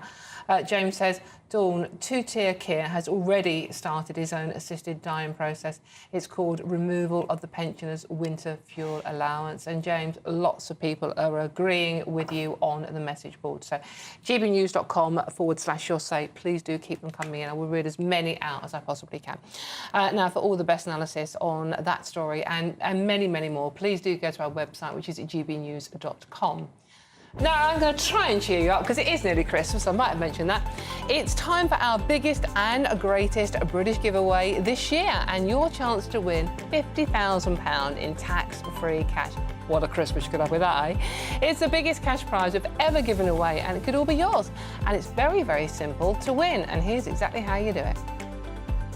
James says, Dawn, two-tier Keir has already started his own assisted dying process. It's called removal of the pensioners' winter fuel allowance. And James, lots of people are agreeing with you on the message board. So gbnews.com/your say. Please do keep them coming in. I will read as many out as I possibly can. Now, for all the best analysis on that story and many, many more, please do go to our website, which is gbnews.com. Now, I'm going to try and cheer you up because it is nearly Christmas, I might have mentioned that. It's time for our biggest and greatest British giveaway this year, and your chance to win £50,000 in tax-free cash. What a Christmas you could have with that, eh? It's the biggest cash prize we've ever given away, and it could all be yours. And it's very, very simple to win, and here's exactly how you do it.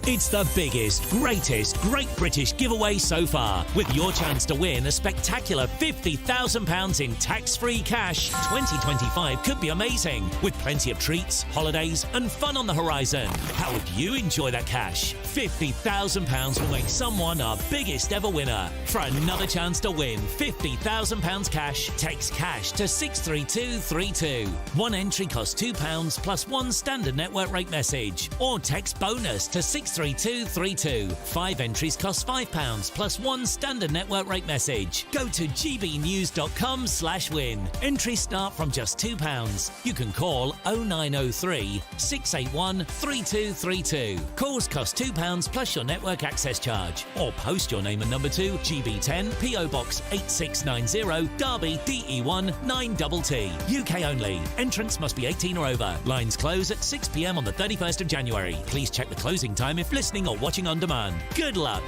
It's the biggest, greatest Great British giveaway so far, with your chance to win a spectacular £50,000 in tax-free cash. 2025 could be amazing, with plenty of treats, holidays and fun on the horizon. How would you enjoy that cash? £50,000 will make someone our biggest ever winner. For another chance to win £50,000 cash, text cash to 63232. One entry costs £2 plus one standard network rate message, or text bonus to 63232. 5 entries cost £5 plus one standard network rate message. Go to gbnews.com/win. Entries start from just £2. You can call 0903 681 3232. Calls cost £2 plus your network access charge, or post your name and number to GB10 PO Box 8690 Derby DE1 9TT. UK only. Entrance must be 18 or over. Lines close at 6 p.m. on the 31st of January. Please check the closing time if listening or watching on demand. Good luck.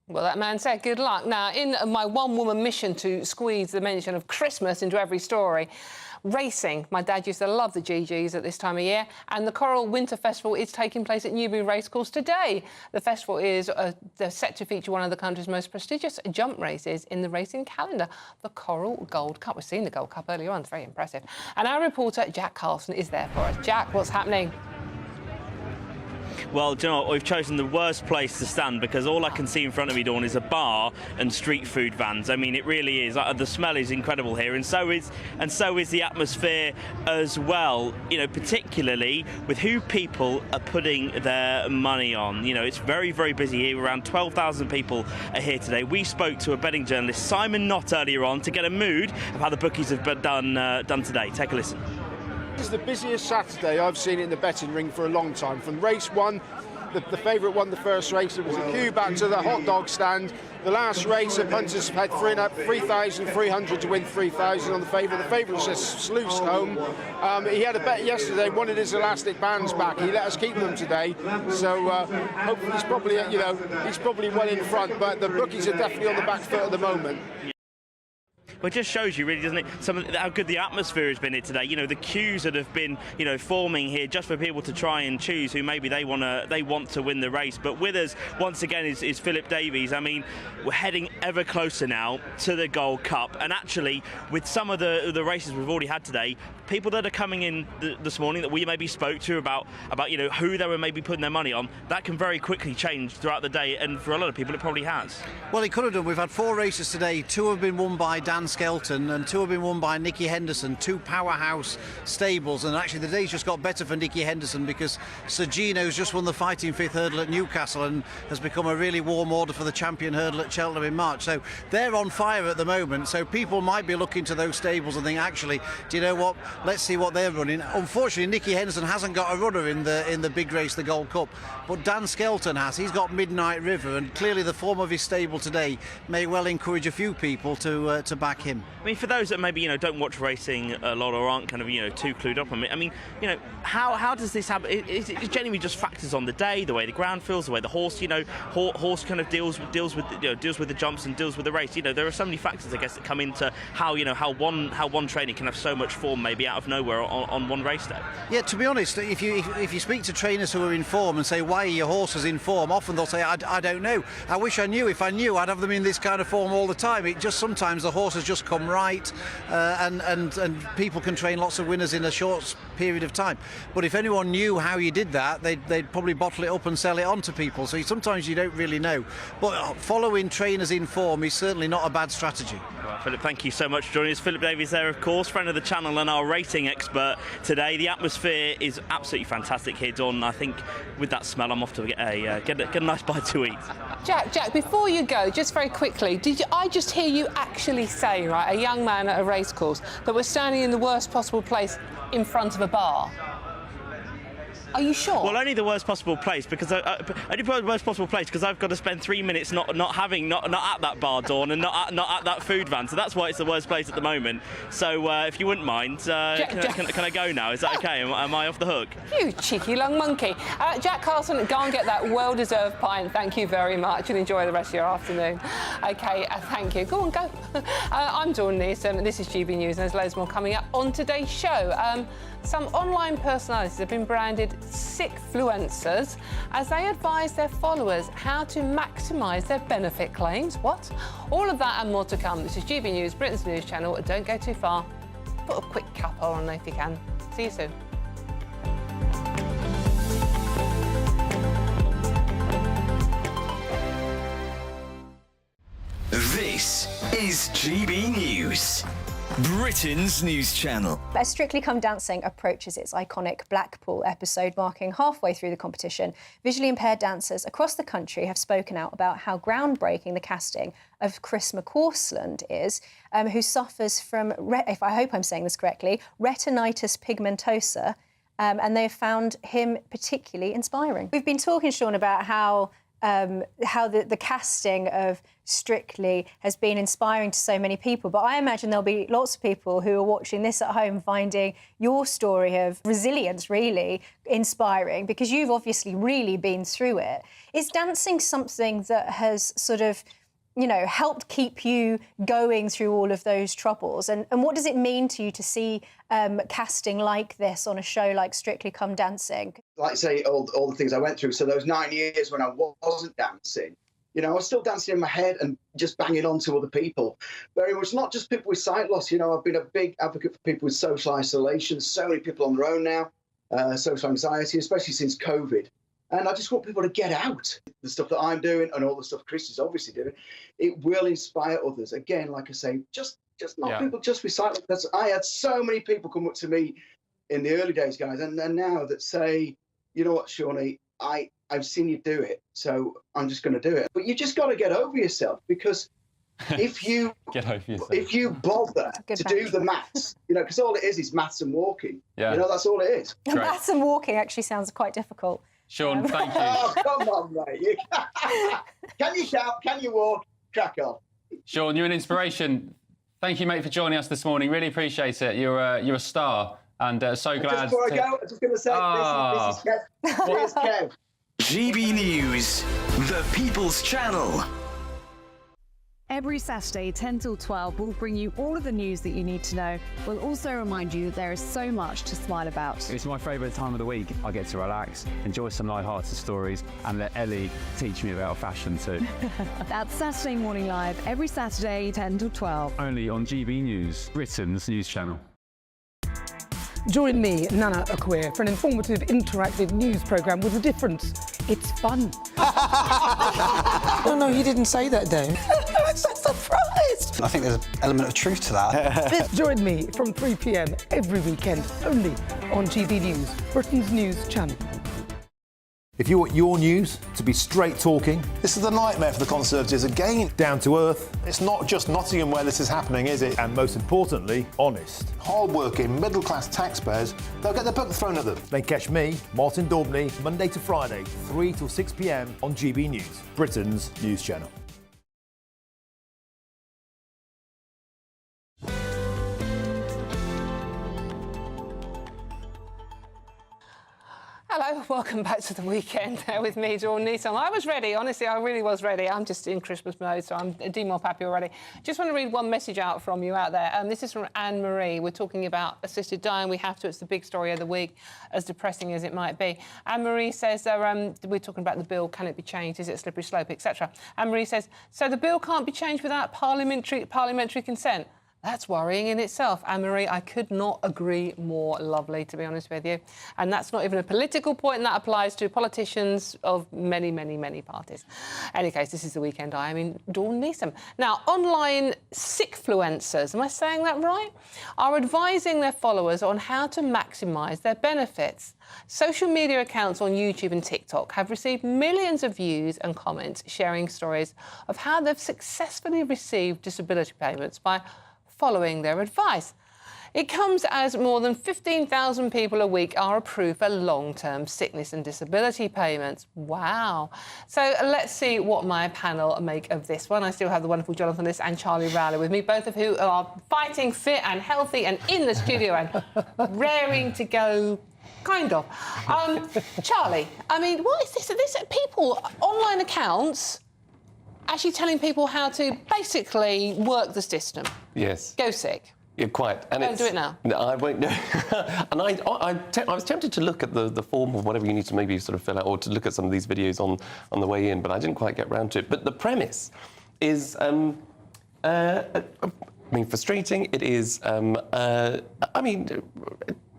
Well, that man said good luck. Now, in my one-woman mission to squeeze the mention of Christmas into every story, racing. My dad used to love the GGs at this time of year, and the Coral Winter Festival is taking place at Newbury Racecourse today. The festival is set to feature one of the country's most prestigious jump races in the racing calendar, the Coral Gold Cup. We've seen the Gold Cup earlier on. It's very impressive. And our reporter, Jack Carlson, is there for us. Jack, what's happening? Well, do you know what? We've chosen the worst place to stand because all I can see in front of me, Dawn, is a bar and street food vans. I mean, it really is. The smell is incredible here, and so is the atmosphere as well. Particularly with who people are putting their money on. It's very, very busy here. Around 12,000 people are here today. We spoke to a betting journalist, Simon Knott, earlier on to get a mood of how the bookies have done today. Take a listen. This is the busiest Saturday I've seen in the betting ring for a long time. From race one, the favourite won the first race. It was a queue back to the hot dog stand. The last race, the punters had 3,300 to win 3,000 on the favourite. The favourite just sluiced home. He had a bet yesterday, wanted his elastic bands back. He let us keep them today. So hopefully he's probably well in front. But the bookies are definitely on the back foot at the moment. But it just shows you, really, doesn't it, how good the atmosphere has been here today. You know, the queues that have been, you know, forming here just for people to try and choose who maybe they want to win the race. But with us once again is Philip Davies. I mean, we're heading ever closer now to the Gold Cup, and actually with some of the races we've already had today, people that are coming in this morning that we maybe spoke to about you know who they were maybe putting their money on, that can very quickly change throughout the day, and for a lot of people it probably has. Well, it could have done. We've had 4 races today. 2 have been won by Dan Skelton and 2 have been won by Nicky Henderson, 2 powerhouse stables, and actually the day's just got better for Nicky Henderson because Sir Gino's just won the Fighting Fifth Hurdle at Newcastle and has become a really warm order for the Champion Hurdle at Cheltenham in March. So they're on fire at the moment, so people might be looking to those stables and think, actually, do you know what, let's see what they're running. Unfortunately, Nicky Henderson hasn't got a runner in the big race, the Gold Cup, but Dan Skelton has. He's got Midnight River, and clearly the form of his stable today may well encourage a few people to back him. I mean, for those that maybe, you know, don't watch racing a lot or aren't kind of, you know, too clued up on it, I mean, you know, how does this happen? Is it genuinely just factors on the day, the way the ground feels, the way the horse, you know, horse kind of deals with the jumps and deals with the race? You know, there are so many factors, I guess, that come into how one training can have so much form maybe out of nowhere on one race day. Yeah, to be honest, if you speak to trainers who are in form and say, why are your horses in form, often they'll say, I don't know. I wish I knew. If I knew, I'd have them in this kind of form all the time. It just sometimes the horses just come right, and people can train lots of winners in a short period of time. But if anyone knew how you did that, they'd probably bottle it up and sell it on to people. So sometimes you don't really know. But following trainers in form is certainly not a bad strategy. Well, Philip, thank you so much for joining us. Philip Davies there, of course, friend of the channel and our rating expert today. The atmosphere is absolutely fantastic here, Dawn. I think with that smell, I'm off to get a nice bite to eat. Jack, before you go, just very quickly, I just hear you actually say, right, a young man at a racecourse, that we're standing in the worst possible place in front of a bar? Are you sure? Well, only the worst possible place because I've got to spend 3 minutes not at that bar, Dawn, and not at that food van. So that's why it's the worst place at the moment. So if you wouldn't mind, can I go now? Is that okay? Am I off the hook? You cheeky young monkey. Jack Carlson, go and get that well-deserved pint. Thank you very much, and enjoy the rest of your afternoon. OK, thank you. Go on, go. I'm Dawn Neeson. This is GB News, and there's loads more coming up on today's show. Some online personalities have been branded sickfluencers as they advise their followers how to maximise their benefit claims. What? All of that and more to come. This is GB News, Britain's news channel. Don't go too far. Put a quick cap on if you can. See you soon. This is GB News, Britain's news channel. As Strictly Come Dancing approaches its iconic Blackpool episode, marking halfway through the competition, visually impaired dancers across the country have spoken out about how groundbreaking the casting of Chris McCausland is, who suffers from, if I hope I'm saying this correctly, retinitis pigmentosa, and they have found him particularly inspiring. We've been talking, Sean, about how the casting of Strictly has been inspiring to so many people, but I imagine there'll be lots of people who are watching this at home finding your story of resilience really inspiring, because you've obviously really been through it. Is dancing something that has sort of, you know, helped keep you going through all of those troubles? And what does it mean to you to see casting like this on a show like Strictly Come Dancing? Like I say, all the things I went through. So those 9 years when I wasn't dancing, you know, I was still dancing in my head and just banging on to other people. Very much, not just people with sight loss. You know, I've been a big advocate for people with social isolation. So many people on their own now, social anxiety, especially since COVID. And I just want people to get out. The stuff that I'm doing and all the stuff Chris is obviously doing, it will inspire others. Again, like I say, just not people just with sight loss. I had so many people come up to me in the early days, guys, and now that say, you know what, Shawnee, I've seen you do it, so I'm just going to do it. But you just got to get over yourself, because if you bother to do the maths, you know, because all it is maths and walking. Yeah. You know, that's all it is. Maths and walking actually sounds quite difficult. Sean, thank you. Oh, come on, mate. Can you shout? Can you walk? Crack on. Sean, you're an inspiration. Thank you, mate, for joining us this morning. Really appreciate it. You're a star, and so glad. Just before I go, I'm just going to say this is Kev. Here's Kev. GB News, the People's Channel. Every Saturday, 10 till 12, we'll bring you all of the news that you need to know. We'll also remind you that there is so much to smile about. It's my favourite time of the week. I get to relax, enjoy some light-hearted stories, and let Ellie teach me about fashion too. That's Saturday Morning Live, every Saturday, 10 till 12. Only on GB News, Britain's news channel. Join me, Nana Akwe, for an informative, interactive news programme with a difference. It's fun. No, he didn't say that, Dave. I'm so surprised. I think there's an element of truth to that. Join me from 3 p.m. every weekend, only on GB News, Britain's news channel. If you want your news to be straight talking... This is a nightmare for the Conservatives again. Down to earth. It's not just Nottingham where this is happening, is it? And most importantly, honest. Hard-working, middle-class taxpayers, they'll get their book thrown at them. Then catch me, Martin Daubney, Monday to Friday, 3 till 6 p.m. on GB News, Britain's news channel. Hello, welcome back to the weekend with me, Dawn Neeson. I was ready, honestly, I really was ready. I'm just in Christmas mode, so I'm a demon happy already. Just want to read one message out from you out there. This is from Anne-Marie. We're talking about assisted dying. We have to. It's the big story of the week, as depressing as it might be. Anne-Marie says, we're talking about the bill. Can it be changed? Is it a slippery slope, etc.? Anne-Marie says, so the bill can't be changed without parliamentary consent. That's worrying in itself. Anne-Marie, I could not agree more, lovely, to be honest with you. And that's not even a political point, and that applies to politicians of many, many, many parties. In any case, this is the weekend I am in Dawn Neeson. Now, online sickfluencers, am I saying that right? Are advising their followers on how to maximise their benefits. Social media accounts on YouTube and TikTok have received millions of views and comments sharing stories of how they've successfully received disability payments by following their advice. It comes as more than 15,000 people a week are approved for long-term sickness and disability payments. Wow. So let's see what my panel make of this one. I still have the wonderful Jonathan Liss and Charlie Rowley with me, both of who are fighting fit and healthy and in the studio and raring to go. Kind of. Charlie, I mean, what is this? This people, online accounts, actually telling people how to basically work the system. Yes. Go sick. Yeah, quite. And Don't do it now. No, I won't. No. And I was tempted to look at the form of whatever you need to maybe sort of fill out, or to look at some of these videos on the way in, but I didn't quite get round to it. But the premise is, frustrating. It is,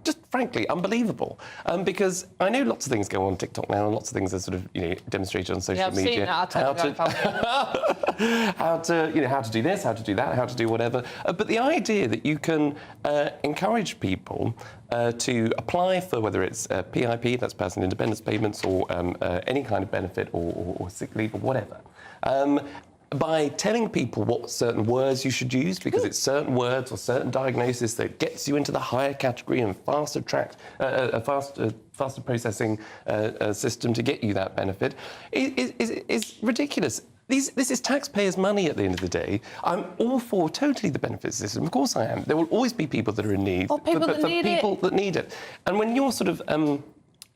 just frankly unbelievable, because I know lots of things go on TikTok now, and lots of things are sort of demonstrated on social media. Seen that. How to do this, how to do that, how to do whatever. But the idea that you can encourage people to apply for whether it's PIP, that's personal independence payments, or any kind of benefit, or sick leave, or whatever. By telling people what certain words you should use, because it's certain words or certain diagnosis that gets you into the higher category and faster processing system to get you that benefit, is ridiculous. This is taxpayers' money at the end of the day. I'm all for totally the benefit system. Of course I am. There will always be people that are in need. Or people that need it. And when you're sort of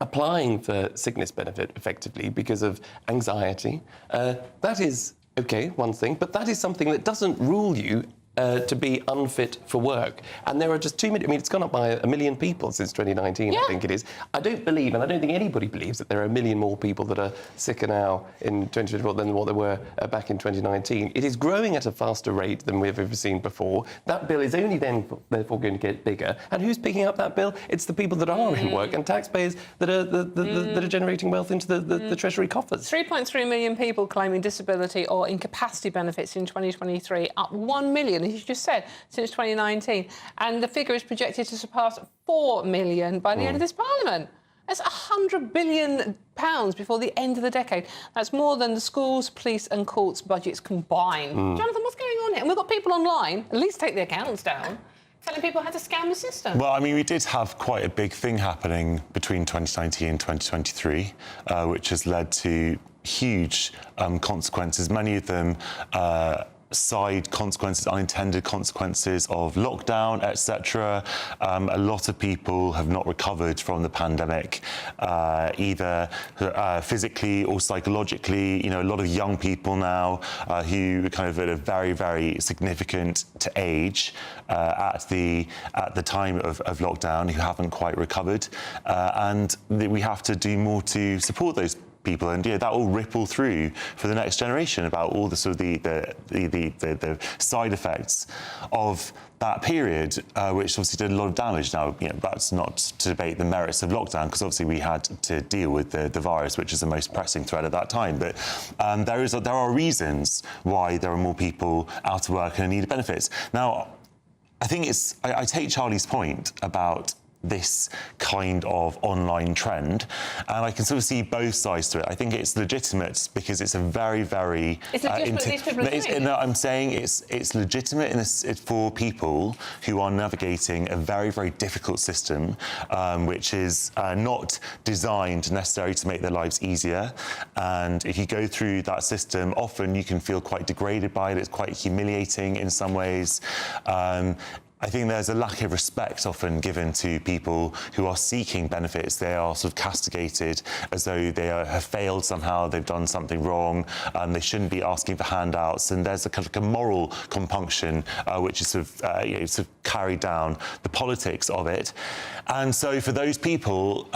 applying for sickness benefit effectively because of anxiety, that is OK, one thing, but that is something that doesn't rule you to be unfit for work. And there are just too many. I mean, it's gone up by 1 million people since 2019, yeah. I think it is. I don't believe, and I don't think anybody believes, that there are 1 million more people that are sicker now in 2024 than what there were back in 2019. It is growing at a faster rate than we've ever seen before. That bill is only then, therefore, going to get bigger. And who's picking up that bill? It's the people that are in work and taxpayers that are that are generating wealth into the Treasury coffers. 3.3 million people claiming disability or incapacity benefits in 2023, up 1 million. As you just said, since 2019. And the figure is projected to surpass 4 million by the end of this Parliament. That's £100 billion before the end of the decade. That's more than the schools, police and courts budgets combined. Jonathan, what's going on here? And we've got people online, at least take the accounts down, telling people how to scam the system. Well, I mean, we did have quite a big thing happening between 2019 and 2023, which has led to huge consequences, many of them side consequences, unintended consequences of lockdown, etc. A lot of people have not recovered from the pandemic, either physically or psychologically. You know, a lot of young people now who are kind of at a very, very significant age at the time of lockdown who haven't quite recovered, and we have to do more to support those people, and that will ripple through for the next generation about all the sort of the side effects of that period, which obviously did a lot of damage. Now, that's not to debate the merits of lockdown, because obviously we had to deal with the virus, which is the most pressing threat at that time. But there are reasons why there are more people out of work and need benefits. Now, I think I take Charlie's point about this kind of online trend, and I can sort of see both sides to it. I think it's legitimate because it's a very, very... It's legitimate. No, I'm saying it's legitimate for people who are navigating a very, very difficult system, which is not designed necessarily to make their lives easier. And if you go through that system, often you can feel quite degraded by it. It's quite humiliating in some ways. I think there's a lack of respect often given to people who are seeking benefits. They are sort of castigated as though they have failed somehow, they've done something wrong, they shouldn't be asking for handouts, and there's a kind of a moral compunction which is sort of carried down the politics of it. And so for those people,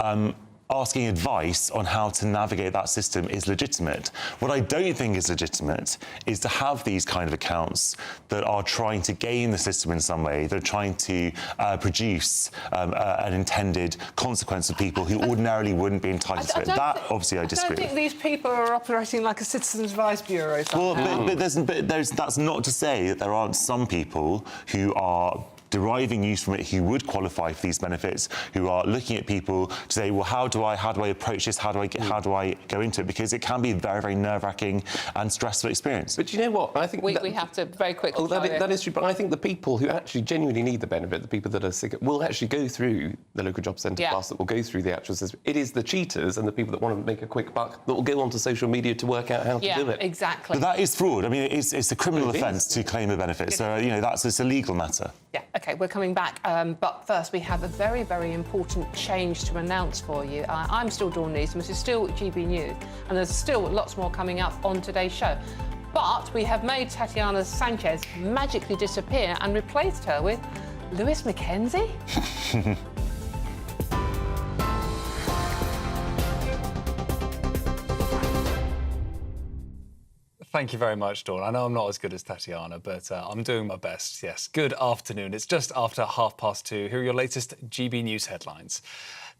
asking advice on how to navigate that system is legitimate. What I don't think is legitimate is to have these kind of accounts that are trying to game the system in some way. They're trying to produce an intended consequence of people who ordinarily wouldn't be entitled to it. That, obviously, I disagree with. I don't think these people are operating like a citizens' advice bureau. Well, but that's not to say that there aren't some people who are deriving use from it who would qualify for these benefits, who are looking at people to say, well, how do I approach this? How do I go into it? Because it can be a very, very nerve-wracking and stressful experience. But you know what? I think we have to very quickly. That is true. But I think the people who actually genuinely need the benefit, the people that are sick, will actually go through the local job centre plus, that will go through the actual system. It is the cheaters and the people that want to make a quick buck that will go onto social media to work out how to do it. Exactly. But that is fraud. I mean, it's a criminal offence to claim a benefit. So it's a legal matter. Yeah. OK, we're coming back, but first we have a very, very important change to announce for you. I'm still Dawn News, and this is still GB News, and there's still lots more coming up on today's show. But we have made Tatiana Sanchez magically disappear and replaced her with Lewis Mackenzie. Thank you very much, Dawn. I know I'm not as good as Tatiana, but I'm doing my best, yes. Good afternoon. It's just after 2:30. Here are your latest GB News headlines.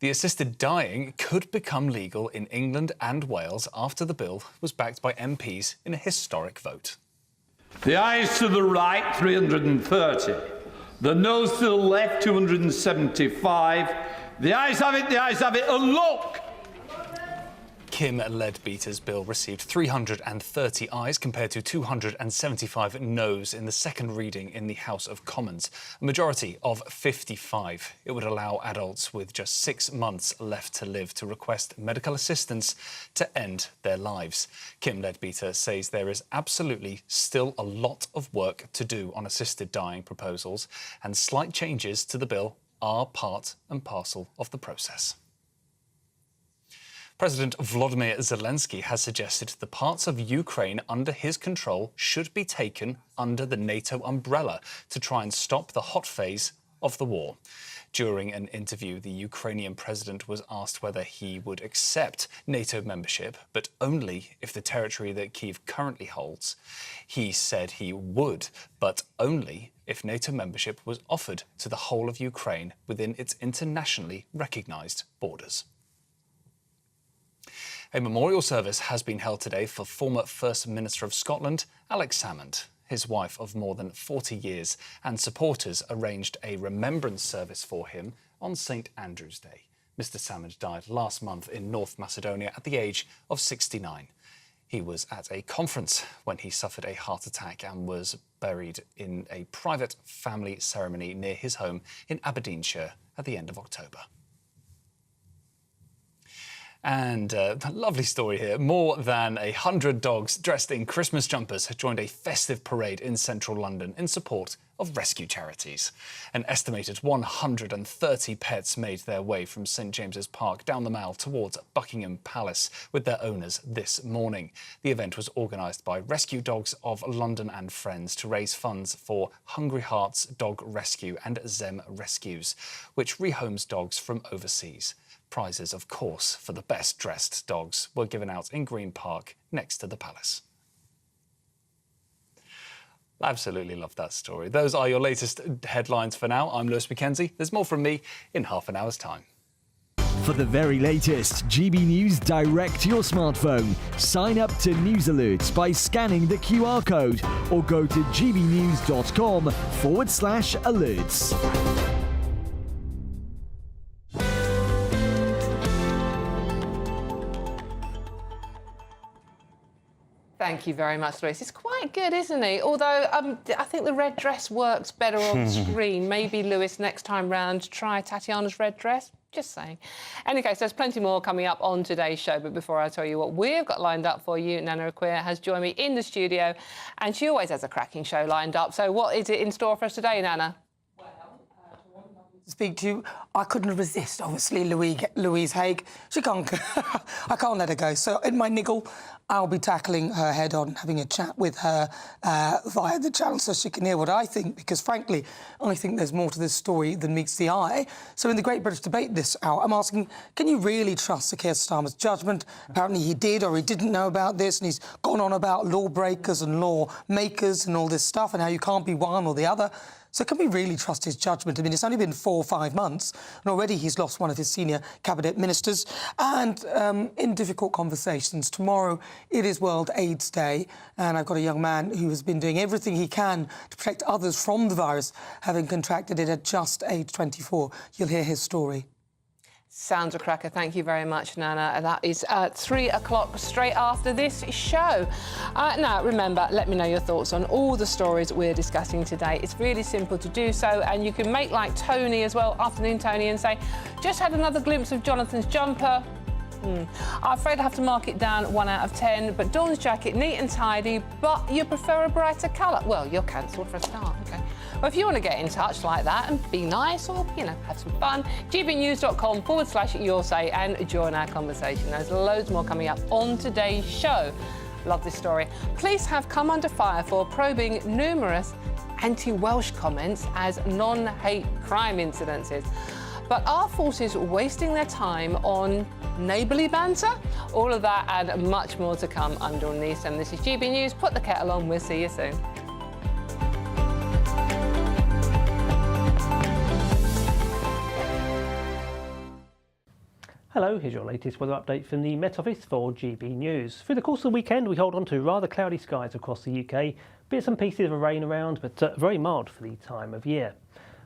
The assisted dying could become legal in England and Wales after the bill was backed by MPs in a historic vote. The ayes to the right, 330. The noes to the left, 275. The ayes have it, and look! Kim Leadbeater's bill received 330 ayes compared to 275 noes in the second reading in the House of Commons, a majority of 55. It would allow adults with just 6 months left to live to request medical assistance to end their lives. Kim Leadbeater says there is absolutely still a lot of work to do on assisted dying proposals, and slight changes to the bill are part and parcel of the process. President Volodymyr Zelensky has suggested the parts of Ukraine under his control should be taken under the NATO umbrella to try and stop the hot phase of the war. During an interview, the Ukrainian president was asked whether he would accept NATO membership, but only if the territory that Kyiv currently holds. He said he would, but only if NATO membership was offered to the whole of Ukraine within its internationally recognised borders. A memorial service has been held today for former First Minister of Scotland, Alex Salmond. His wife of more than 40 years and supporters arranged a remembrance service for him on St Andrew's Day. Mr Salmond died last month in North Macedonia at the age of 69. He was at a conference when he suffered a heart attack and was buried in a private family ceremony near his home in Aberdeenshire at the end of October. And a lovely story here. More than 100 dogs dressed in Christmas jumpers have joined a festive parade in central London in support of rescue charities. An estimated 130 pets made their way from St James's Park down the Mall towards Buckingham Palace with their owners this morning. The event was organised by Rescue Dogs of London and Friends to raise funds for Hungry Hearts Dog Rescue and Zem Rescues, which rehomes dogs from overseas. Prizes, of course, for the best dressed dogs were given out in Green Park next to the palace. Absolutely love that story. Those are your latest headlines for now. I'm Lewis Mackenzie. There's more from me in half an hour's time. For the very latest GB News direct to your smartphone, sign up to News Alerts by scanning the QR code or go to gbnews.com/alerts. Thank you very much, Lewis. It's quite good, isn't he? Although I think the red dress works better on screen. Maybe, Lewis, next time round, try Tatiana's red dress. Just saying. Any case, there's plenty more coming up on today's show. But before I tell you what we've got lined up for you, Nana Aquia has joined me in the studio, and she always has a cracking show lined up. So what is it in store for us today, Nana? Speak to, I couldn't resist, obviously, Louise Haigh. She can't, I can't let her go. So in my niggle, I'll be tackling her head on, having a chat with her via the channel so she can hear what I think, because frankly, I think there's more to this story than meets the eye. So in the Great British Debate this hour, I'm asking, can you really trust Sir Keir Starmer's judgment? Apparently he did or he didn't know about this, and he's gone on about lawbreakers and lawmakers and all this stuff and how you can't be one or the other. So can we really trust his judgment? I mean, it's only been 4 or 5 months, and already he's lost one of his senior cabinet ministers. And in difficult conversations, tomorrow it is World AIDS Day, and I've got a young man who has been doing everything he can to protect others from the virus, having contracted it at just age 24. You'll hear his story. Sounds a cracker. Thank you very much, Nana. That is 3 o'clock straight after this show. Now, remember, let me know your thoughts on all the stories we're discussing today. It's really simple to do so, and you can make like Tony as well, afternoon Tony, and say, just had another glimpse of Jonathan's jumper. I'm afraid I have to mark it down 1 out of 10, but Dawn's jacket, neat and tidy, but you prefer a brighter colour. Well, you're cancelled for a start, OK? Well, if you want to get in touch like that and be nice or, you know, have some fun, gbnews.com/yoursay and join our conversation. There's loads more coming up on today's show. Love this story. Police have come under fire for probing numerous anti-Welsh comments as non-hate crime incidences. But are forces wasting their time on neighbourly banter? All of that and much more to come underneath. And this is GB News. Put the kettle on. We'll see you soon. Hello, here's your latest weather update from the Met Office for GB News. Through the course of the weekend, we hold on to rather cloudy skies across the UK. Bits and pieces of rain around, but very mild for the time of year.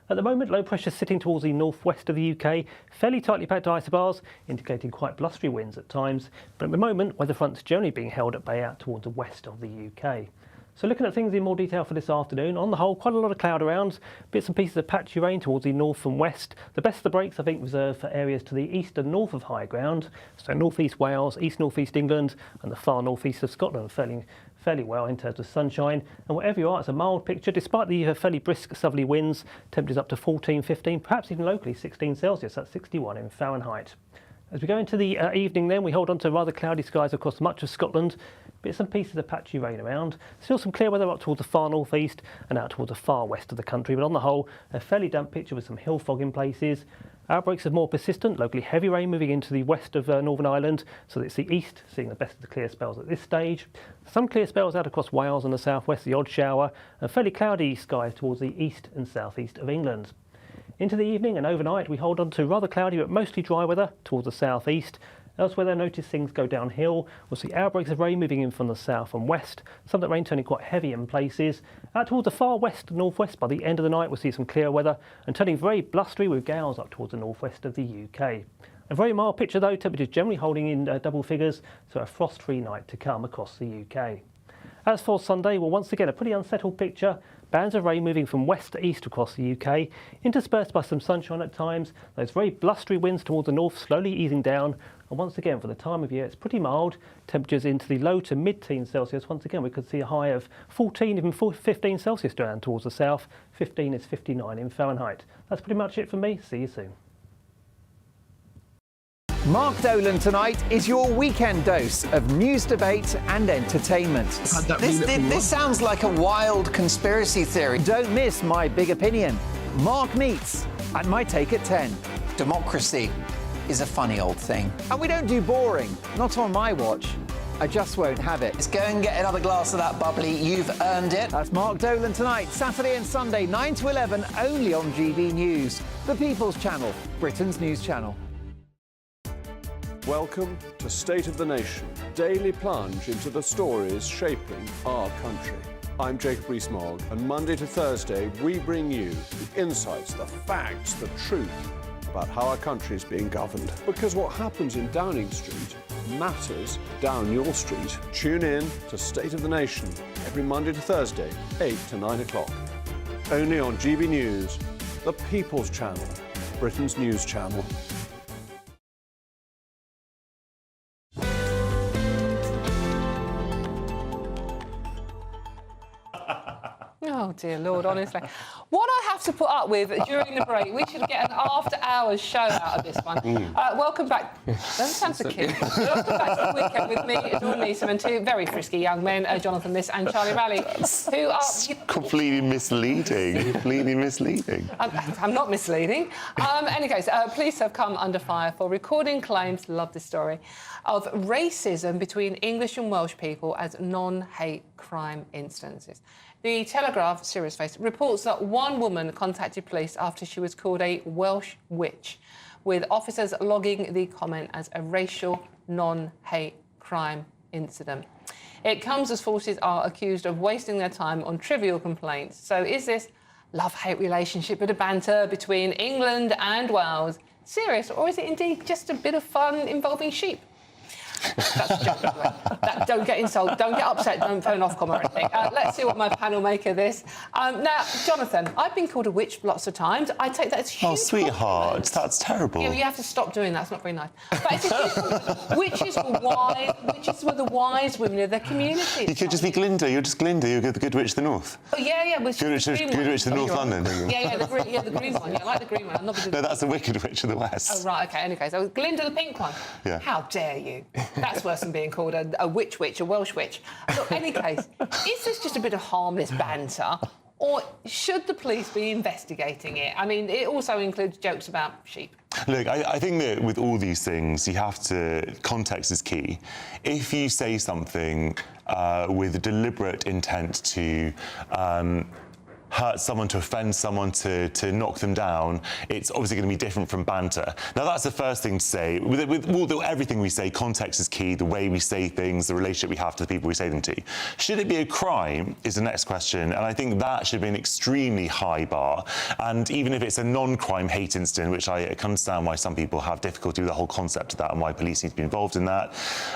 At the moment, low pressure sitting towards the northwest of the UK, fairly tightly packed isobars, indicating quite blustery winds at times. But at the moment, weather fronts generally being held at bay out towards the west of the UK. So looking at things in more detail for this afternoon, on the whole, quite a lot of cloud around, bits and pieces of patchy rain towards the north and west. The best of the breaks, I think, reserved for areas to the east and north of high ground, so north-east Wales, east-north-east England, and the far north-east of Scotland, fairly well in terms of sunshine. And wherever you are, it's a mild picture, despite the fairly brisk southerly winds, temperatures up to 14, 15, perhaps even locally 16 Celsius, that's 61 in Fahrenheit. As we go into the evening then, we hold on to rather cloudy skies across much of Scotland. Bits and pieces of patchy rain around. Still some clear weather up towards the far northeast and out towards the far west of the country, but on the whole, a fairly damp picture with some hill fog in places. Outbreaks of more persistent, locally heavy rain moving into the west of Northern Ireland, so it's the east seeing the best of the clear spells at this stage. Some clear spells out across Wales and the southwest, the odd shower, and fairly cloudy skies towards the east and southeast of England. Into the evening and overnight, we hold on to rather cloudy but mostly dry weather towards the southeast. Elsewhere, though, notice things go downhill. We'll see outbreaks of rain moving in from the south and west. Some of that rain turning quite heavy in places. Out towards the far west and northwest, by the end of the night, we'll see some clear weather and turning very blustery with gales up towards the northwest of the UK. A very mild picture, though, temperatures generally holding in double figures, so a frost-free night to come across the UK. As for Sunday, well, once again, a pretty unsettled picture. Bands of rain moving from west to east across the UK, interspersed by some sunshine at times. Those very blustery winds towards the north slowly easing down. And once again, for the time of year, it's pretty mild. Temperatures into the low to mid-teens Celsius. Once again, we could see a high of 14, even 15 Celsius down towards the south. 15 is 59 in Fahrenheit. That's pretty much it from me. See you soon. Mark Dolan tonight is your weekend dose of news, debate and entertainment. This sounds like a wild conspiracy theory. Don't miss my big opinion. Mark meets and my take at 10. Democracy is a funny old thing. And we don't do boring, not on my watch. I just won't have it. Let's go and get another glass of that bubbly. You've earned it. That's Mark Dolan tonight, Saturday and Sunday, 9 to 11, only on GB News, the People's Channel, Britain's news channel. Welcome to State of the Nation, daily plunge into the stories shaping our country. I'm Jacob Rees-Mogg, and Monday to Thursday we bring you the insights, the facts, the truth about how our country is being governed. Because what happens in Downing Street matters down your street. Tune in to State of the Nation every Monday to Thursday, 8 to 9 o'clock. Only on GB News, the People's Channel, Britain's news channel. Oh, dear Lord, honestly. What I have to put up with during the break, we should get an after-hours show out of this one. Welcome back. Doesn't sound so cute. Welcome back to the weekend with me, Dawn Neeson, and two very frisky young men, Jonathan Miss and Charlie Raleigh, who are... Completely misleading. Completely misleading. I'm not misleading. Any case, police have come under fire for recording claims, love this story, of racism between English and Welsh people as non-hate crime instances. The Telegraph, serious face, reports that one woman contacted police after she was called a Welsh witch, with officers logging the comment as a racial non-hate crime incident. It comes as forces are accused of wasting their time on trivial complaints. So is this love-hate relationship, bit of banter between England and Wales serious, or is it indeed just a bit of fun involving sheep? That's a joke, by the way. Don't get insulted, don't get upset, don't phone Ofcom or anything. Let's see what my panel make of this. Now, Jonathan, I've been called a witch lots of times. I take that as huge. Oh, sweetheart, that's terrible. You have to stop doing that. It's not very nice. But it's a huge... Witches were the wise women of the community. You could just be Glinda. You're just Glinda. You're the good witch of the north. Oh, yeah. Good witch of North London. Yeah, the green one. Yeah, I like the green one. I'm not No, that's the wicked witch of the west. Oh, right, OK. Anyway, so Glinda the pink one. Yeah. How dare you? That's worse than being called a witch, a Welsh witch. Look, any case, is this just a bit of harmless banter, or should the police be investigating it? I mean, it also includes jokes about sheep. Look, I think that with all these things, you have to... Context is key. If you say something with deliberate intent to... hurt someone, to offend someone, to knock them down, it's obviously going to be different from banter. Now, that's the first thing to say. With everything we say, context is key, the way we say things, the relationship we have to the people we say them to. Should it be a crime is the next question, and I think that should be an extremely high bar. And even if it's a non-crime hate incident, which I can understand why some people have difficulty with the whole concept of that and why police need to be involved in that,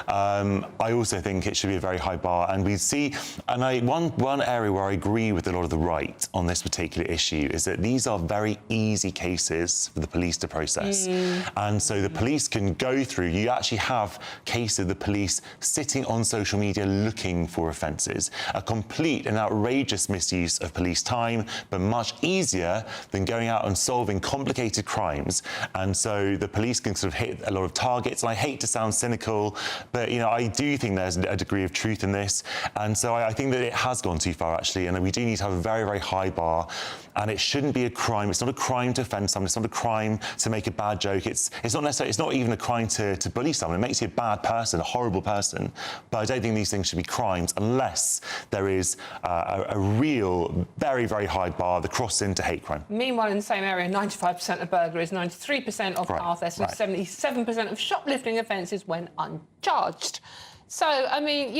I also think it should be a very high bar. And we see, and one area where I agree with a lot of the right on this particular issue is that these are very easy cases for the police to process. And so the police can go through, you actually have cases of the police sitting on social media looking for offences. A complete and outrageous misuse of police time, but much easier than going out and solving complicated crimes. And so the police can sort of hit a lot of targets. And I hate to sound cynical, but I do think there's a degree of truth in this. And so I think that it has gone too far, actually, and we do need to have a very, very high bar, and it shouldn't be a crime. It's not a crime to offend someone. It's not a crime to make a bad joke. It's not necessarily. It's not even a crime to bully someone. It makes you a bad person, a horrible person. But I don't think these things should be crimes unless there is a real, very, very high bar that crosses into hate crime. Meanwhile, in the same area, 95% of burglaries, 93% of car thefts, and 77% of shoplifting offences went uncharged. So, I mean,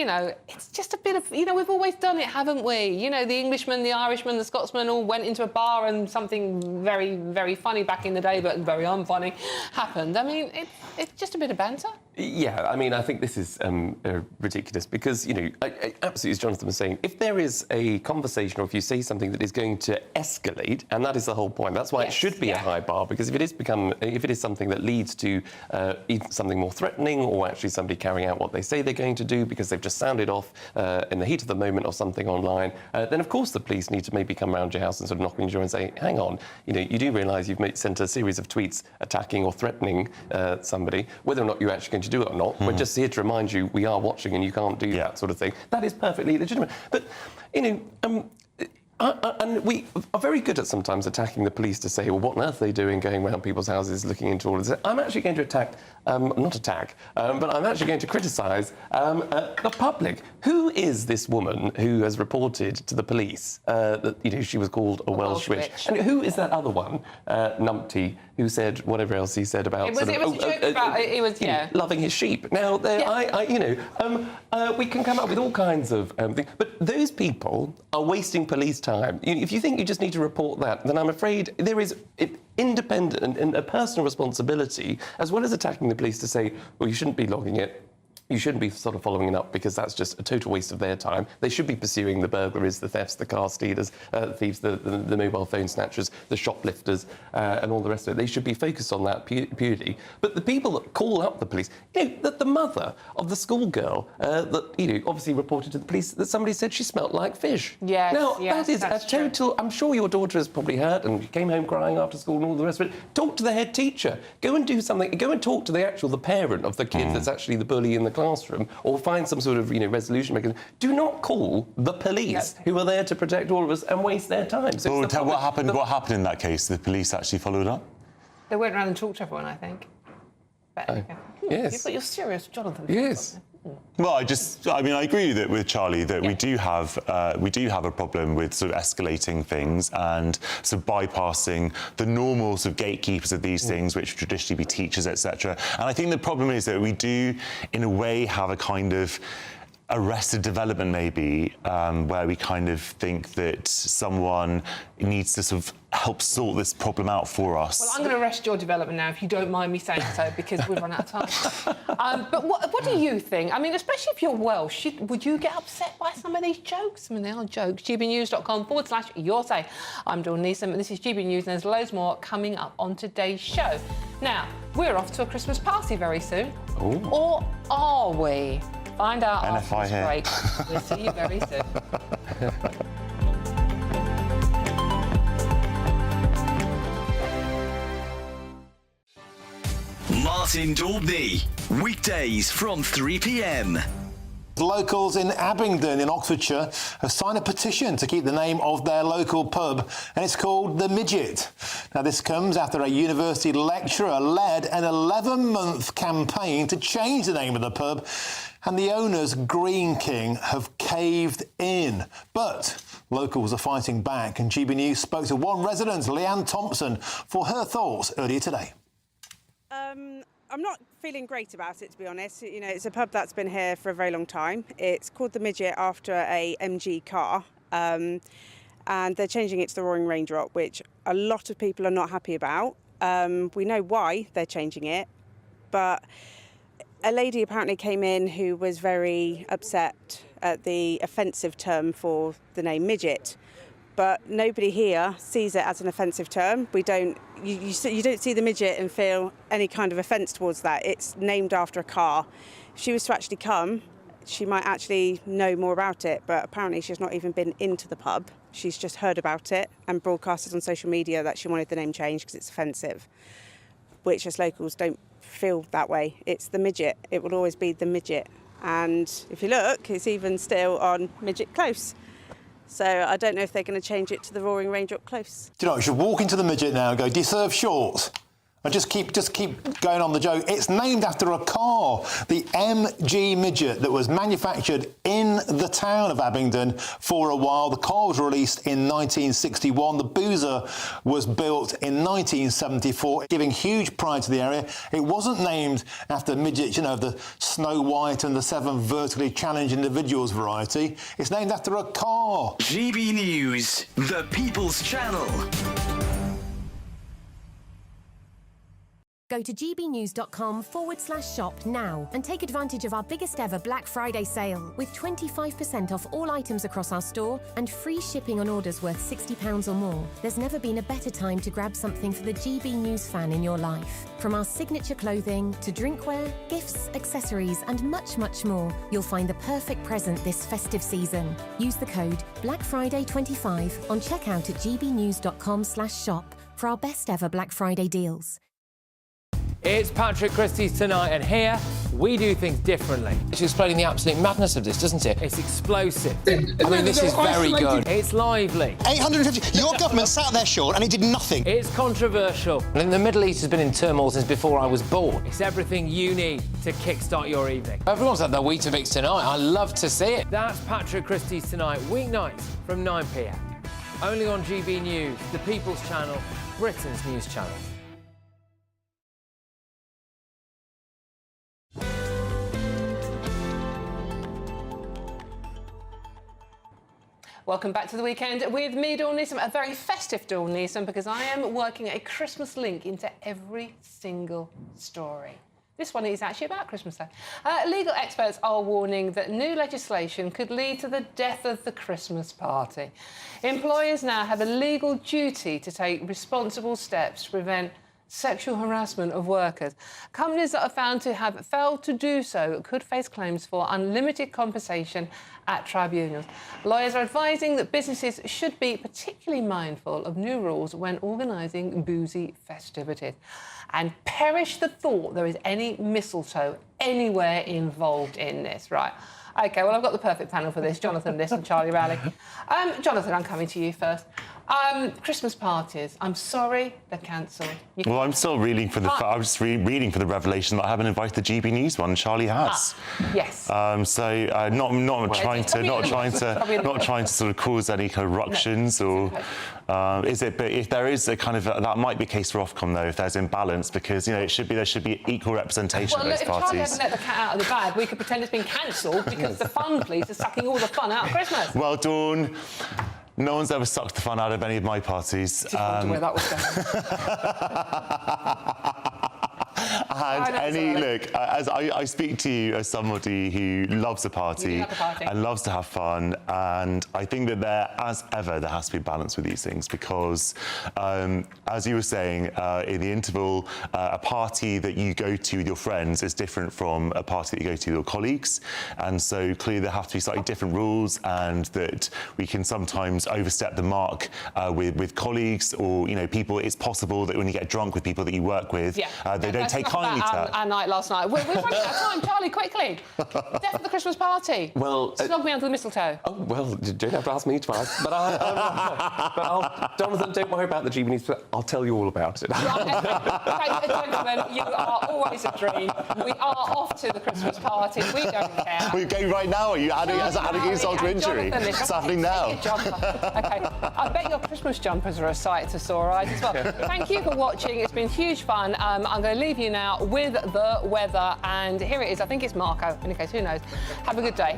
it's just a bit of, we've always done it, haven't we? The Englishman, the Irishman, the Scotsman all went into a bar and something very, very funny back in the day, but very unfunny, happened. I mean, it's just a bit of banter. Yeah, I mean, I think this is ridiculous because, you know, absolutely, as Jonathan was saying, if there is a conversation or if you say something that is going to escalate, and that is the whole point, that's why it should be a high bar, because if it is something that leads to either something more threatening or actually somebody carrying out what they say they're going to do because they've just sounded off in the heat of the moment or something online, then of course the police need to maybe come around your house and sort of knock on your door and say, hang on, you know, you do realise you've sent a series of tweets attacking or threatening somebody, whether or not you're actually going to do it or not. We're just here to remind you we are watching and you can't do that sort of thing. That is perfectly legitimate. But, you know, and we are very good at sometimes attacking the police to say, well, what on earth are they doing going around people's houses looking into all of this? I'm actually going to but I'm actually going to criticise the public. Who is this woman who has reported to the police that, you know, she was called a Welsh witch? And who is that other one, Numpty, who said whatever else he said about loving his sheep? Now, we can come up with all kinds of things, but those people are wasting police time. If you think you just need to report that, then I'm afraid there is independent and a personal responsibility, as well as attacking the police, to say, well, you shouldn't be logging it. You shouldn't be sort of following it up because that's just a total waste of their time. They should be pursuing the burglaries, the thefts, the car stealers, thieves, the mobile phone snatchers, the shoplifters, and all the rest of it. They should be focused on that purely. But the people that call up the police, you know, the mother of the schoolgirl that, you know, obviously reported to the police that somebody said she smelt like fish. Yes, now, yes, that is a total... I'm sure your daughter has probably heard and she came home crying after school and all the rest of it. Talk to the head teacher. Go and do something. Go and talk to the parent of the kid that's actually the bully in the classroom, or find some sort of, you know, resolution mechanism. Do not call the police, who are there to protect all of us, and waste their time. So well, what happened in that case? The police actually followed up? They went around and talked to everyone, I think. But, yes. You're serious, Jonathan. Yes. Well, I agree with Charlie that we do have a problem with sort of escalating things and sort of bypassing the normal sort of gatekeepers of these things, which would traditionally be teachers, etc. And I think the problem is that we do, in a way, have a kind of arrested development maybe, where we kind of think that someone needs to sort of help sort this problem out for us. Well, I'm going to arrest your development now, if you don't mind me saying so, because we've run out of time. But what do you think? I mean, especially if you're Welsh, would you get upset by some of these jokes? I mean, they are jokes. gbnews.com/your say. I'm Dawn Neeson, and this is GB News, and there's loads more coming up on today's show. Now, we're off to a Christmas party very soon. Ooh. Or are we? Find out after this break. We'll see you very soon. Martin Daubney, weekdays from 3 p.m. Locals in Abingdon in Oxfordshire have signed a petition to keep the name of their local pub, and it's called The Midget. Now, this comes after a university lecturer led an 11-month campaign to change the name of the pub, and the owners, Green King, have caved in. But locals are fighting back, and GB News spoke to one resident, Leanne Thompson, for her thoughts earlier today. I'm not feeling great about it, to be honest. You know, it's a pub that's been here for a very long time. It's called The Midget after a MG car, and they're changing it to the Roaring Raindrop, which a lot of people are not happy about. We know why they're changing it, but a lady apparently came in who was very upset at the offensive term for the name midget. But nobody here sees it as an offensive term. You don't see the midget and feel any kind of offence towards that. It's named after a car. If she was to actually come, she might actually know more about it, but apparently she's not even been into the pub. She's just heard about it and broadcasted on social media that she wanted the name changed because it's offensive, which as locals don't feel that way. It's the midget. It will always be the midget. And if you look, it's even still on Midget Close. So I don't know if they're going to change it to the Roaring Raindrop Close. Do you know, you should walk into the Midget now and go, do you serve shorts? And just keep going on the joke. It's named after a car, the MG Midget, that was manufactured in the town of Abingdon for a while. The car was released in 1961. The Boozer was built in 1974, giving huge pride to the area. It wasn't named after midgets, you know, the Snow White and the 7 vertically challenged individuals variety. It's named after a car. GB News, the People's Channel. Go to gbnews.com/shop now and take advantage of our biggest ever Black Friday sale with 25% off all items across our store and free shipping on orders worth £60 or more. There's never been a better time to grab something for the GB News fan in your life. From our signature clothing to drinkware, gifts, accessories and much, much more, you'll find the perfect present this festive season. Use the code BLACKFRIDAY25 on checkout at gbnews.com/shop for our best ever Black Friday deals. It's Patrick Christie's Tonight, and here we do things differently. It's explaining the absolute madness of this, doesn't it? It's explosive. I mean, this is very good. It's lively. 850. Your government sat there, Sean, and it did nothing. It's controversial. And the Middle East has been in turmoil since before I was born. It's everything you need to kickstart your evening. Everyone's had their Weetabix tonight. I love to see it. That's Patrick Christie's Tonight, weeknights from 9 p.m. Only on GB News, the People's Channel, Britain's news channel. Welcome back to the weekend with me, Dawn Neeson, a very festive Dawn Neeson, because I am working a Christmas link into every single story. This one is actually about Christmas Day. Legal experts are warning that new legislation could lead to the death of the Christmas party. Employers now have a legal duty to take responsible steps to prevent sexual harassment of workers. Companies that are found to have failed to do so could face claims for unlimited compensation at tribunals. Lawyers are advising that businesses should be particularly mindful of new rules when organising boozy festivities. And perish the thought there is any mistletoe anywhere involved in this, right? OK, well, I've got the perfect panel for this. Jonathan Liss and Charlie Rowley. Jonathan, I'm coming to you first. Christmas parties. I'm sorry, they're cancelled. Well, I'm still reading for the. I'm just reading for the revelation that I haven't invited the GB News one. Charlie has. Yes. Not trying to sort of cause any kind of ructions or. Is it? But if there is a kind of that might be a case for Ofcom though, if there's imbalance, because there should be equal representation of those if parties. Charlie hasn't let the cat out of the bag, we could pretend it's been cancelled because the fun police are sucking all the fun out of Christmas. Well, Dawn. No one's ever sucked the fun out of any of my parties. Just wondering where that was going. Look, as I speak to you as somebody who loves a party and loves to have fun, and I think that as ever, there has to be balance with these things because, as you were saying, in the interval, a party that you go to with your friends is different from a party that you go to with your colleagues, and so clearly there have to be slightly different rules, and that we can sometimes overstep the mark with colleagues or people. It's possible that when you get drunk with people that you work with, they don't take kindly to that. Our night last night. We're running out of time, Charlie. Quickly, death of the Christmas party. Well, snog me under the mistletoe. Oh well, you don't have to ask me twice. But Jonathan, don't worry about the GB News. I'll tell you all about it. Right, gentlemen, you are always a dream. We are off to the Christmas party. We don't care. We're going right now. Are you adding insult to injury? It's happening now. OK, I bet your Christmas jumpers are a sight to sore eyes as well. Thank you for watching. It's been huge fun. I'm going to leave you now with the weather, and here it is. I think it's Marco. In any case, who knows? Have a good day.